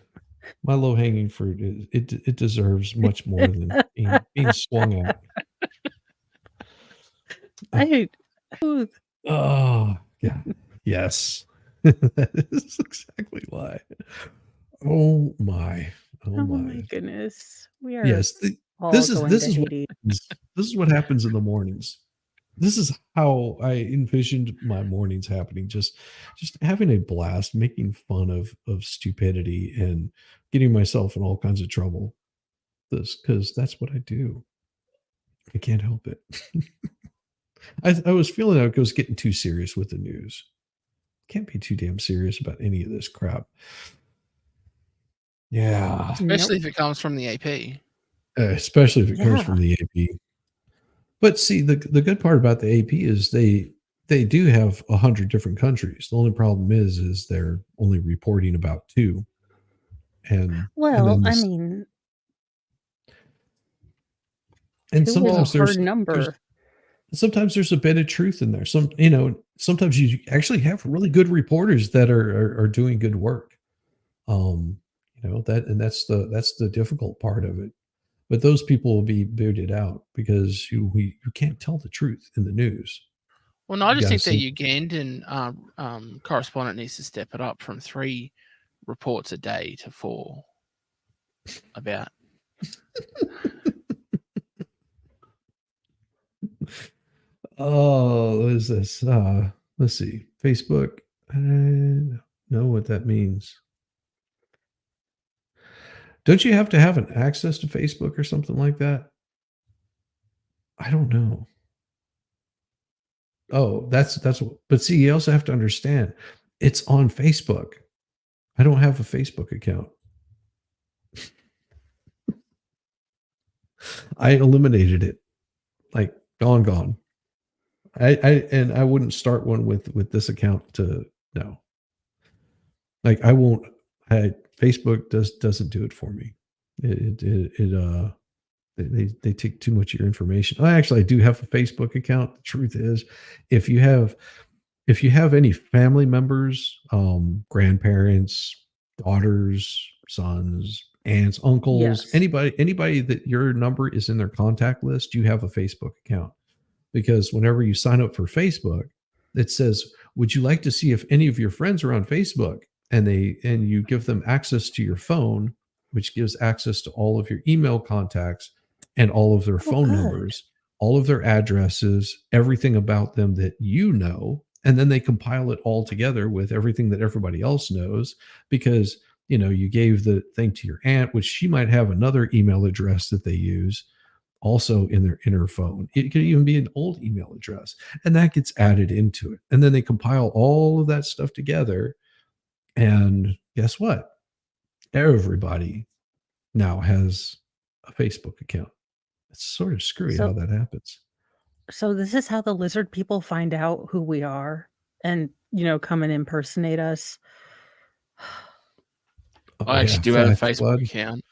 S1: My low-hanging fruit, it deserves much more than being swung at. Oh, yeah. Yes. That is exactly why. Oh my. Oh my
S4: goodness. We are
S1: this is what happens in the mornings. This is how I envisioned my mornings happening. Just having a blast, making fun of stupidity and getting myself in all kinds of trouble. Because that's what I do. I can't help it. I was feeling I was getting too serious with the news. Can't be too damn serious about any of this crap. Yeah.
S6: Especially if it comes from the AP.
S1: Especially if it comes from the AP. But see, the good part about the AP is they do have 100 different countries. The only problem is they're only reporting about 2. And sometimes there's number. Sometimes there's a bit of truth in there. Sometimes you actually have really good reporters that are doing good work. That's the difficult part of it. But those people will be booted out because you can't tell the truth in the news.
S6: Well, no, I just think the Ugandan correspondent needs to step it up from 3 reports a day to 4 about.
S1: Oh, what is this? Let's see. Facebook. I don't know what that means. Don't you have to have an access to Facebook or something like that? I don't know. Oh, that's what, but see, you also have to understand it's on Facebook. I don't have a Facebook account. I eliminated it. Like gone. I wouldn't start one with this account no. Like Facebook doesn't do it for me. They take too much of your information. I do have a Facebook account. The truth is, if you have any family members, grandparents, daughters, sons, aunts, uncles, anybody that your number is in their contact list, you have a Facebook account. Because whenever you sign up for Facebook, It says, would you like to see if any of your friends are on Facebook? And you give them access to your phone, which gives access to all of your email contacts and all of their phone
S4: good.
S1: numbers, all of their addresses, everything about them that you know. And then they compile it all together with everything that everybody else knows, because you gave the thing to your aunt, which she might have another email address that they use also in her phone. It could even be an old email address, and that gets added into it. And then they compile all of that stuff together. And guess what? Everybody now has a Facebook account. It's sort of screwy how
S4: So
S1: that happens.
S4: so this is how the lizard people find out who we are and, come and impersonate us.
S1: Oh,
S6: I actually
S1: yeah,
S6: do have a
S1: Flash
S6: Facebook
S1: flood.
S6: account.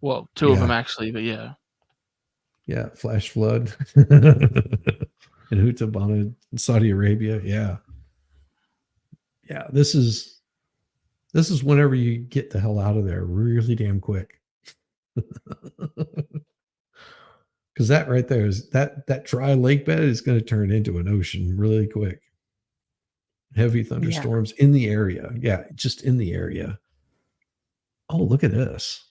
S6: Well, two of them
S1: Yeah,
S6: actually, but yeah.
S1: yeah, flash flood. And Hutabana in Saudi Arabia. Yeah, yeah. This is whenever you get the hell out of there really damn quick. Because that right there is that dry lake bed is going to turn into an ocean really quick. Heavy
S4: Yeah.
S1: thunderstorms in the area. Yeah, just in the area. Oh, look at this.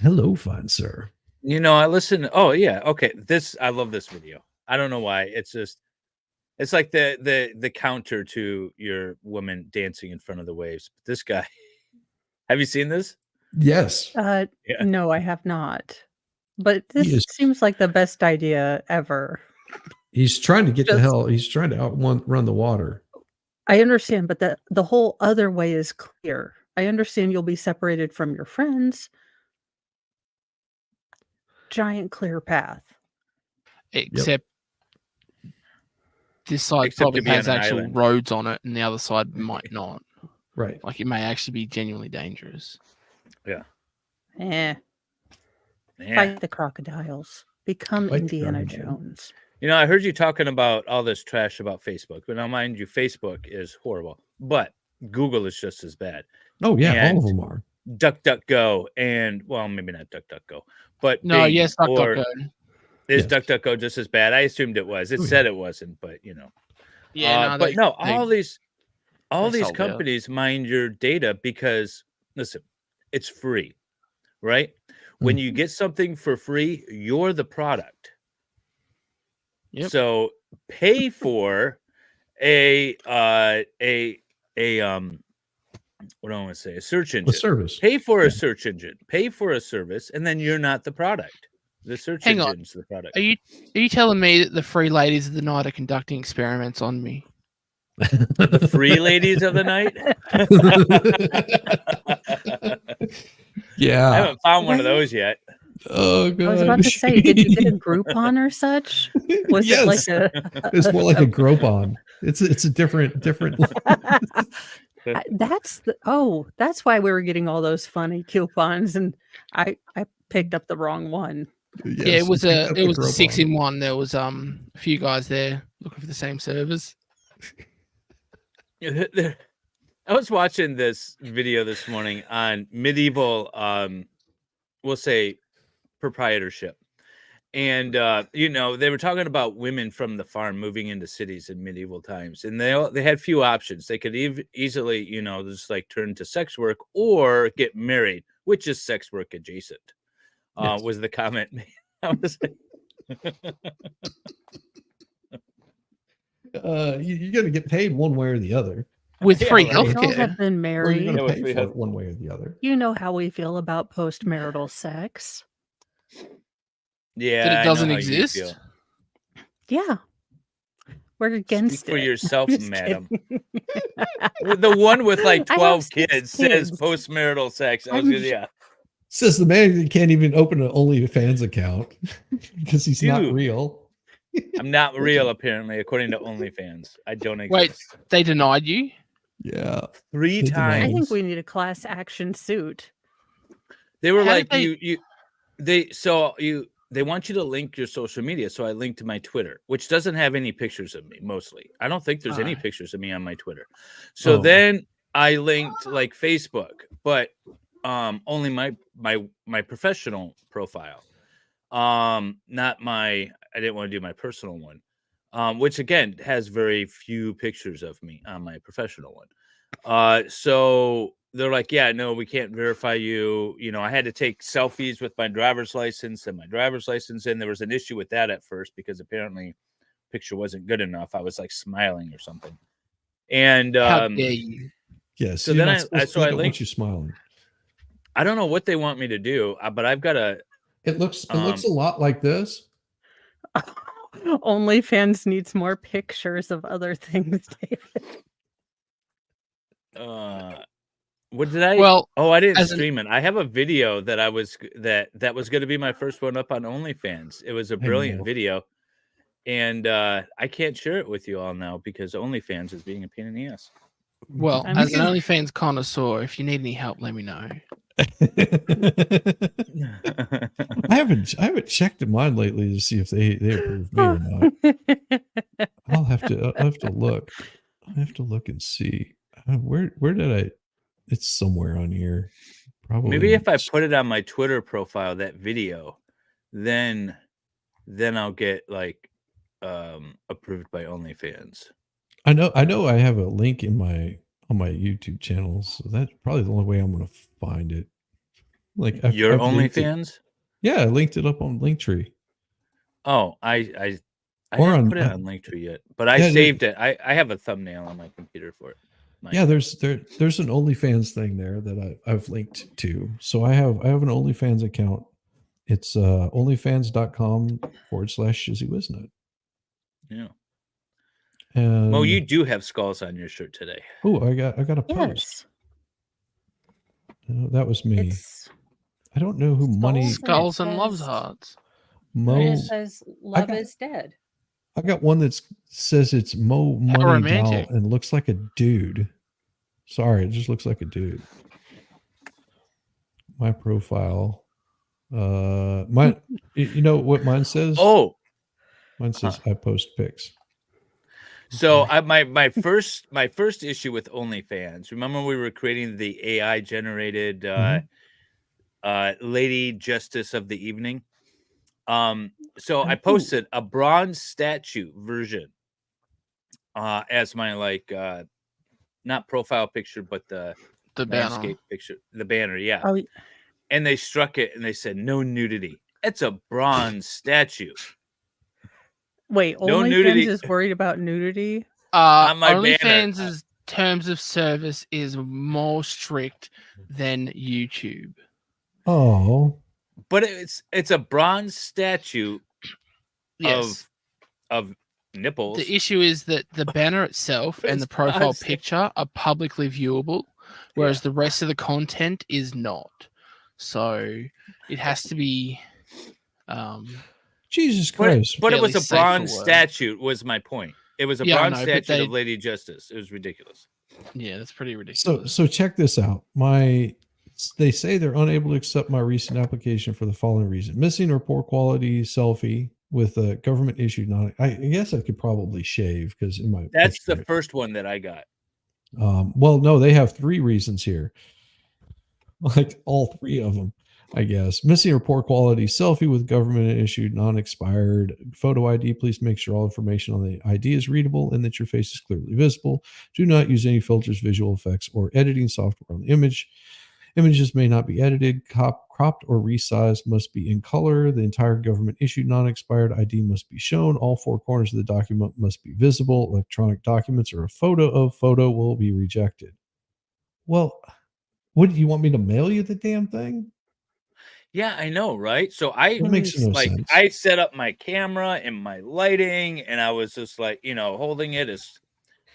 S1: Hello, fine sir.
S8: I listen. Oh yeah, okay. I love this video. I don't know why. It's like the counter to your woman dancing in front of the waves. This guy, have you seen this?
S1: Yes,
S8: Yeah.
S4: No, I have not. But
S1: he
S4: this
S1: is.
S4: seems like the best idea ever.
S1: He's trying to get the
S4: Just
S1: hell. He's trying to run the water.
S4: I understand, but the whole other way is clear. I understand you'll be separated from your friends. Giant clear path.
S6: Except this side
S8: Except to
S6: probably
S8: be on
S6: has
S8: an
S6: actual
S8: island.
S6: roads on it, and the other side might not.
S1: Right.
S6: Like it may actually be genuinely dangerous.
S8: Yeah.
S4: Eh.
S8: Yeah.
S4: Fight the crocodiles. Become
S1: Fight the
S4: Indiana
S1: crocodile.
S4: Jones.
S8: I heard you talking about all this trash about Facebook, but now mind you, Facebook is horrible, but Google is just as bad.
S1: Oh yeah, all
S8: And
S1: of them are.
S8: DuckDuckGo and maybe not DuckDuckGo, but
S6: No,
S8: Bing
S6: yes,
S8: or
S6: DuckDuckGo.
S8: is
S1: Yes.
S8: DuckDuckGo just as bad? I assumed it was. It
S1: Oh,
S8: said it wasn't, but
S6: Yeah, no,
S8: but
S6: they,
S8: no,
S6: they,
S8: all these
S6: they sold out.
S8: companies mine your data because listen, it's free, right? When you get something for free, you're the product.
S6: Yep.
S8: So pay for a what do I want to say? A search engine.
S1: A service.
S8: Pay for a search engine. Pay for a service, and then you're not the product. The search
S6: Hang on.
S8: engine's the product.
S6: Are you telling me that the free ladies of the night are conducting experiments on me?
S8: The free ladies of the night?
S1: Yeah.
S8: I haven't found one of those yet.
S1: Oh god.
S4: I was about to say, did you get a Groupon or such? Was it like
S1: Yes.
S4: a?
S1: It's more like a Groupon. It's a different.
S4: That's why we were getting all those funny coupons, and I picked up the wrong one.
S1: Yes,
S6: Yeah, it was
S1: you picked up
S6: a
S1: the
S6: a 6
S1: Groupon.
S6: in 1. There was a few guys there looking for the same servers.
S8: I was watching this video this morning on medieval, we'll say, proprietorship. And, they were talking about women from the farm moving into cities in medieval times. And they had few options. They could easily, just like turn to sex work or get married, which is sex work adjacent,
S1: Yes.
S8: was the comment. I was like,
S1: You're going to get paid one way or the other.
S6: With
S8: Yeah,
S6: free
S8: right.
S4: We all
S6: healthcare.
S4: have been
S1: Or you're
S4: married.
S1: going
S8: Yeah,
S1: to
S8: with
S1: pay
S8: free
S1: for
S8: health-
S1: it one way or the other.
S4: You know how we feel about postmarital sex.
S8: yeah,
S6: That
S8: I
S6: it
S8: know
S6: doesn't
S8: how you
S6: exist.
S8: feel.
S4: Yeah, we're against
S8: Speak for
S4: it.
S8: yourself,
S4: I'm just
S8: madam.
S4: kidding.
S8: The one with like
S4: I have
S8: 12
S4: 6
S8: kids says
S4: kids.
S8: postmarital sex. I was
S4: I'm
S8: gonna,
S4: j-
S8: yeah.
S1: Says the man that can't even open an OnlyFans account because he's not
S8: Dude.
S1: real.
S8: I'm not real, apparently, according to OnlyFans. I don't
S6: Wait,
S8: exist.
S6: they denied you?
S1: Yeah.
S8: 3
S1: they
S4: I
S8: times.
S4: think we need a class action suit.
S8: They were
S6: How
S8: like,
S6: did
S8: they want you to link your social media. So I linked to my Twitter, which doesn't have any pictures of me mostly. I don't think there's any
S6: Ah.
S8: pictures of me on my Twitter. So
S1: Oh.
S8: then I linked like Facebook, but only my professional profile. Not my, I didn't want to do my personal one. which again has very few pictures of me on my professional one. So they're like, yeah, no, we can't verify you. You know, I had to take selfies with my driver's license and my driver's license, and there was an issue with that at first because apparently picture wasn't good enough. I was like smiling or something. And
S6: How dare you?
S1: Yes.
S8: so
S1: you're
S8: then
S1: not supposed to-
S8: so
S1: they
S8: I
S1: don't want
S8: linked.
S1: you smiling.
S8: I don't know what they want me to do, but I've got a.
S1: It looks a lot like this.
S4: OnlyFans needs more pictures of other things, David.
S8: What did I?
S6: Well,
S8: oh, I didn't
S6: as an-
S8: stream it. I have a video that I was that was going to be my first one up on OnlyFans. It was a
S1: Hey,
S8: brilliant
S1: Mo.
S8: video, and I can't share it with you all now because OnlyFans is being a pain in the ass.
S6: Well,
S4: I'm
S6: as an
S4: gonna-
S6: OnlyFans connoisseur, if you need any help, let me know.
S1: I haven't checked mine lately to see if they approve me or not. I'll have to look. I have to look and see. Where did I? It's somewhere on here. Probably.
S8: Maybe if I put it on my Twitter profile, that video, then I'll get like approved by OnlyFans.
S1: I know I have a link on my YouTube channel, so that's probably the only way I'm going to find it. Like
S8: Your
S1: I've linked it.
S8: OnlyFans?
S1: Yeah, I linked it up on Linktree.
S8: Oh, I
S1: Or
S8: didn't
S1: on-
S8: put it on Linktree yet, but I
S1: Yeah,
S8: saved it. I have a thumbnail on my computer for it.
S1: Yeah, there's an OnlyFans thing there that I've linked to. So I have an OnlyFans account. It's onlyfans.com/ShizzyWiznut.
S8: Yeah.
S1: And
S8: Well, you do have skulls on your shirt today.
S1: oh, I got a post.
S4: Yes.
S1: That was me.
S4: It's
S1: I don't know who money.
S6: Skulls and loves
S4: says-
S6: hearts.
S1: Mo.
S4: It says love
S1: got-
S4: is dead.
S1: I got one that says it's Mo Money Doll
S6: romantic.
S1: and looks like a dude. Sorry, it just looks like a dude. My profile. Mine. You know what mine says?
S8: Oh,
S1: Mine says I post pics.
S8: so my first issue with OnlyFans. Remember we were creating the AI generated Lady Justice of the Evening. So I posted a bronze statue version as my not profile picture, but the
S6: banner.
S8: landscape picture, the banner, yeah.
S4: Oh,
S8: And they struck it and they said no nudity. It's a bronze statue.
S4: wait,
S8: No
S4: OnlyFans
S8: nudity.
S4: is worried about nudity?
S8: On my banner.
S6: OnlyFans' terms of service is more strict than YouTube.
S1: Oh,
S8: But it's a bronze statue
S6: Yes.
S8: of nipples.
S6: The issue is that the banner itself and the
S8: It's
S6: profile
S8: awesome.
S6: picture are publicly viewable, whereas the rest of the content is not. So it has to be.
S1: Jesus Christ!
S8: But it was
S6: fairly
S8: a
S6: safe for
S8: bronze
S6: work.
S8: statue. Was my point. It was a
S6: Yeah, I
S8: bronze
S6: know, but
S8: statue
S6: they-
S8: of Lady Justice. It was ridiculous.
S6: Yeah, that's pretty ridiculous.
S1: So check this out. They say they're unable to accept my recent application for the following reason: missing or poor quality selfie with a government issued non. I guess I could probably shave because in my
S8: That's the
S1: picture-
S8: first one that I got.
S1: well, no, they have 3 reasons here. Like all 3 of them, I guess. Missing or poor quality selfie with government issued non-expired photo ID. Please make sure all information on the ID is readable and that your face is clearly visible. Do not use any filters, visual effects, or editing software on the image. Images may not be edited, cropped, or resized. Must be in color. The entire government issued non-expired ID must be shown. All 4 corners of the document must be visible. Electronic documents or a photo will be rejected. Well, what do you want me to mail you the damn thing?
S8: Yeah, I know, right? So I
S1: That makes no
S8: like
S1: sense.
S8: I set up my camera and my lighting, and I was just like, holding it as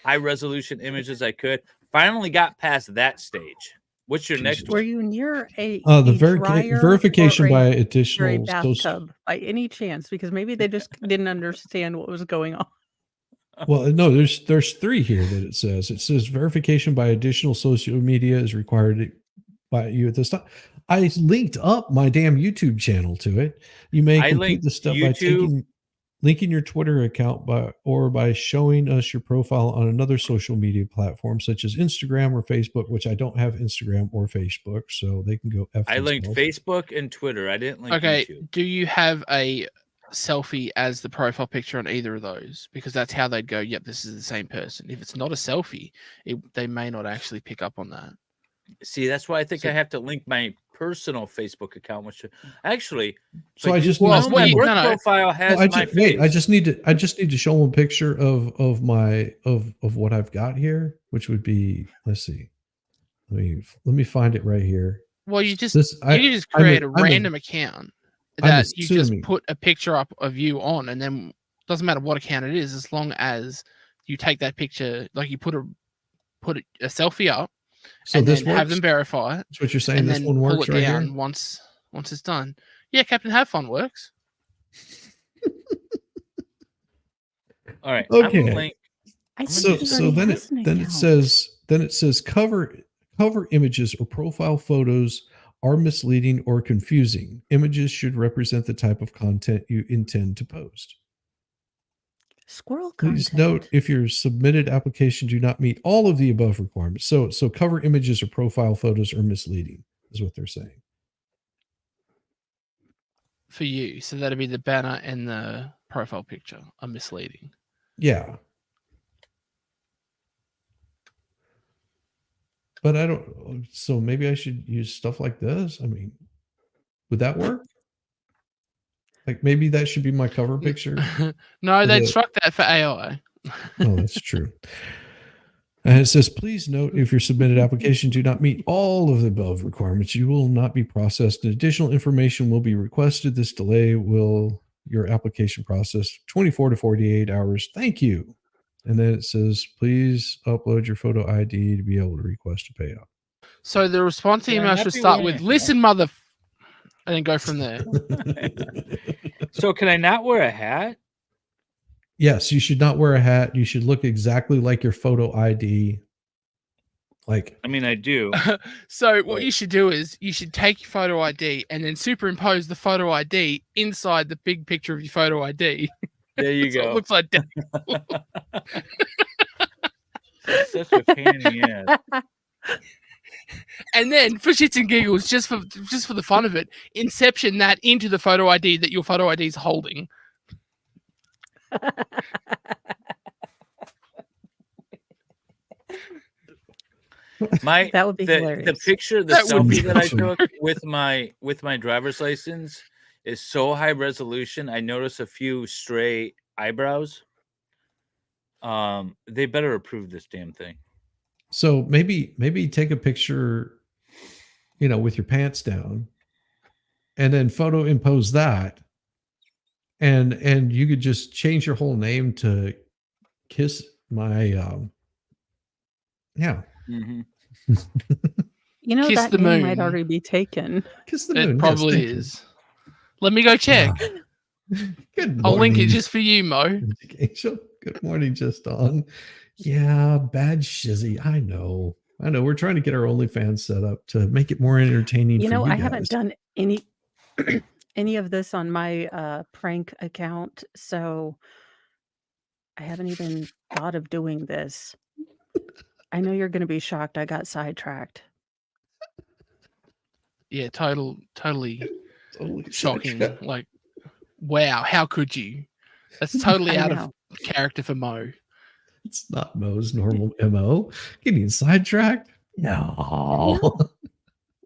S8: high resolution image as I could. Finally got past that stage. What's your next
S1: Jesus.
S4: Were
S8: one?
S4: you near a
S1: The
S4: dryer
S1: verification
S4: or
S1: by
S4: a
S1: additional
S4: bathtub by any chance? Because maybe they just didn't understand what was going on.
S1: Well, no, there's 3 here that it says. It says verification by additional social media is required by you at this time. I linked up my damn YouTube channel to it. You may
S8: I
S1: complete
S8: linked
S1: the step
S8: YouTube-
S1: by linking your Twitter account by showing us your profile on another social media platform such as Instagram or Facebook, which I don't have Instagram or Facebook, so they can go F
S8: I linked
S1: themselves.
S8: Facebook and Twitter. I didn't link
S6: Okay,
S8: YouTube.
S6: do you have a selfie as the profile picture on either of those, because that's how they'd go, yep, this is the same person. If it's not a selfie, they may not actually pick up on that.
S8: See, that's why I think
S6: So-
S8: I have to link my personal Facebook account, which actually,
S1: So
S8: but
S1: I
S8: you-
S1: just
S6: Well,
S1: need
S8: my
S6: you-
S8: work
S6: no, no.
S8: profile has
S1: Well,
S8: my face.
S1: wait. I just need to show them a picture of my of what I've got here, which would be, let's see, let me find it right here.
S6: Well, you just
S1: This
S6: you can just create a random account that you just
S1: assuming-
S6: put a picture up of you on, and then doesn't matter what account it is, as long as you take that picture, like you put a selfie up,
S1: So
S6: and
S1: this
S6: then have
S1: works?
S6: them verify it,
S1: That's what you're saying.
S6: and
S1: This
S6: then
S1: one
S6: pull
S1: works
S6: it
S1: right
S6: down
S1: here.
S6: once it's done. Yeah, Captain Have Fun works.
S8: All right. I'm
S1: Okay.
S8: gonna link.
S4: I
S1: So
S4: think he
S1: so
S4: already
S1: then
S4: has an account.
S1: it says cover images or profile photos are misleading or confusing. Images should represent the type of content you intend to post.
S4: Squirrel
S1: Please
S4: content.
S1: note if your submitted application do not meet all of the above requirements. So cover images or profile photos are misleading, is what they're saying.
S6: For you, so that'd be the banner and the profile picture are misleading.
S1: Yeah. But I don't, so maybe I should use stuff like this. I mean, would that work? Like maybe that should be my cover picture.
S6: No,
S1: For
S6: they'd
S1: the-
S6: struck that for AI.
S1: Oh, that's true. And it says, please note if your submitted application do not meet all of the above requirements, you will not be processed. Additional information will be requested. This delay will your application process 24 to 48 hours. Thank you. And then it says, please upload your photo ID to be able to request a payout.
S6: So the response
S8: Can I
S6: email
S8: not
S6: should
S8: be
S6: start
S8: wearing
S6: with
S8: a
S6: "Listen, mother," and then go from there.
S8: So can I not wear a hat?
S1: Yes, you should not wear a hat. You should look exactly like your photo ID. Like,
S8: I mean, I do.
S6: So what you should do is you should take your photo ID and then superimpose the photo ID inside the big picture of your photo ID.
S8: There you
S6: So it
S8: go.
S6: looks like
S8: Such a pain in the ass.
S6: and then for shits and giggles, just for the fun of it, inception that into the photo ID that your photo ID is holding.
S8: That
S4: would be
S8: the
S4: hilarious.
S8: picture, the
S6: That would be
S8: selfie that I
S1: awesome.
S8: took with my driver's license is so high resolution. I noticed a few stray eyebrows. They better approve this damn thing.
S1: so maybe take a picture, with your pants down, and then photo impose that, and you could just change your whole name to Kiss My yeah.
S8: Mm-hmm.
S4: You
S6: Kiss
S4: that
S6: the
S4: name might
S6: moon.
S4: already be taken.
S1: Kiss the moon.
S6: It
S1: Yes,
S6: probably
S1: thank you.
S6: is. Let me go check.
S1: Good morning.
S6: I'll link it just for you, Mo.
S1: Angel. Good morning, just on. Yeah, bad shizzy. I know. We're trying to get our OnlyFans set up to make it more entertaining. For you
S4: I
S1: guys.
S4: haven't done any any of this on my prank account, so I haven't even thought of doing this. I know you're going to be shocked. I got sidetracked.
S6: Yeah, totally
S1: Totally
S6: shocking.
S1: sidetracked.
S6: Like, wow, how could you? That's totally
S4: I
S6: out of
S4: know.
S6: character for Mo.
S1: It's not Mo's normal MO. Getting sidetracked? No. What's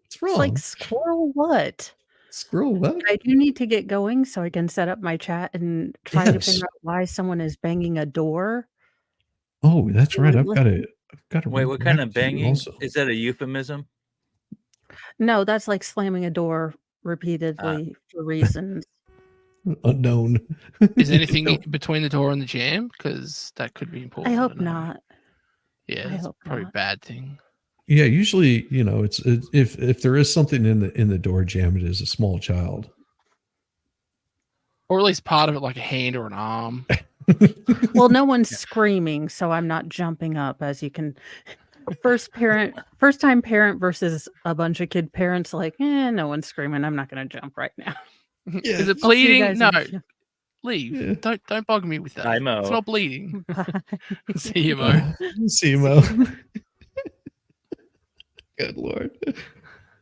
S4: It's
S1: wrong?
S4: like squirrel what?
S1: Scroll what?
S4: I do need to get going so I can set up my chat and try to
S1: Yes.
S4: figure out why someone is banging a door.
S1: Oh, that's right. I've got
S4: Listen.
S1: to
S8: Wait, what kind of
S1: redirect you
S8: banging?
S1: also.
S8: Is that a euphemism?
S4: No, that's like slamming a door repeatedly for reasons.
S1: Unknown.
S6: Is anything between the door and the jam? Because that could be important.
S4: I
S6: to
S4: hope
S6: know.
S4: not.
S6: Yeah,
S4: I
S6: that's
S4: hope
S6: probably a
S4: not.
S6: bad thing.
S1: Yeah, usually, it's if there is something in the door jam, it is a small child.
S6: Or at least part of it, like a hand or an arm.
S4: Well, no one's screaming, so I'm not jumping up. As you can, first time parent versus a bunch of kid parents. Like, no one's screaming. I'm not going to jump right now.
S1: Yeah.
S6: Is it
S4: I'll see you
S6: bleeding?
S4: guys
S6: No.
S4: in-
S6: Leave.
S1: Yeah.
S6: Don't bug me with that.
S8: Hi, Mo.
S6: It's not bleeding.
S4: Bye.
S6: See you, Mo.
S1: See you, Mo. Good Lord.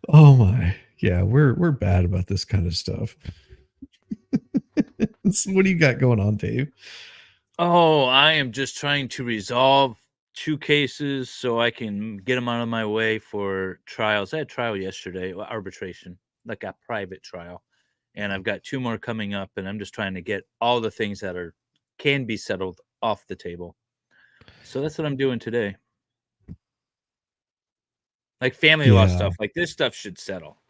S1: Oh my. Yeah, we're bad about this kind of stuff. So what do you got going on, Dave?
S8: Oh, I am just trying to resolve 2 cases so I can get them out of my way for trials. I had trial yesterday, arbitration, like a private trial, and I've got 2 more coming up, and I'm just trying to get all the things that can be settled off the table. So that's what I'm doing today. Like family law stuff, like this stuff should settle.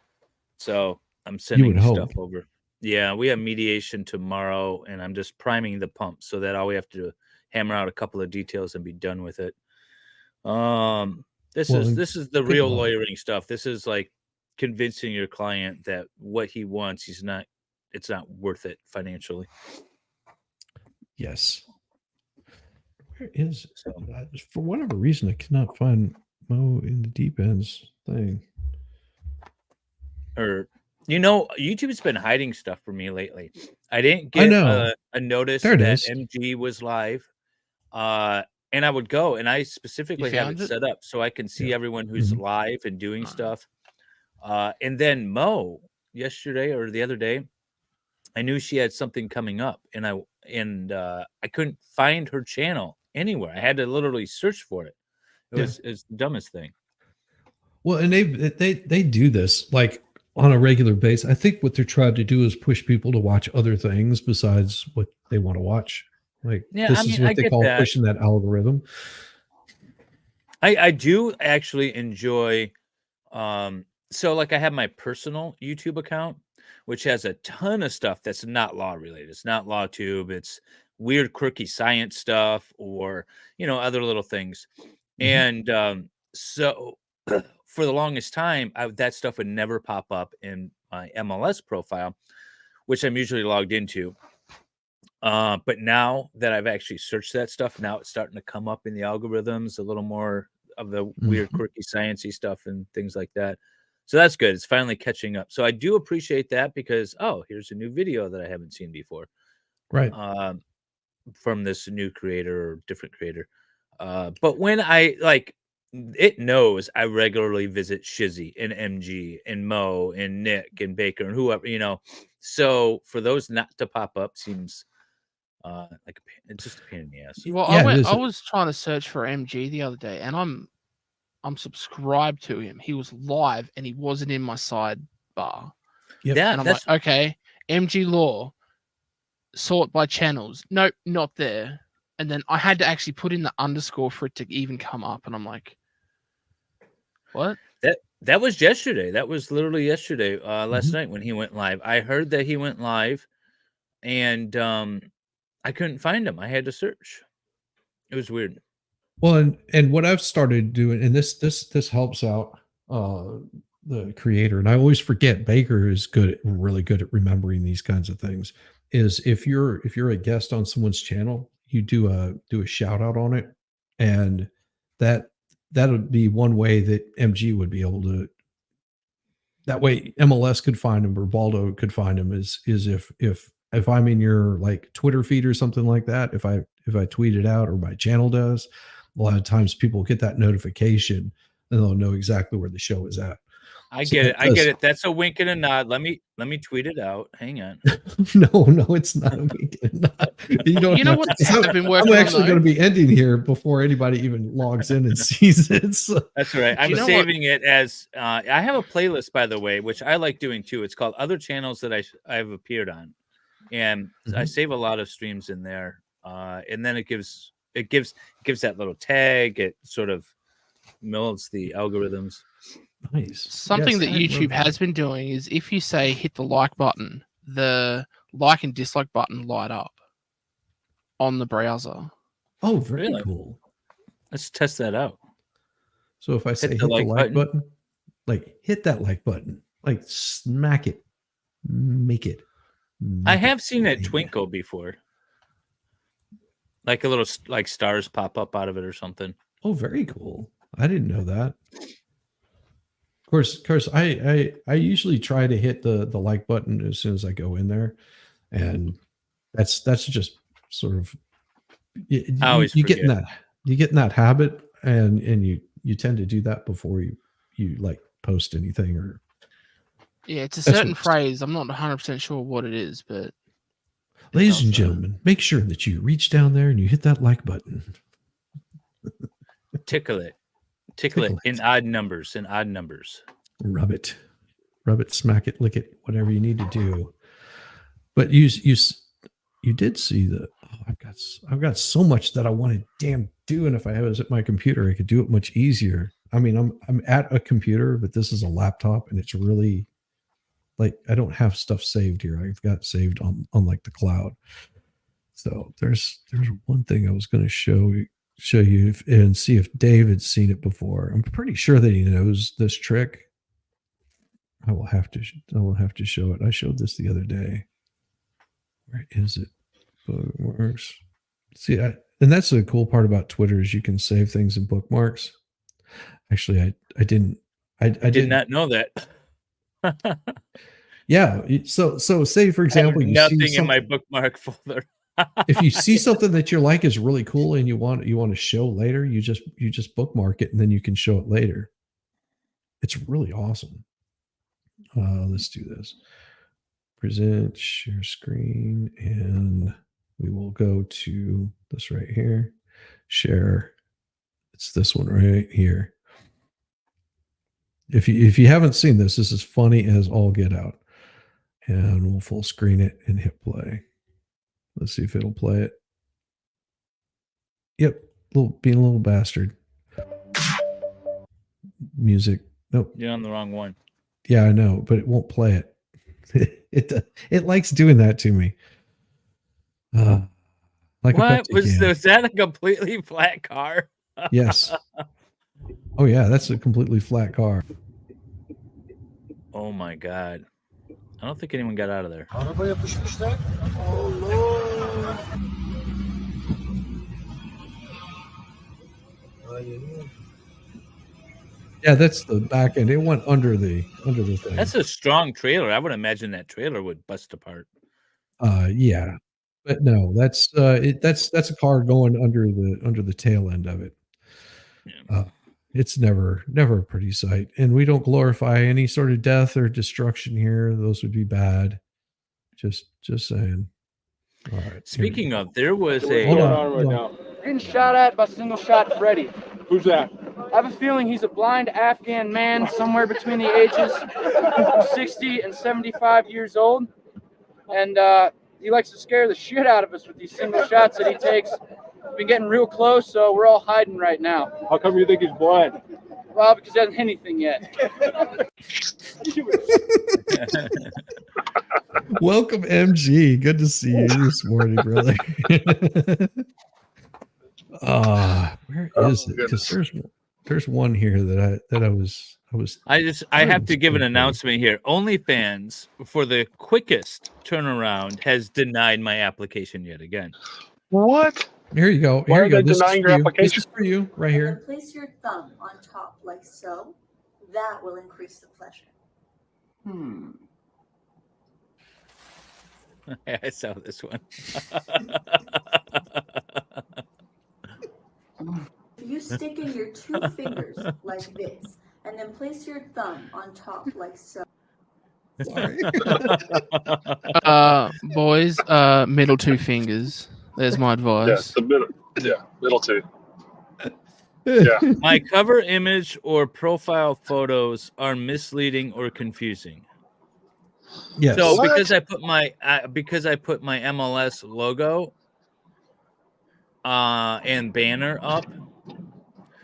S8: So I'm sending
S1: would
S8: stuff
S1: hope.
S8: over. Yeah, we have mediation tomorrow, and I'm just priming the pump so that all we have to do hammer out a couple of details and be done with it. This is the real lawyering stuff. This is like convincing your client that what he wants, it's not worth it financially.
S1: Yes. Where is for whatever reason I cannot find Mo in the Deep Ends thing.
S8: Or YouTube's been hiding stuff for me lately. I didn't get a notice
S1: There it
S8: that
S1: is.
S8: MG was live. And I would go, and I specifically have it set up so I can see everyone who's live and doing stuff. And then Mo yesterday or the other day, I knew she had something coming up, and I couldn't find her channel anywhere. I had to literally search for it. It's the dumbest thing.
S1: Well, and they do this like on a regular basis. I think what they're trying to do is push people to watch other things besides what they want to watch. Like this is what they call pushing that algorithm.
S8: I do actually enjoy. So like I have my personal YouTube account, which has a ton of stuff that's not law related. It's not law tube. It's weird, quirky science stuff, or other little things. And so for the longest time, that stuff would never pop up in my MLS profile, which I'm usually logged into. But now that I've actually searched that stuff, now it's starting to come up in the algorithms, a little more of the weird, quirky, sciencey stuff and things like that. So that's good. It's finally catching up. So I do appreciate that because, here's a new video that I haven't seen before.
S1: Right.
S8: From this new creator or different creator. But when it knows I regularly visit Shizzy and MG and Mo and Nick and Baker and whoever, so for those not to pop up seems it's just a pain in the ass.
S6: Well, I was trying to search for MG the other day, and I'm subscribed to him. He was live, and he wasn't in my sidebar.
S1: Yeah,
S6: and I'm like, okay, MG Law, sort by channels. Nope, not there. And then I had to actually put in the underscore for it to even come up, and I'm like, what?
S8: That was yesterday. That was literally yesterday, last night when he went live. I heard that he went live, and I couldn't find him. I had to search. It was weird.
S1: Well, and what I've started doing, and this helps out the creator, and I always forget Baker is really good at remembering these kinds of things. Is if you're a guest on someone's channel, you do a shout out on it, and that would be one way that MG would be able to. That way, MLS could find him or Baldo could find him. Is if I'm in your like Twitter feed or something like that, if I tweet it out or my channel does, a lot of times people get that notification and they'll know exactly where the show is at.
S8: I get it. That's a wink and a nod. Let me tweet it out. Hang on.
S1: No, it's not a wink and a nod. You know what? I'm actually going to be ending here before anybody even logs in and sees it. So.
S8: That's right. I'm saving it as I have a playlist, by the way, which I like doing too. It's called Other Channels That I've appeared on, and I save a lot of streams in there. And then it gives that little tag. It sort of melds the algorithms.
S1: Nice.
S6: Something that YouTube has been doing is if you say hit the like button, the like and dislike button light up on the browser.
S1: Oh, very cool.
S8: Let's test that out.
S1: So if I say hit the like button, like hit that like button, like smack it, make it.
S8: I have seen it twinkle before. Like a little like stars pop up out of it or something.
S1: Oh, very cool. I didn't know that. Of course, I usually try to hit the like button as soon as I go in there, and that's just sort of you get in that habit, and you tend to do that before you like post anything or.
S6: Yeah, it's a certain phrase. I'm not 100% sure what it is, but
S1: Ladies and gentlemen, make sure that you reach down there and you hit that like button.
S8: Tickle it in odd numbers.
S1: Rub it, smack it, lick it, whatever you need to do. But you did see the. Oh, I've got so much that I want to damn do, and if I was at my computer, I could do it much easier. I mean, I'm at a computer, but this is a laptop, and it's really like I don't have stuff saved here. I've got saved on like the cloud. So there's one thing I was going to show you and see if David's seen it before. I'm pretty sure that he knows this trick. I will have to show it. I showed this the other day. Where is it? Bookmarks. See, and that's the cool part about Twitter is you can save things in bookmarks. Actually, I did
S8: not know that.
S1: Yeah. So say for example, you
S8: nothing
S1: see
S8: in my bookmark folder.
S1: If you see something that you're like is really cool and you want to show later, you just bookmark it and then you can show it later. It's really awesome. Let's do this. Present, share screen, and we will go to this right here. Share. It's this one right here. If you haven't seen this is funny as all get out. And we'll full screen it and hit play. Let's see if it'll play it. Yep, being a little bastard. Music. Nope.
S8: You're on the wrong one.
S1: Yeah, I know, but it won't play it. It likes doing that to me. Like
S8: what was that? A completely flat car?
S1: Yes. Oh yeah, that's a completely flat car.
S8: Oh my god. I don't think anyone got out of there.
S1: Yeah, that's the back end. It went under the thing.
S8: That's a strong trailer. I would imagine that trailer would bust apart.
S1: Yeah. But no, that's a car going under the tail end of it. Yeah. It's never a pretty sight, and we don't glorify any sort of death or destruction here. Those would be bad. Just saying. All right.
S8: Speaking of, there was a
S9: hold on right now. Getting shot at by single shot Freddy. Who's that? I have a feeling he's a blind Afghan man somewhere between the ages of 60 and 75 years old, and he likes to scare the shit out of us with these single shots that he takes. We've been getting real close, so we're all hiding right now.
S7: How come you think he's blind?
S9: Well, because he hasn't hit anything yet.
S1: Welcome, MG. Good to see you this morning, brother. Where is it? Because there's one here that I was.
S8: I have to give an announcement here. OnlyFans, for the quickest turnaround, has denied my application yet again.
S7: What?
S1: Here you go.
S7: Why
S1: Here
S7: are
S1: you go.
S7: they
S1: This
S7: denying your application?
S1: This is for you, right here.
S10: Place your thumb on top like so. That will increase the pleasure.
S8: I saw this one.
S10: If you stick in your two fingers like this, and then place your thumb on top like so.
S1: Sorry.
S6: Boys, middle two fingers. There's my advice.
S7: Yeah, the middle. Yeah, middle two. Yeah.
S8: My cover image or profile photos are misleading or confusing.
S1: Yes.
S8: So
S7: What?
S8: because I put my MLS logo and banner up.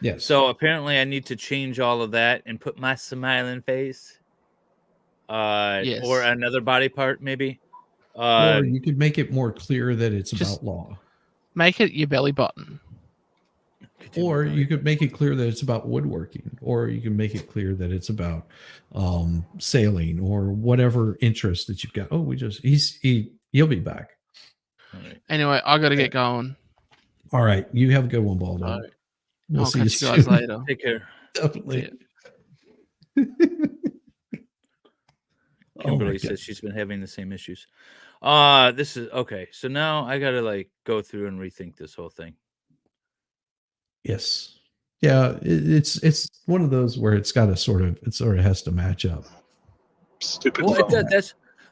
S1: Yes.
S8: So apparently I need to change all of that and put my smiling face.
S6: Yes.
S8: Or another body part maybe.
S1: Or you could make it more clear that it's about law.
S6: Make it your belly button.
S1: Or you could make it clear that it's about woodworking, or you can make it clear that it's about sailing or whatever interest that you've got. Oh, he'll be back.
S8: Right.
S6: Anyway, I got to get going.
S1: All right, you have a good one, Baldo.
S6: All right.
S1: We'll
S6: I'll
S1: see you
S6: catch you guys
S1: soon.
S6: later.
S8: Take care.
S1: Definitely.
S8: Kimberly says she's been having the same issues. This is okay. So now I gotta go through and rethink this whole thing.
S1: Yes. Yeah, it's one of those where it sort of has to match up.
S7: Stupid.
S8: Well,
S7: phone.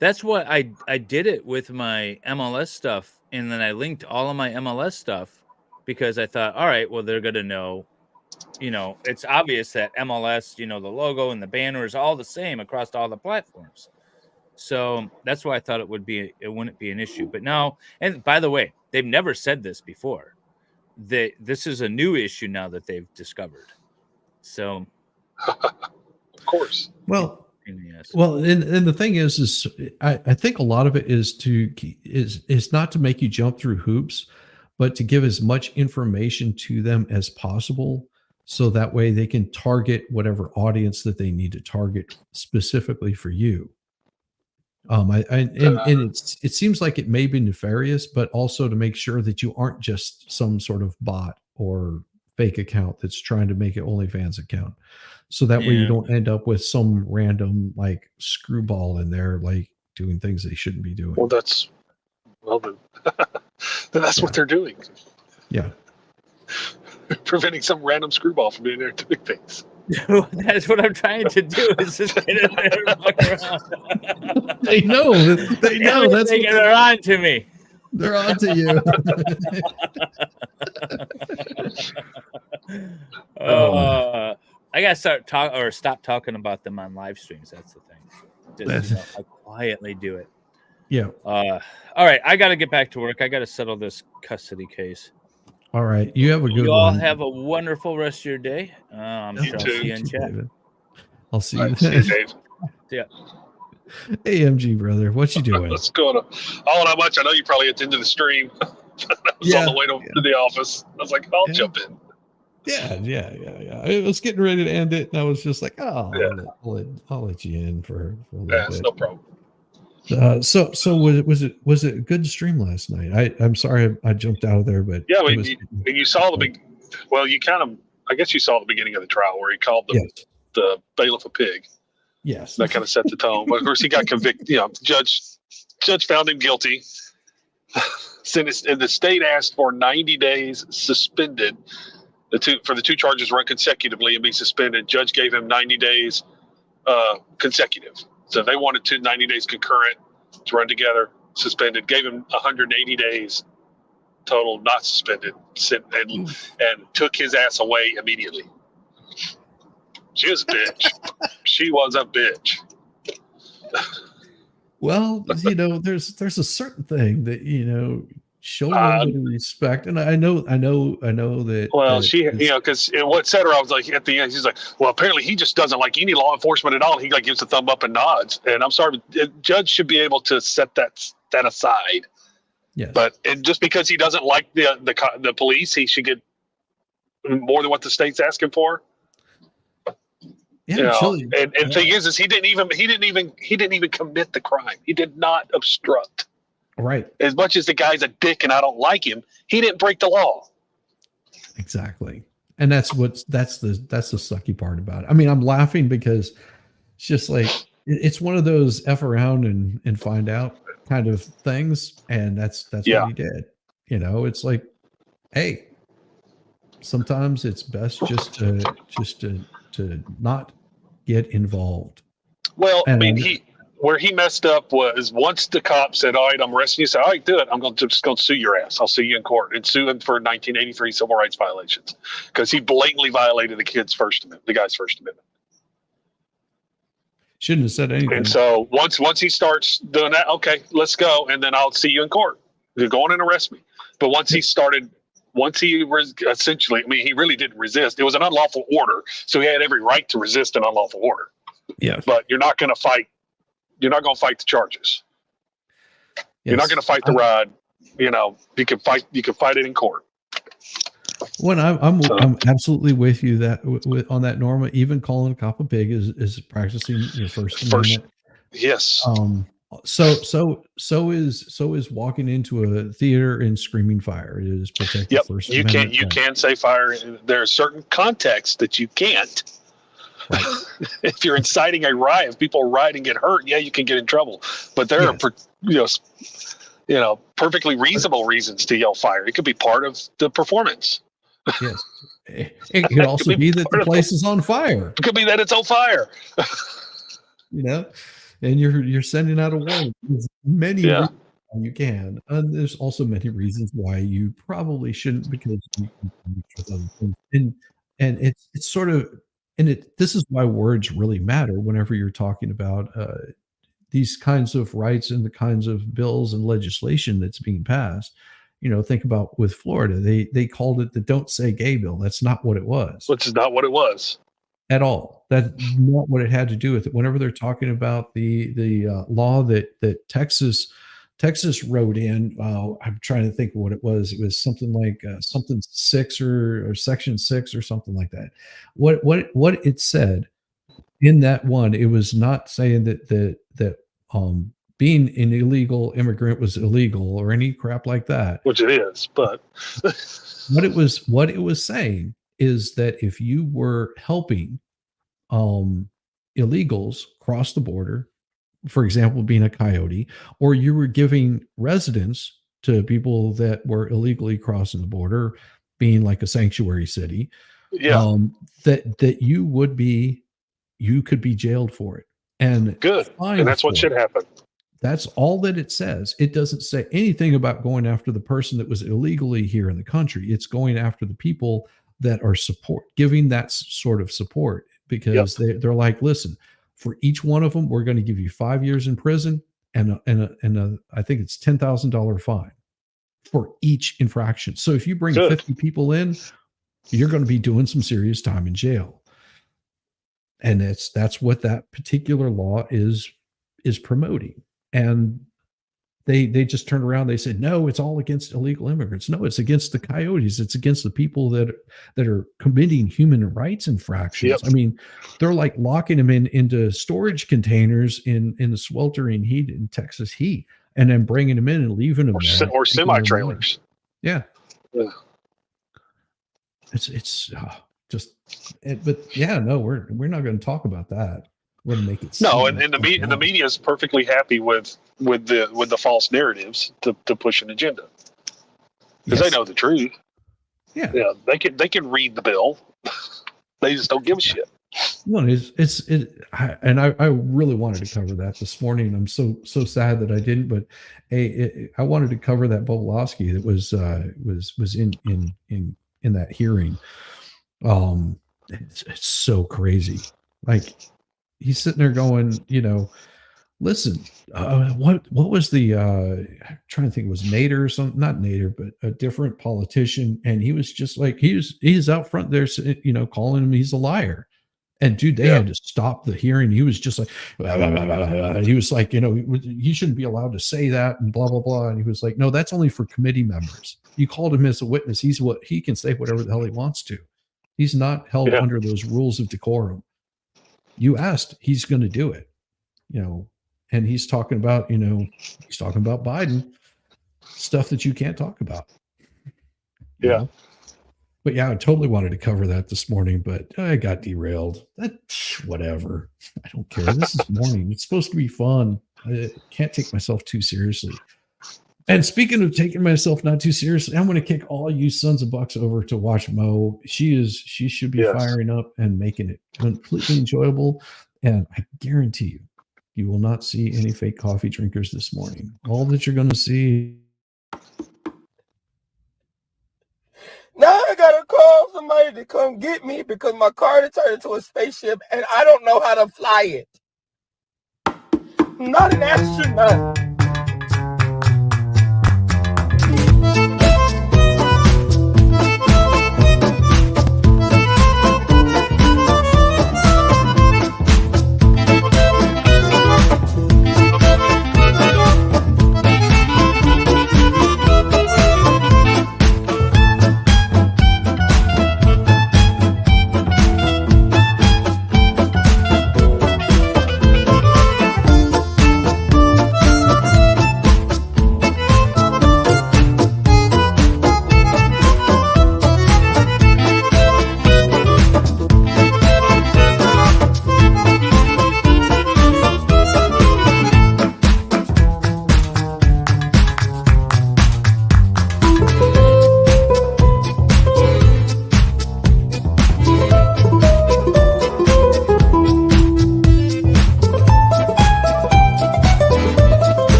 S8: That's what I did it with my MLS stuff, and then I linked all of my MLS stuff because I thought, all right, well, they're gonna know, it's obvious that MLS, the logo and the banner is all the same across all the platforms. So that's why I thought it wouldn't be an issue. But now, and by the way, they've never said this before. This is a new issue now that they've discovered. So,
S11: of course.
S1: Well,
S8: yes.
S1: Well, and the thing is I think a lot of it is not to make you jump through hoops, but to give as much information to them as possible, so that way they can target whatever audience that they need to target specifically for you. It seems like it may be nefarious, but also to make sure that you aren't just some sort of bot or fake account that's trying to make an OnlyFans account. So that way you don't end up with some random like screwball in there, like doing things they shouldn't be doing.
S11: Well, then that's what they're doing.
S1: Yeah.
S11: Preventing some random screwball from being there doing things.
S8: That's what I'm trying to do, is just get in there and fuck around.
S1: They know. That's what
S8: they're on to me.
S1: They're on to you.
S8: I gotta stop talking about them on live streams. That's the thing. Just I quietly do it.
S1: Yeah.
S8: All right, I gotta get back to work. I gotta settle this custody case.
S1: All right. You have a good
S8: You all
S1: one.
S8: have a wonderful rest of your day. I'm sure I'll see you in chat.
S1: David. I'll see you.
S11: Right, see you, Dave.
S8: Yeah.
S1: Hey, MG brother, what you doing?
S11: What's going on? Oh, not much. I know you probably at the end of the stream. I was on the way to the office. I was like, I'll jump in.
S1: Yeah. I was getting ready to end it, and I was just like, oh, I'll let you in for a little bit.
S11: No problem.
S1: So was it a good stream last night? I'm sorry I jumped out of there, but
S11: yeah, you saw I guess you saw the beginning of the trial where he called the bailiff a pig.
S1: Yes,
S11: that kind of set the tone. But of course, he got convicted. Judge found him guilty. Sentenced, and the state asked for 90 days suspended. For the two charges run consecutively and be suspended. Judge gave him 90 days consecutive. So they wanted 90 days concurrent to run together, suspended, gave him 180 days total, not suspended, and took his ass away immediately. She was a bitch. She was a bitch.
S1: Well, there's a certain thing that, show a little respect. And I know that.
S11: Well, because what set her, I was like, at the end, she's like, well, apparently he just doesn't like any law enforcement at all. He like gives a thumb up and nods. And I'm sorry, but the judge should be able to set that aside.
S1: Yes.
S11: But just because he doesn't like the police, he should get more than what the state's asking for.
S1: Yeah,
S11: and the thing is he didn't even commit the crime. He did not obstruct.
S1: Right.
S11: As much as the guy's a dick and I don't like him, he didn't break the law.
S1: Exactly. And that's the sucky part about it. I mean, I'm laughing because it's just like it's one of those F around and find out kind of things, and that's what he did. It's like, hey, sometimes it's best just to not get involved.
S11: Well, I mean, where he messed up was once the cop said, all right, I'm arresting you, say, all right, do it. I'm just going to sue your ass. I'll sue you in court and sue him for 1983 civil rights violations because he blatantly violated the guy's First Amendment.
S1: Shouldn't have said anything.
S11: And so once he starts doing that, okay, let's go. And then I'll see you in court. You're going and arrest me. But once he essentially, I mean, he really didn't resist. It was an unlawful order. So he had every right to resist an unlawful order.
S1: Yeah.
S11: But you're not going to fight. You're not going to fight the charges. Yes. You're not going to fight the ride. You can fight it in court.
S1: When I'm absolutely with you on that, Norma. Even calling a cop a pig is practicing your First Amendment.
S11: Yes.
S1: So is walking into a theater and screaming fire. It is protect the First Amendment.
S11: You can say fire. There are certain contexts that you can't. Right. If you're inciting a riot, if people riot and get hurt, you can get in trouble. But there are perfectly reasonable reasons to yell fire. It could be part of the performance.
S1: Yes. It could also be that the place is on fire.
S11: It could be that it's on fire.
S1: and you're sending out a warning. There's many
S11: Yeah.
S1: reasons why you can, and there's also many reasons why you probably shouldn't, because you can reach with other things. And it's sort of, and this is why words really matter whenever you're talking about these kinds of rights and the kinds of bills and legislation that's being passed. Think about with Florida, they called it the "Don't Say Gay" bill. That's not what it was
S11: Which is not what it was.
S1: at all. That's not what it had to do with it. Whenever they're talking about the law that Texas wrote in, I'm trying to think of what it was. It was something like something 6 or section 6 or something like that. What it said in that one, it was not saying that being an illegal immigrant was illegal or any crap like that.
S11: Which it is, but
S1: what it was saying is that if you were helping illegals cross the border, for example, being a coyote, or you were giving residence to people that were illegally crossing the border, being like a sanctuary city,
S11: yeah,
S1: that you could be jailed for it. And
S11: good.
S1: fined
S11: And that's what
S1: for
S11: should
S1: it.
S11: happen.
S1: That's all that it says. It doesn't say anything about going after the person that was illegally here in the country. It's going after the people that are giving that sort of support, because they're like, listen, for each one of them, we're going to give you 5 years in prison and I think it's $10,000 fine for each infraction. So if you bring 50 people in, you're going to be doing some serious time in jail. And that's what that particular law is promoting. And they just turned around. They said, no, it's all against illegal immigrants. No, it's against the coyotes. It's against the people that are committing human rights infractions.
S11: Yep.
S1: I mean, they're like locking them into storage containers in the sweltering heat in Texas heat, and then bringing them in and leaving them there.
S11: Or semi-trailers.
S1: Yeah.
S11: Yeah.
S1: It's just, but yeah, no, we're not going to talk about that. We're going to make it.
S11: No, and the media is perfectly happy with the false narratives to push an agenda, because they know the truth.
S1: Yeah,
S11: they can read the bill. They just don't give a shit.
S1: No, I really wanted to cover that this morning. I'm so sad that I didn't, but I wanted to cover that Bobolowski that was in that hearing. It's so crazy. Like, he's sitting there going, listen, what was the I'm trying to think, it was Nader or something, not Nader, but a different politician, and he was just like, he's out front there, calling him he's a liar. And dude, they had to stop the hearing. He was just like, blah, blah, blah, blah, blah. He was like, he shouldn't be allowed to say that, and blah blah blah. And he was like, no, that's only for committee members. You called him as a witness. He can say whatever the hell he wants to. He's not held under those rules of decorum. You asked, he's going to do it, and he's talking about Biden, stuff that you can't talk about.
S11: Yeah.
S1: But yeah, I totally wanted to cover that this morning, but I got derailed. Whatever. I don't care. This is morning. It's supposed to be fun. I can't take myself too seriously. And speaking of taking myself not too seriously, I'm going to kick all you sons of bucks over to watch Mo. She should be firing up and making it completely enjoyable. And I guarantee you will not see any fake coffee drinkers this morning. All that you're going to see.
S12: Now I gotta call somebody to come get me because my car turned into a spaceship and I don't know how to fly it. I'm not an astronaut.